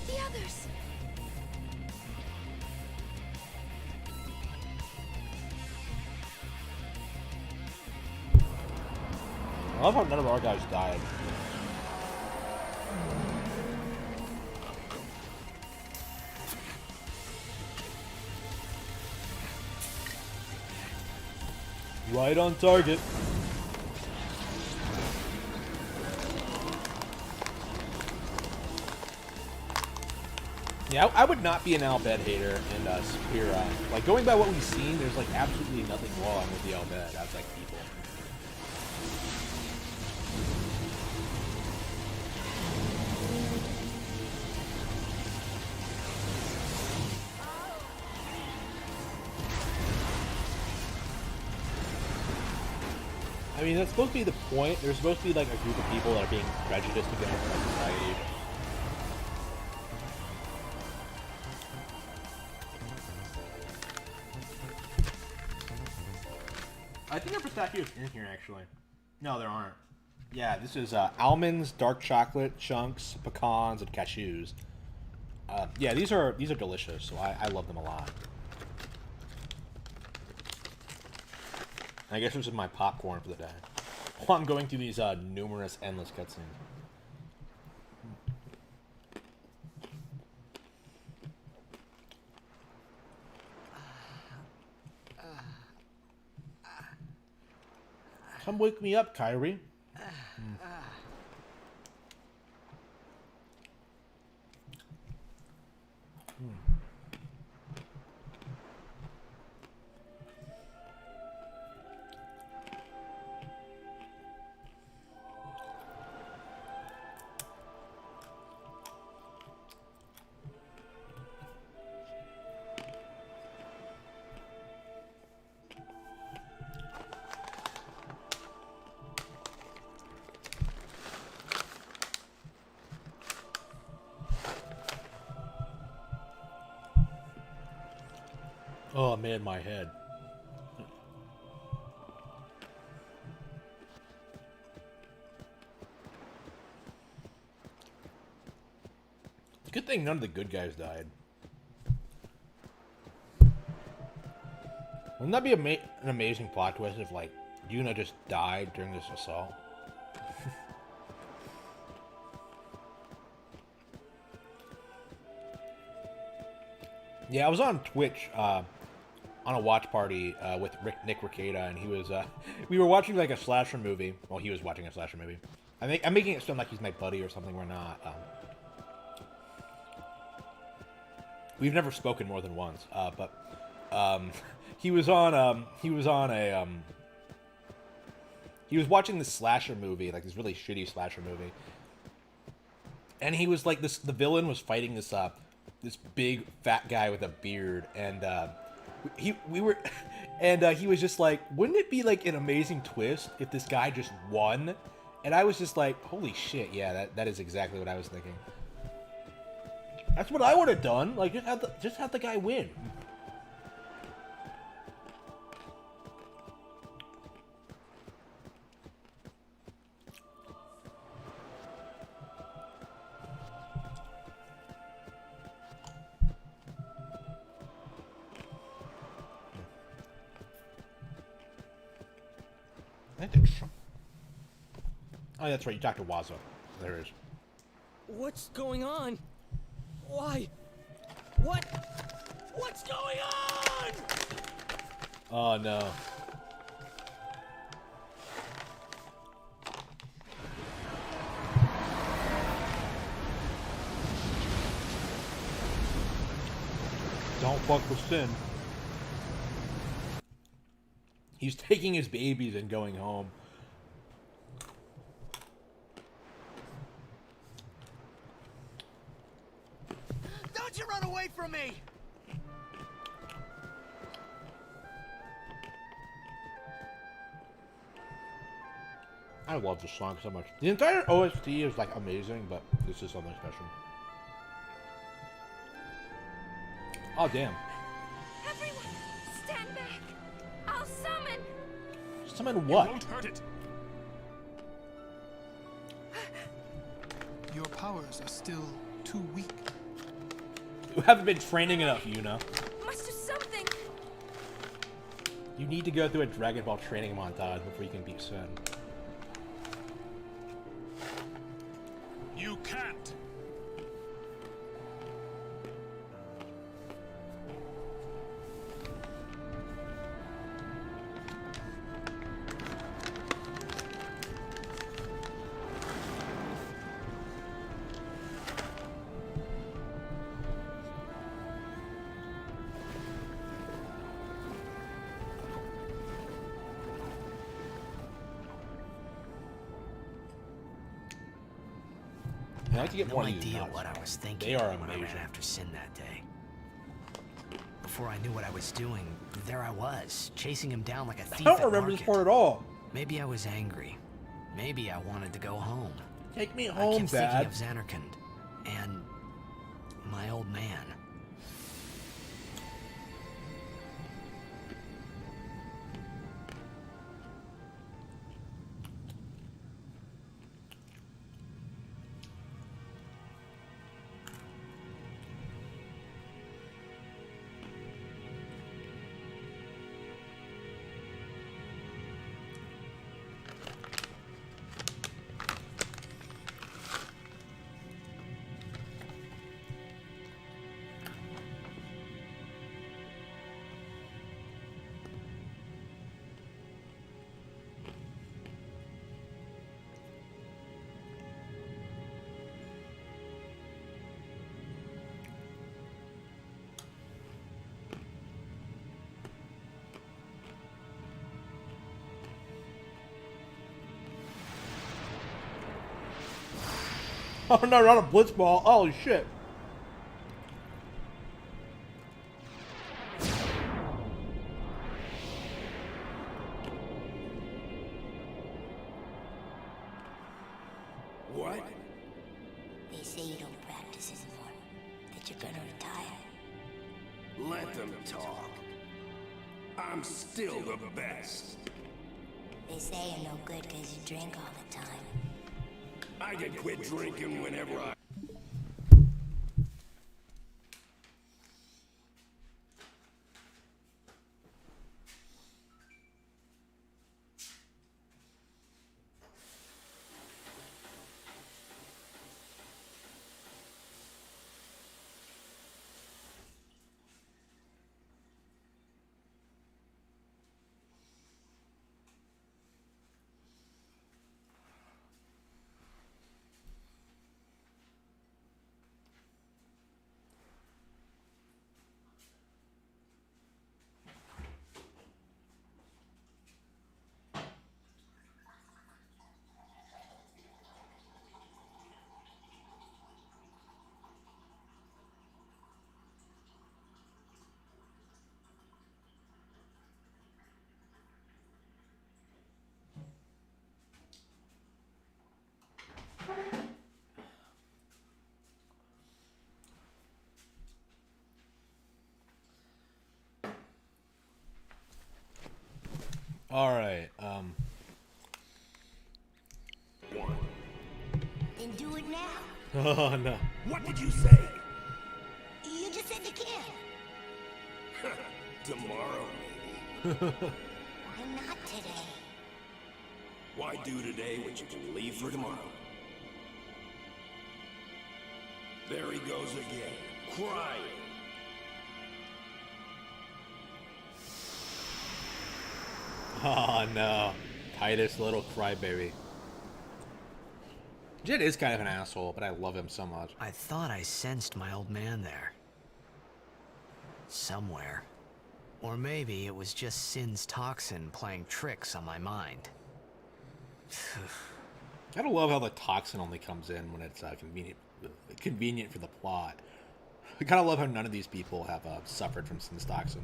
The others. I love how none of our guys died. Right on target. Yeah, I would not be an Al Bhed hater in Spira. Like, going by what we've seen, there's like absolutely nothing wrong with the Al Bhed as like people. I mean, that's supposed to be the point. There's supposed to be like a group of people that are being prejudiced against by society. I think there are pistachios in here, actually. No, there aren't. Yeah, this is almonds, dark chocolate, chunks, pecans, and cashews. Yeah, these are delicious, so I love them a lot. I guess this is my popcorn for the day. While I'm going through these numerous, endless cutscenes. Come wake me up, Kyrie. Oh man, my head. Good thing none of the good guys died. Wouldn't that be an amazing plot twist if, like, Yuna just died during this assault? Yeah, I was on Twitch on a watch party with Nick Ricada, and he was we were watching like a slasher movie. Well, he was watching a slasher movie. I'm making it sound like he's my buddy or something. We're not. We've never spoken more than once. But he was watching this slasher movie, like this really shitty slasher movie, and he was like this. The villain was fighting this this big fat guy with a beard, and he was just like, wouldn't it be like an amazing twist if this guy just won? And I was just like, holy shit, yeah, that is exactly what I was thinking. That's what I would have done. Like, just have the guy win. Oh, that's right. You talked to Wazo. There it is. What's going on? Why? What's going on? Oh no. don't fuck with Sin. He's taking his babies and going home. Don't you run away from me! I love this song so much. The entire OST is like amazing, but this is something special. Oh damn. Everyone, stand back. I'll summon. Summon what? You won't hurt it. Your powers are still too weak. You haven't been training enough, Yuna. Must do something. You need to go through a Dragon Ball training montage before you can beat Sin. You can't. I like to get no more of these idea nuts. what I was thinking They are when I amazing. ran after Sin that day. Before I knew what I was doing, there I was, chasing him down like a thief. I don't at remember this market. part at all. Maybe I was angry. Maybe I wanted to go home. Take me I home, kept Dad. thinking of Zanarkand and my old man. Oh no, not a blitzball. Oh shit. What? They say you don't practice anymore. That you're gonna retire. Let them talk. I'm still the best. They say you're no good because you drink all the time. I can quit drinking whenever I... All right. Then do it now. Oh no. What did you say? You just said you can. Tomorrow, maybe. Why not today? Why do today what you can leave for tomorrow? There he goes again, crying. Oh no. Titus, little crybaby. Jed is kind of an asshole, but I love him so much. I thought I sensed my old man there. somewhere. Or maybe it was just Sin's toxin playing tricks on my mind. I don't love how the toxin only comes in when it's convenient for the plot. I kind of love how none of these people have suffered from Sin's toxin.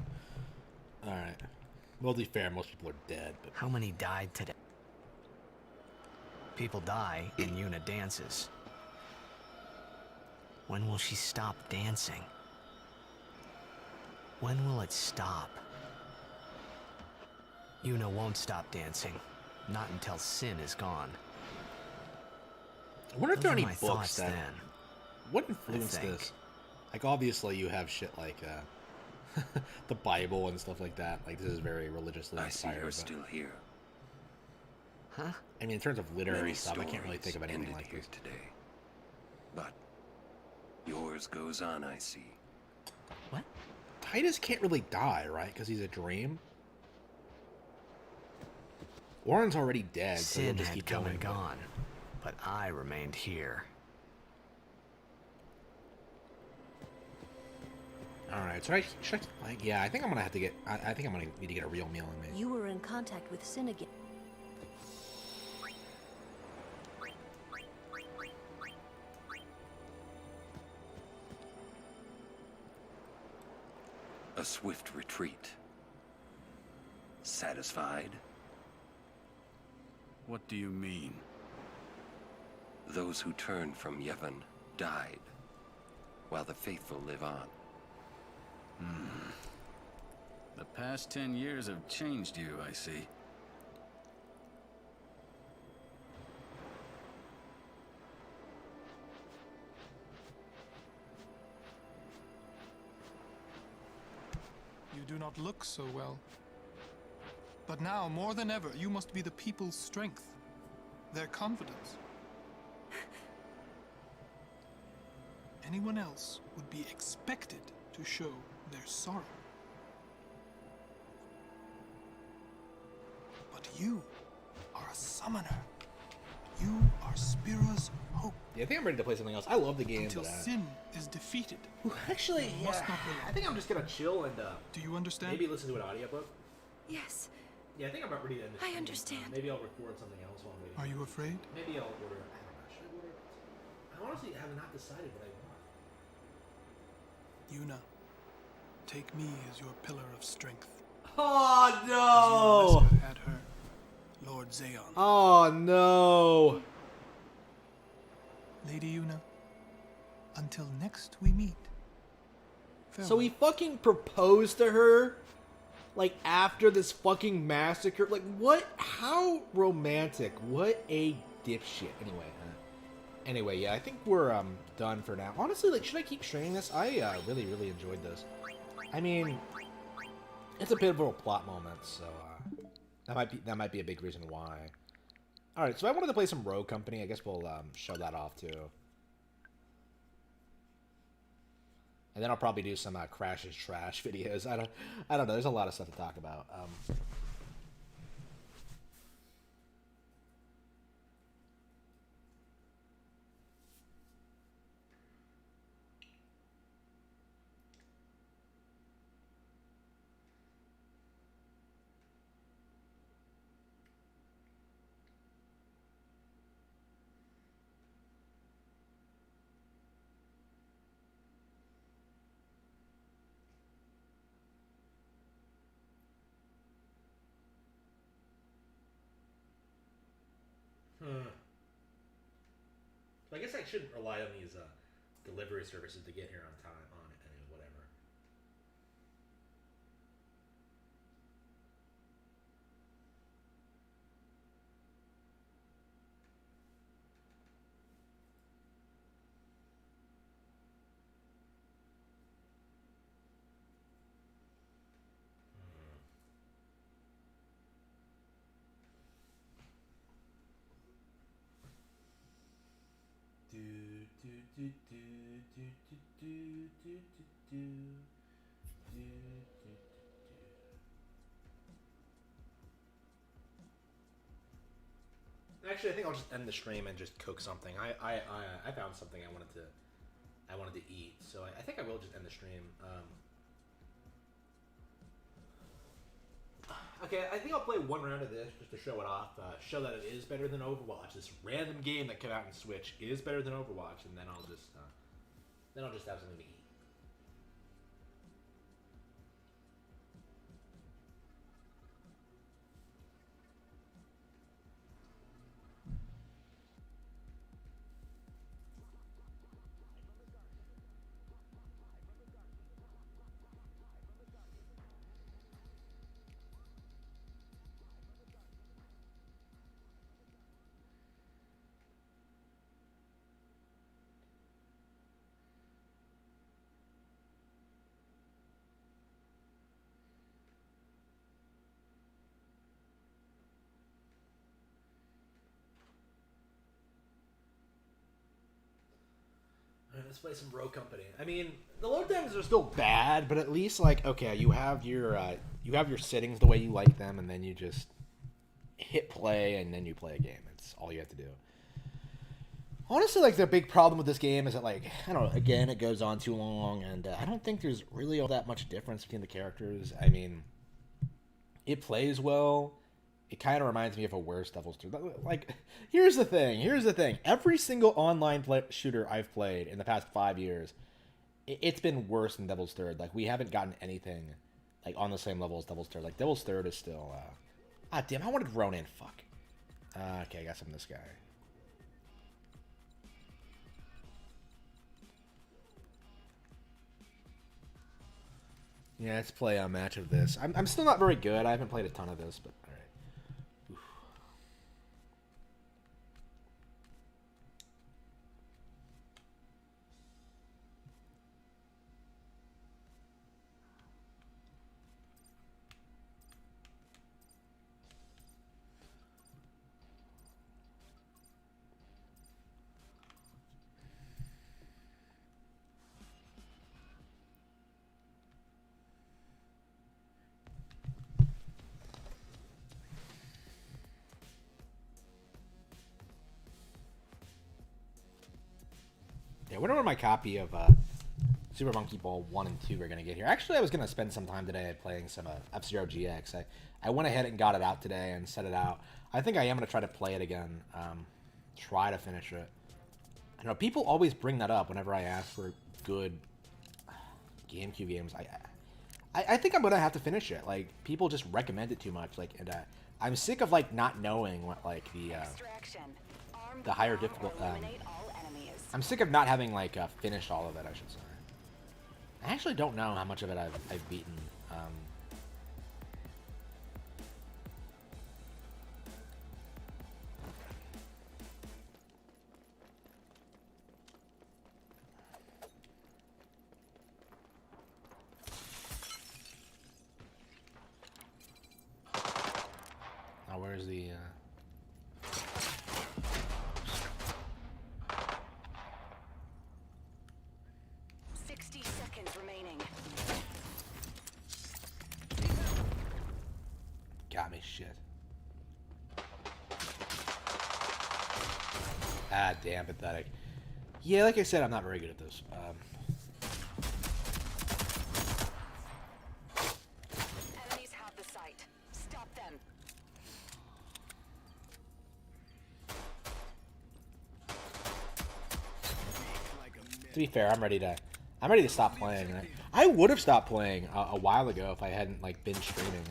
All right. Well, to be fair, most people are dead. But how many died today? People die and Yuna dances. When will she stop dancing? When will it stop? Yuna won't stop dancing. Not until Sin is gone. I wonder if there are any my books thoughts that... then. What influenced this? Like, obviously you have shit like the Bible and stuff like that. Like, this is very religiously inspired. I see you're still here. Huh? I mean, in terms of literary Many stuff, I can't really think of anything ended like here this. today. But yours goes on, I see. What? Titus can't really die, right? Because he's a dream. Warren's already dead, so he'll Sin just had keep come going. and gone, but I remained here. Alright, so should I, like, yeah, I think I'm gonna have to get, I think I'm gonna need to get a real meal in me. You were in contact with Sin again. A swift retreat. Satisfied? What do you mean? Those who turned from Yevon died, while the faithful live on. The past 10 years have changed you, I see. You do not look so well. But now, more than ever, you must be the people's strength, their confidence. Anyone else would be expected to show their sorrow. But you are a summoner. You are Spira's hope. Yeah, I think I'm ready to play something else. I love the game. Until sin is defeated. Actually, you must not I think I'm just gonna chill and do you understand? maybe listen to an audiobook. Yes, Yeah, I think I'm about ready to end this. I understand. Maybe I'll record something else while I'm waiting. Are you afraid? Maybe I'll order. I don't know. Should I order? I honestly have not decided what I want. Yuna, take me as your pillar of strength. Oh As no! Yuna had her, Lord Zayon. Oh no! Lady Yuna, until next we meet. So he fucking proposed to her, like, after this fucking massacre. Like, what? How romantic. What a dipshit. Anyway, yeah, I think we're done for now. Honestly, like, should I keep streaming this? I really, really enjoyed this. I mean, it's a pivotal plot moment, so that might be a big reason why. All right, so I wanted to play some Rogue Company. I guess we'll show that off too. And then I'll probably do some Crash's Trash videos. I don't know. There's a lot of stuff to talk about. So I guess I shouldn't rely on these delivery services to get here on time, on it, and whatever. Actually, I think I'll just end the stream and just cook something. I found something I wanted to eat, so I think I will just end the stream. Okay, I think I'll play one round of this just to show it off, show that it is better than Overwatch. This random game that came out in Switch is better than Overwatch, and then I'll just have something to eat. Let's play some Rogue Company. I mean, the load times are still bad, but at least like okay, you have your settings the way you like them, and then you just hit play, and then you play a game. It's all you have to do. Honestly, like the big problem with this game is that like I don't know. Again, it goes on too long, and I don't think there's really all that much difference between the characters. I mean, it plays well. It kind of reminds me of a worse Devil's Third. Like, here's the thing. Every single online shooter I've played in the past 5 years, it's been worse than Devil's Third. Like, we haven't gotten anything like on the same level as Devil's Third. Like, Devil's Third is still. Damn! I wanted Ronin. Fuck. Okay, I got some of this guy. Yeah, let's play a match of this. I'm still not very good. I haven't played a ton of this, but. I wonder when my copy of Super Monkey Ball 1 and 2 are going to get here. Actually, I was going to spend some time today playing some F-Zero GX. I went ahead and got it out today and set it out. I think I am going to try to play it again. Try to finish it. I know people always bring that up whenever I ask for good GameCube games. I think I'm going to have to finish it. Like, people just recommend it too much. Like, and I'm sick of, like, not knowing what, like, the higher difficult... I'm sick of not having, like, finished all of it, I should say. I actually don't know how much of it I've beaten. Now, where's the... 60 seconds remaining. Got me, shit. Ah, damn, pathetic. Yeah, like I said, I'm not very good at this. Enemies have the site. Stop them. To be fair, I'm ready to stop playing. I would have stopped playing a while ago if I hadn't like been streaming.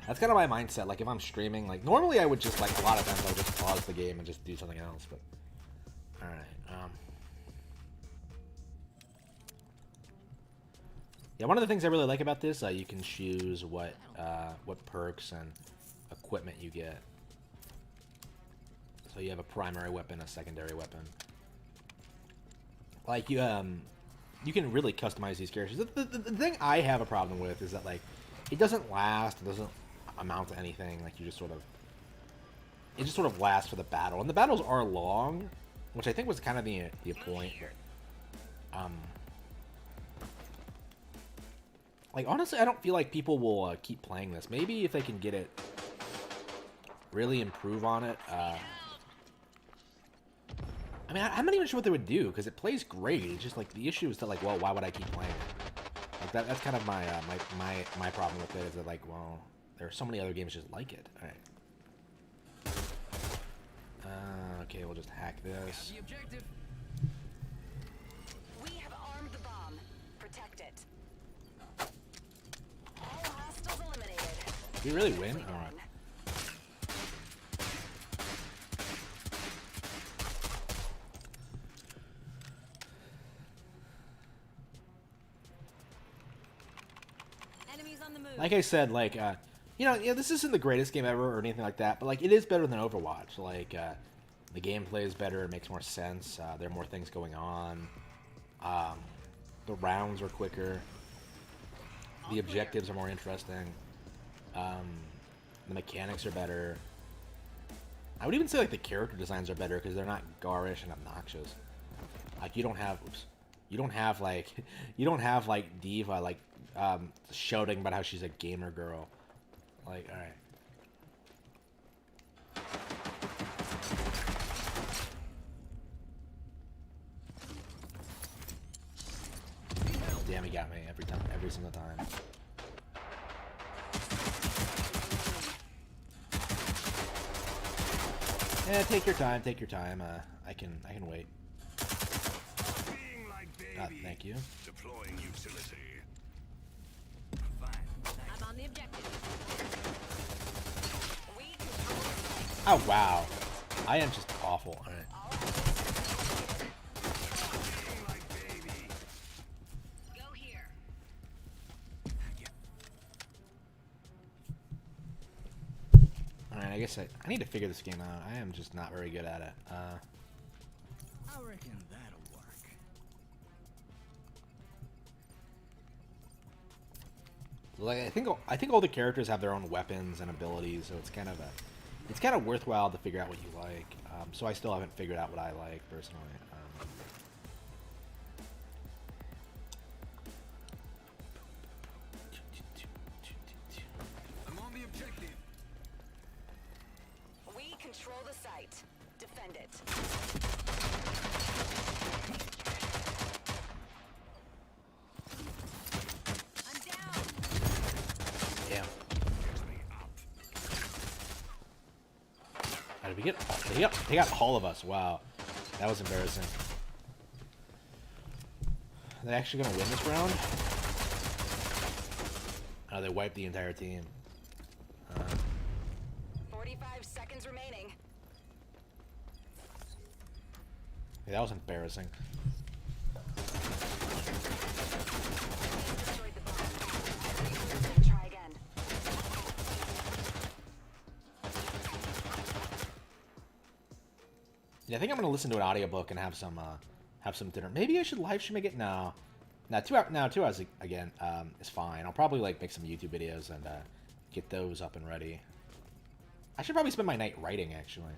That's kind of my mindset. Like if I'm streaming, like normally I would just like a lot of times I would just pause the game and just do something else. But all right. Yeah, one of the things I really like about this, you can choose what perks and equipment you get. So you have a primary weapon, a secondary weapon. Like you can really customize these characters. The thing I have a problem with is that like it doesn't last. It doesn't amount to anything. Like you just it just sort of lasts for the battle, and the battles are long, which I think was kind of the point. But, like honestly, I don't feel like people will keep playing this. Maybe if they can get it, really improve on it. I mean, I'm not even sure what they would do, because it plays great. It's just, like, the issue is that, like, well, why would I keep playing it? Like, Like that's kind of my my problem with it is that, like, well, there are so many other games just like it. All right. Okay, we'll just hack this. The objective. We have armed the bomb. Protect it. All hostiles eliminated. Did we really win? All right. Like I said, like, you know, this isn't the greatest game ever or anything like that, but, like, it is better than Overwatch. Like, the gameplay is better, it makes more sense, there are more things going on, the rounds are quicker, the objectives are more interesting, the mechanics are better. I would even say, like, the character designs are better because they're not garish and obnoxious. Like, you don't have, like, D.Va, like, shouting about how she's a gamer girl. Like, alright. Damn, he got me every time, every single time. Yeah, take your time, take your time. I can wait. Thank you. Deploying utility. I'm on the objective. Oh wow, I am just awful. All right. Go here. Alright, I guess I need to figure this game out. I am just not very good at it. I reckon that'll work. Like I think all the characters have their own weapons and abilities, so it's kind of worthwhile to figure out what you like. So I still haven't figured out what I like personally. I'm on the objective. We control the site. Defend it. I'm down. Damn. How did we get? They got all of us. Wow, that was embarrassing. Are they actually gonna win this round? Oh, they wiped the entire team. 45 seconds remaining. Yeah, that was embarrassing. Try again. Yeah, I think I'm gonna listen to an audiobook and have some dinner. Maybe I should live stream again. No, 2 hours again is fine. I'll probably like make some YouTube videos and get those up and ready. I should probably spend my night writing actually.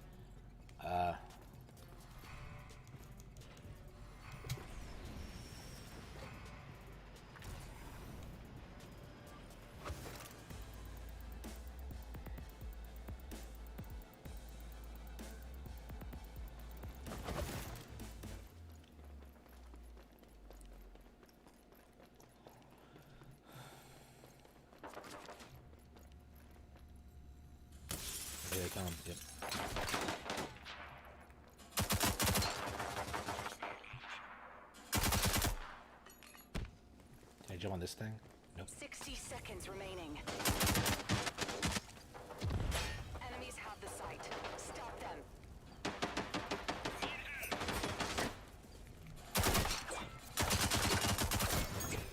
Here they come. Yep. Can I jump on this thing? Nope. 60 seconds remaining. Enemies have the site. Stop them.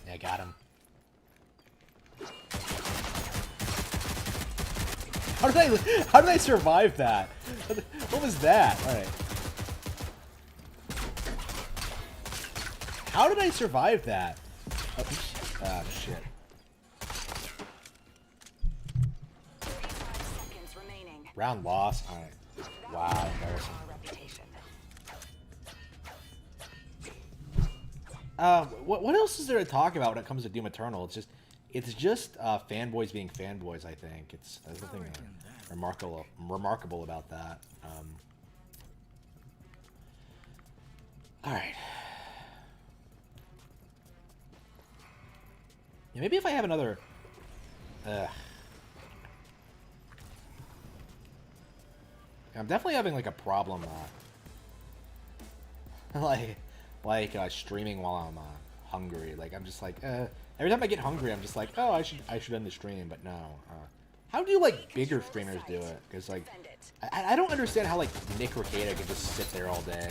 Yeah, I got him. How did I survive that? What was that? Alright. How did I survive that? Oh, shit. 35 seconds remaining. Round loss? Alright. Wow, embarrassing. What else is there to talk about when it comes to Doom Eternal? It's just fanboys being fanboys. I think there's nothing remarkable about that. All right. Yeah, maybe if I have another... I'm definitely having like a problem like streaming while I'm hungry. Like I'm just like every time I get hungry I'm just like, oh, I should end the stream, but no. How do like bigger streamers do it? Because like I don't understand how like Nick Rekieta can just sit there all day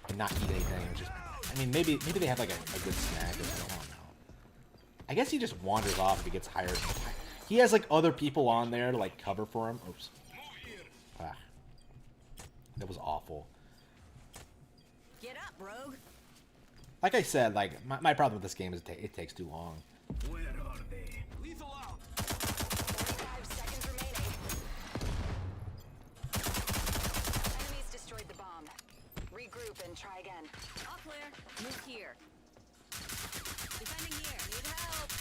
and not eat anything. Just, I mean, maybe they have like a good snack or something. I don't know. I guess he just wanders off if he gets hired. He has like other people on there to like cover for him. Oops. That was awful. Get up, rogue. Like I said, like my problem with this game is it takes too long. Where are they? Lethal out. 45 seconds remaining. Enemies destroyed the bomb. Regroup and try again. All clear. Move here. Defending here. Need help.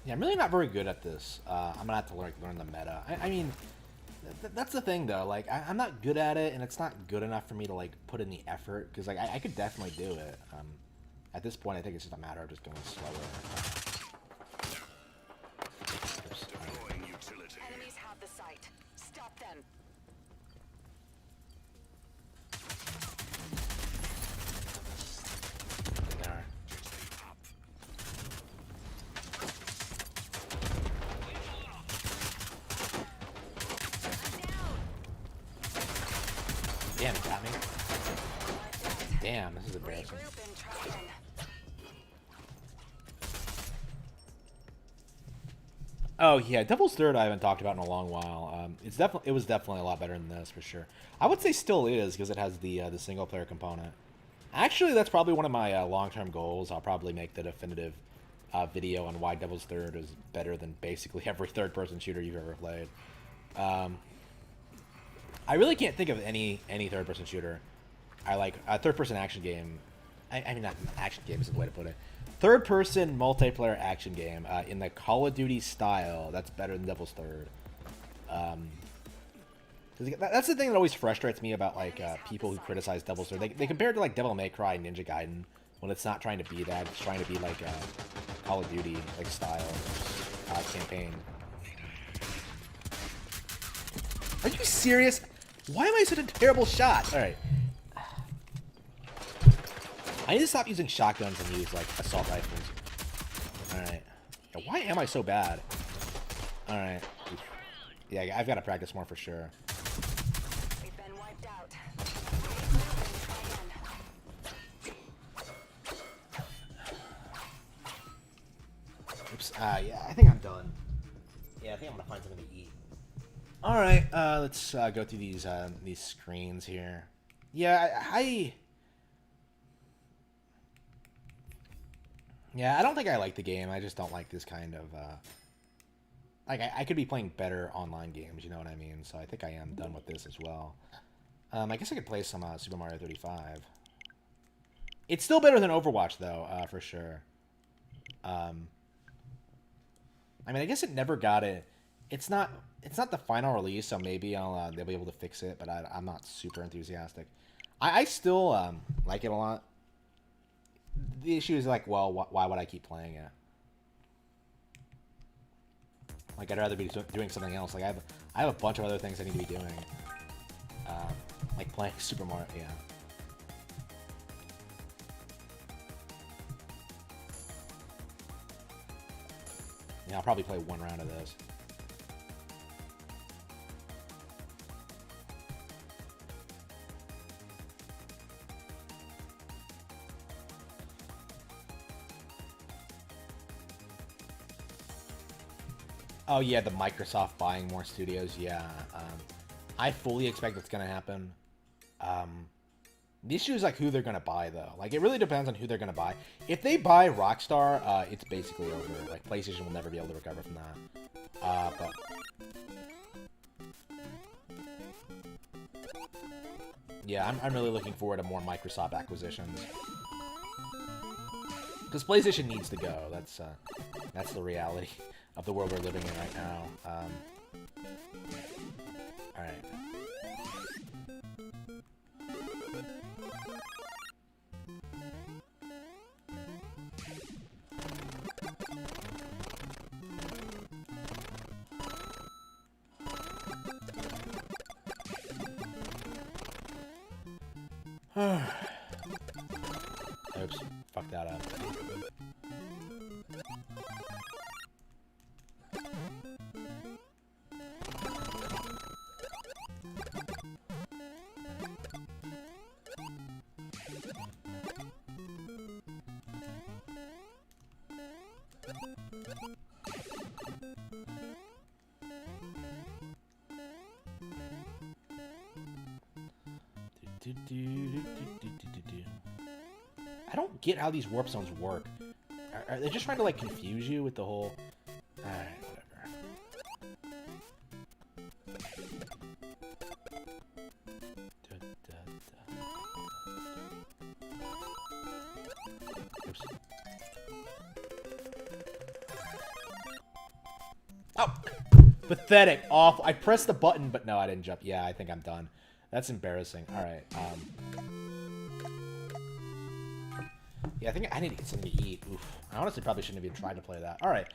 Yeah, I'm really not very good at this. I'm gonna have to learn the meta. I mean, that's the thing though. Like, I'm not good at it, and it's not good enough for me to like put in the effort. Because like I could definitely do it. At this point, I think it's just a matter of just going slower. Enemies have the site. Stop them. There. Damn, it got me. Damn, this is embarrassing. Oh yeah, Devil's Third I haven't talked about in a long while. It was definitely a lot better than this for sure. I would say still is because it has the single player component. Actually, that's probably one of my long-term goals. I'll probably make the definitive video on why Devil's Third is better than basically every third-person shooter you've ever played. I really can't think of any third-person shooter I like. A third-person action game. I mean, not action game is the way to put it. Third-person multiplayer action game in the Call of Duty style that's better than Devil's Third. That's the thing that always frustrates me about like people who criticize Devil's Third. They compare it to like Devil May Cry and Ninja Gaiden when it's not trying to be that. It's trying to be like Call of Duty like style campaign. Are you serious? Why am I such a terrible shot? All right. I need to stop using shotguns and use like assault rifles. All right. Yeah, why am I so bad? All right. Yeah, I've got to practice more for sure. We've been wiped out. Oops. Yeah, I think I'm done. Yeah, I think I'm gonna find something to eat. All right. Let's go through these screens here. Yeah, Yeah, I don't think I like the game. I just don't like this kind of like I could be playing better online games, you know what I mean? So I think I am done with this as well. I guess I could play some Super Mario 35. It's still better than Overwatch though, for sure. I mean, I guess it never got it. It's not the final release, so maybe they'll be able to fix it, but I'm not super enthusiastic. I still like it a lot. The issue is like, well, why would I keep playing it? Like, I'd rather be doing something else. Like, I have a bunch of other things I need to be doing. Like playing Super Mario. Yeah. Yeah, I'll probably play one round of this. Oh yeah, the Microsoft buying more studios. Yeah, I fully expect that's gonna happen. The issue is like who they're gonna buy though. Like it really depends on who they're gonna buy. If they buy Rockstar, it's basically over. Like PlayStation will never be able to recover from that. But yeah, I'm really looking forward to more Microsoft acquisitions. Because PlayStation needs to go. That's the reality of the world we're living in right now. All right. Oops, fuck that up. I don't get how these warp zones work. Are they just trying to like confuse you with the whole? Alright, whatever. Oops. Oh! Pathetic. Awful. I pressed the button, but no, I didn't jump. Yeah, I think I'm done. That's embarrassing. Alright, yeah, I think I need to get something to eat. Oof. I honestly probably shouldn't have even tried to play that. Alright.